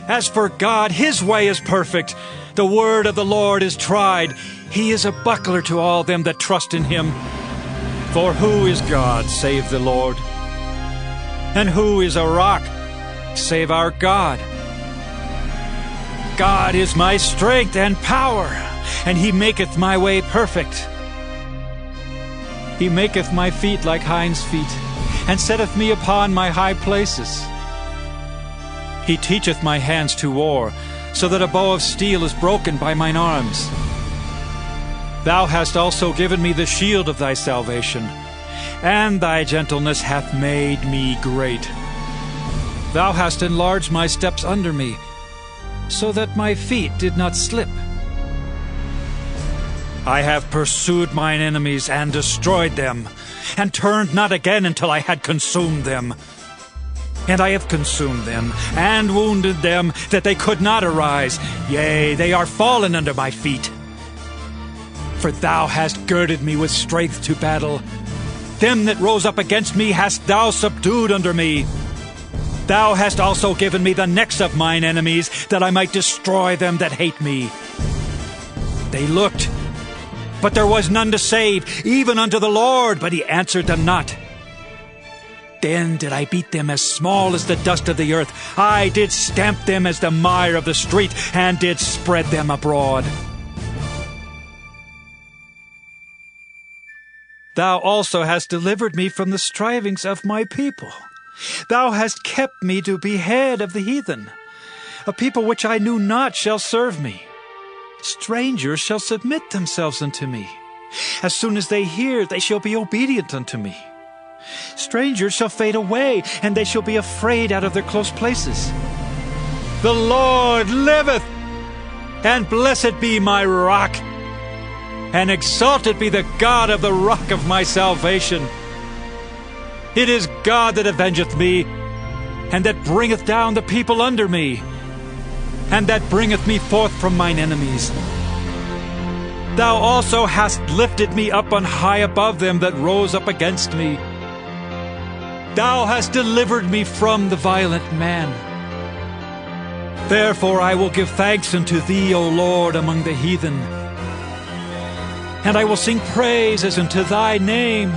As for God, his way is perfect. The word of the Lord is tried. He is a buckler to all them that trust in him. For who is God save the Lord? And who is a rock save our God? God is my strength and power, and he maketh my way perfect. He maketh my feet like hinds' feet, and setteth me upon my high places. He teacheth my hands to war, so that a bow of steel is broken by mine arms. Thou hast also given me the shield of thy salvation, and thy gentleness hath made me great. Thou hast enlarged my steps under me, so that my feet did not slip. I have pursued mine enemies and destroyed them, and turned not again until I had consumed them. And I have consumed them, and wounded them, that they could not arise. Yea, they are fallen under my feet. For thou hast girded me with strength to battle. Them that rose up against me hast thou subdued under me. Thou hast also given me the necks of mine enemies, that I might destroy them that hate me. They looked, but there was none to save, even unto the Lord, but he answered them not. Then did I beat them as small as the dust of the earth. I did stamp them as the mire of the street, and did spread them abroad. Thou also hast delivered me from the strivings of my people. Thou hast kept me to be head of the heathen. A people which I knew not shall serve me. Strangers shall submit themselves unto me. As soon as they hear, they shall be obedient unto me. Strangers shall fade away, and they shall be afraid out of their close places. The Lord liveth, and blessed be my rock, and exalted be the God of the rock of my salvation. It is God that avengeth me, and that bringeth down the people under me, and that bringeth me forth from mine enemies. Thou also hast lifted me up on high above them that rose up against me. Thou hast delivered me from the violent man. Therefore I will give thanks unto thee, O Lord, among the heathen, and I will sing praises unto thy name.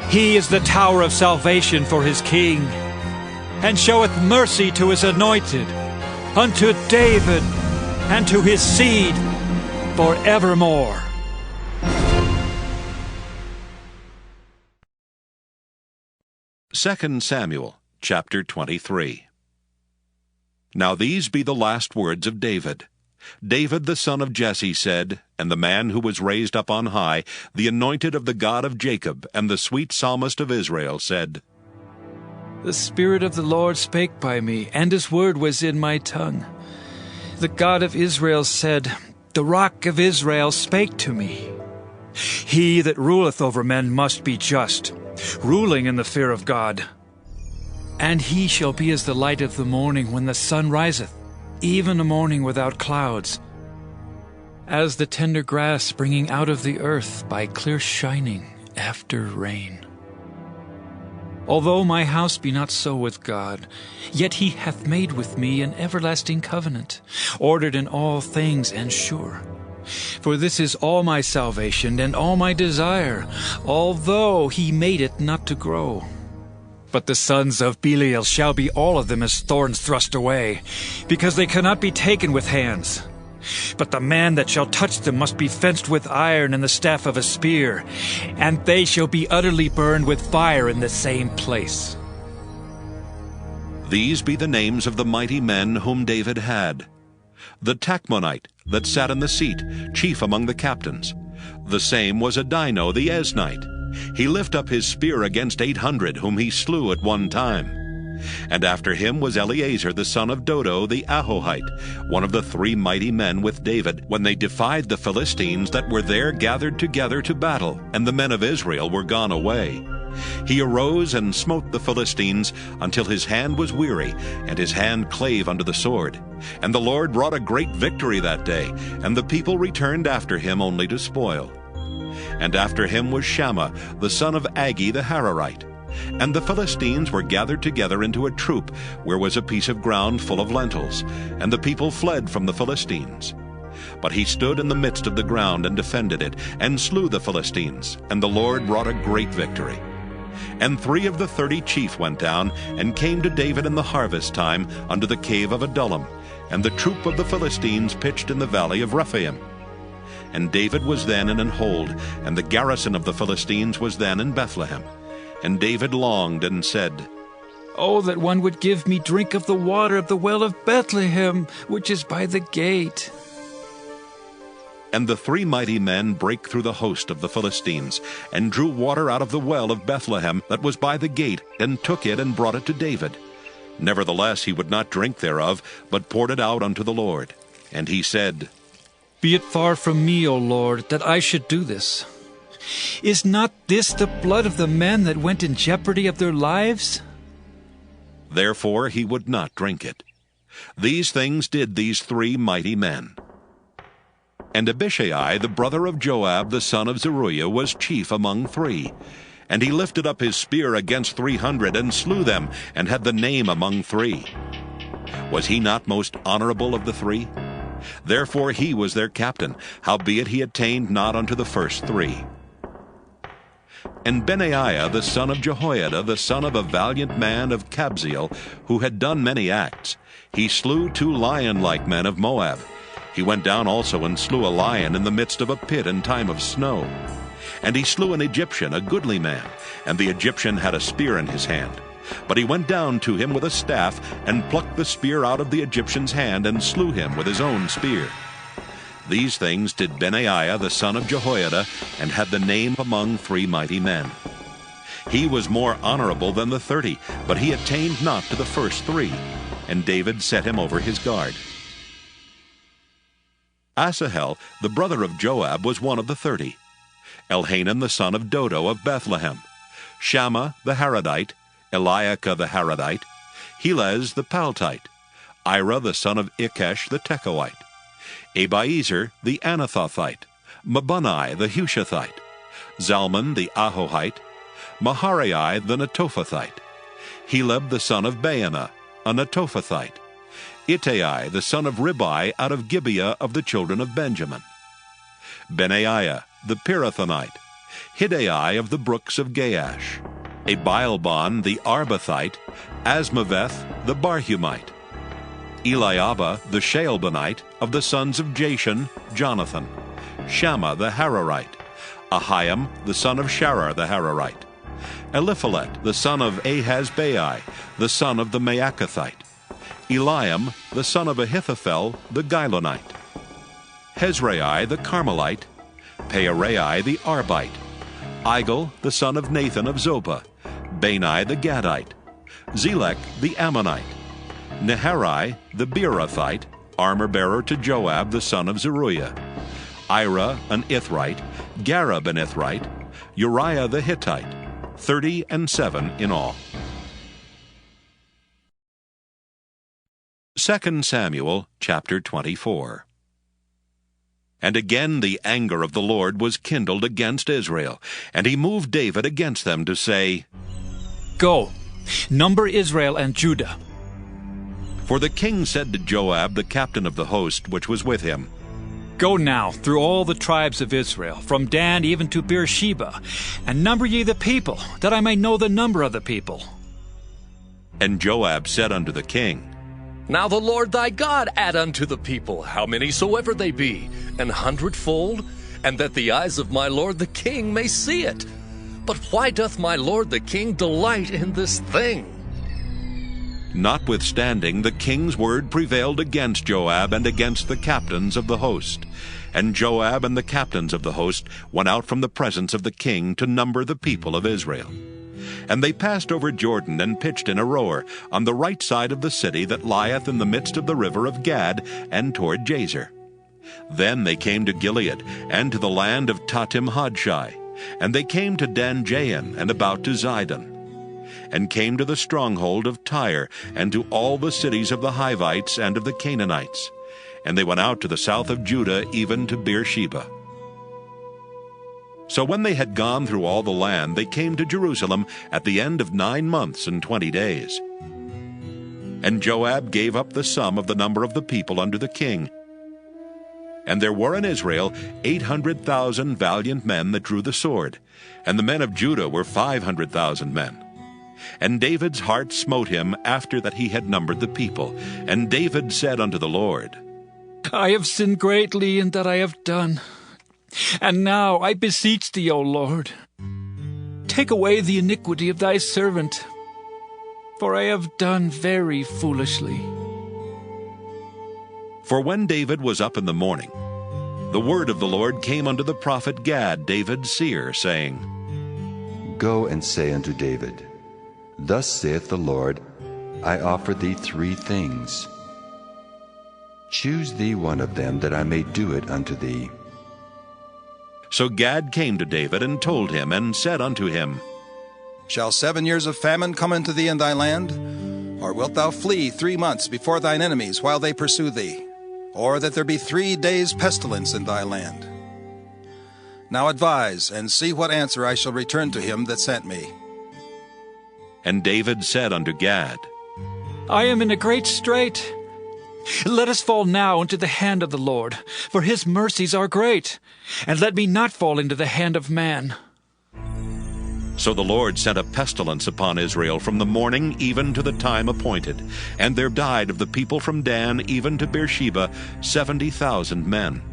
He is the tower of salvation for his king, and showeth mercy to his anointed, unto David, and to his seed forevermore. Second Samuel, chapter 23. Now these be the last words of David. David the son of Jesse said, and the man who was raised up on high, the anointed of the God of Jacob, and the sweet psalmist of Israel, said, The Spirit of the Lord spake by me, and his word was in my tongue. The God of Israel said, The rock of Israel spake to me. He that ruleth over men must be just, ruling in the fear of God. And he shall be as the light of the morning when the sun riseth, even a morning without clouds, as the tender grass springing out of the earth by clear shining, after rain. Although my house be not so with God, yet he hath made with me an everlasting covenant, ordered in all things and sure. For this is all my salvation and all my desire, although he made it not to grow. But the sons of Belial shall be all of them as thorns thrust away, because they cannot be taken with hands. But the man that shall touch them must be fenced with iron and the staff of a spear, and they shall be utterly burned with fire in the same place. These be the names of the mighty men whom David had. The Tachmonite that sat in the seat, chief among the captains. The same was Adino the Esnite. He lift up his spear against 800, whom he slew at one time. And after him was Eleazar the son of Dodo the Ahohite, one of the 3 mighty men with David, when they defied the Philistines that were there gathered together to battle, and the men of Israel were gone away. He arose and smote the Philistines until his hand was weary, and his hand clave unto the sword. And the Lord wrought a great victory that day, and the people returned after him only to spoil. And after him was Shammah the son of Agi the Hararite. And the Philistines were gathered together into a troop, where was a piece of ground full of lentils, and the people fled from the Philistines. But he stood in the midst of the ground and defended it, and slew the Philistines, and the Lord wrought a great victory. And 3 of the 30 chief went down, and came to David in the harvest time unto the cave of Adullam, and the troop of the Philistines pitched in the valley of Rephaim. And David was then in an hold, and the garrison of the Philistines was then in Bethlehem. And David longed and said, Oh, that one would give me drink of the water of the well of Bethlehem, which is by the gate. And the 3 mighty men brake through the host of the Philistines, and drew water out of the well of Bethlehem that was by the gate, and took it and brought it to David. Nevertheless he would not drink thereof, but poured it out unto the Lord. And he said, Be it far from me, O Lord, that I should do this. Is not this the blood of the men that went in jeopardy of their lives? Therefore he would not drink it. These things did these 3 mighty men. And Abishai, the brother of Joab, the son of Zeruiah, was chief among 3. And he lifted up his spear against 300, and slew them, and had the name among 3. Was he not most honorable of the 3? Therefore he was their captain, howbeit he attained not unto the first 3. And Benaiah the son of Jehoiada, the son of a valiant man of Kabzeel, who had done many acts, he slew 2 lion-like men of Moab. He went down also and slew a lion in the midst of a pit in time of snow. And he slew an Egyptian, a goodly man, and the Egyptian had a spear in his hand. But he went down to him with a staff, and plucked the spear out of the Egyptian's hand, and slew him with his own spear. These things did Benaiah the son of Jehoiada, and had the name among 3 mighty men. He was more honorable than the 30, but he attained not to the first 3, and David set him over his guard. Asahel, the brother of Joab, was one of the 30. Elhanan the son of Dodo of Bethlehem. Shammah the Haradite, Eliakah the Haradite, Helez the Paltite, Ira the son of Ikesh the Tekoite, Abiezer the Anathothite, Mabunai the Hushathite, Zalmon the Ahohite, Maharai the Netophathite, Heleb the son of Baanah, a Netophathite, Ittai the son of Ribai out of Gibeah of the children of Benjamin, Benaiah the Pirathonite, Hiddai of the brooks of Gaash, Abialbon the Arbathite, Asmaveth the Barhumite, Eliabah the Shaalbonite of the sons of Jashan, Jonathan, Shammah the Hararite, Ahiam the son of Sharar the Hararite, Eliphalet the son of Ahasbai, the son of the Maacathite, Eliam the son of Ahithophel the Gilonite, Hezrai the Carmelite, Pearai the Arbite, Igel the son of Nathan of Zobah, Bani the Gadite, Zelek the Ammonite, Neharai the Beerothite, armor-bearer to Joab the son of Zeruiah, Ira an Ithrite, Gareb an Ithrite, Uriah the Hittite, 37 in all. 2 Samuel chapter 24. And again the anger of the Lord was kindled against Israel, and he moved David against them to say, Go, number Israel and Judah. For the king said to Joab, the captain of the host which was with him, Go now through all the tribes of Israel, from Dan even to Beersheba, and number ye the people, that I may know the number of the people. And Joab said unto the king, Now the Lord thy God add unto the people, how many soever they be, 100-fold, and that the eyes of my lord the king may see it. But why doth my lord the king delight in this thing? Notwithstanding, the king's word prevailed against Joab and against the captains of the host. And Joab and the captains of the host went out from the presence of the king to number the people of Israel. And they passed over Jordan and pitched in Aroer, on the right side of the city that lieth in the midst of the river of Gad, and toward Jazer. Then they came to Gilead, and to the land of Tatim-Hodshai, and they came to Dan-Jain, and about to Zidon, and came to the stronghold of Tyre, and to all the cities of the Hivites and of the Canaanites. And they went out to the south of Judah, even to Beersheba. So when they had gone through all the land, they came to Jerusalem at the end of 9 months and 20 days. And Joab gave up the sum of the number of the people unto the king. And there were in Israel 800,000 valiant men that drew the sword, and the men of Judah were 500,000 men. And David's heart smote him after that he had numbered the people. And David said unto the Lord, I have sinned greatly in that I have done. And now I beseech thee, O Lord, take away the iniquity of thy servant, for I have done very foolishly. For when David was up in the morning, the word of the Lord came unto the prophet Gad, David's seer, saying, Go and say unto David, Thus saith the Lord, I offer thee 3 things. Choose thee one of them, that I may do it unto thee. So Gad came to David and told him, and said unto him, Shall 7 years of famine come into thee in thy land? Or wilt thou flee 3 months before thine enemies while they pursue thee? Or that there be 3 days' pestilence in thy land? Now advise, and see what answer I shall return to him that sent me. And David said unto Gad, I am in a great strait. Let us fall now into the hand of the Lord, for his mercies are great, and let me not fall into the hand of man. So the Lord sent a pestilence upon Israel from the morning even to the time appointed, and there died of the people from Dan even to Beersheba 70,000 men.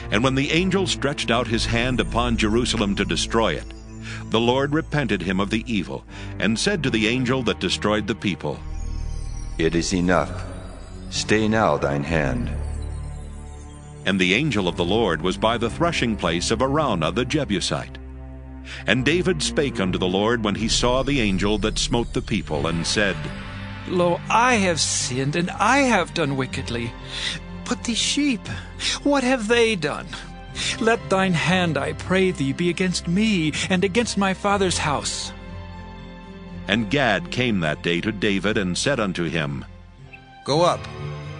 And when the angel stretched out his hand upon Jerusalem to destroy it, the Lord repented him of the evil, and said to the angel that destroyed the people, It is enough. Stay now thine hand. And the angel of the Lord was by the threshing place of Araunah the Jebusite. And David spake unto the Lord when he saw the angel that smote the people, and said, Lo, I have sinned, and I have done wickedly. But these sheep, what have they done? Let thine hand, I pray thee, be against me, and against my father's house. And Gad came that day to David, and said unto him, Go up,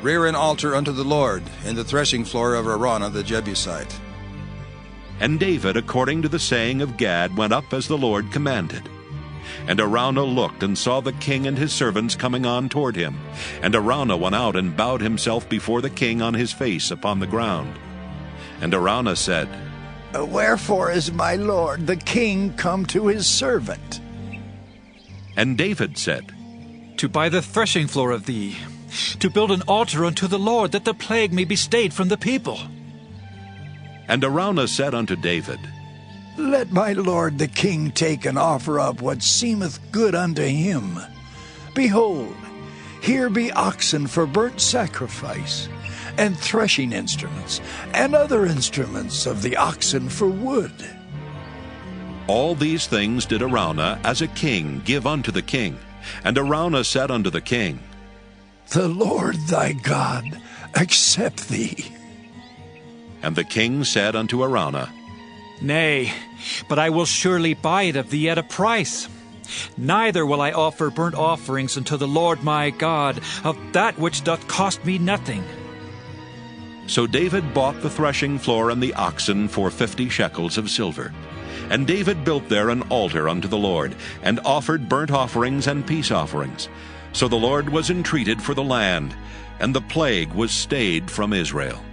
rear an altar unto the Lord in the threshing floor of Araunah the Jebusite. And David, according to the saying of Gad, went up as the Lord commanded. And Araunah looked, and saw the king and his servants coming on toward him. And Araunah went out, and bowed himself before the king on his face upon the ground. And Araunah said, Wherefore is my lord the king come to his servant? And David said, To buy the threshing floor of thee, to build an altar unto the Lord, that the plague may be stayed from the people. And Araunah said unto David, Let my lord the king take and offer up what seemeth good unto him. Behold, here be oxen for burnt sacrifice, and threshing instruments, and other instruments of the oxen for wood. All these things did Araunah as a king give unto the king. And Araunah said unto the king, The Lord thy God accept thee. And the king said unto Araunah, Nay, but I will surely buy it of thee at a price. Neither will I offer burnt offerings unto the Lord my God of that which doth cost me nothing. So David bought the threshing floor and the oxen for 50 shekels of silver. And David built there an altar unto the Lord, and offered burnt offerings and peace offerings. So the Lord was entreated for the land, and the plague was stayed from Israel.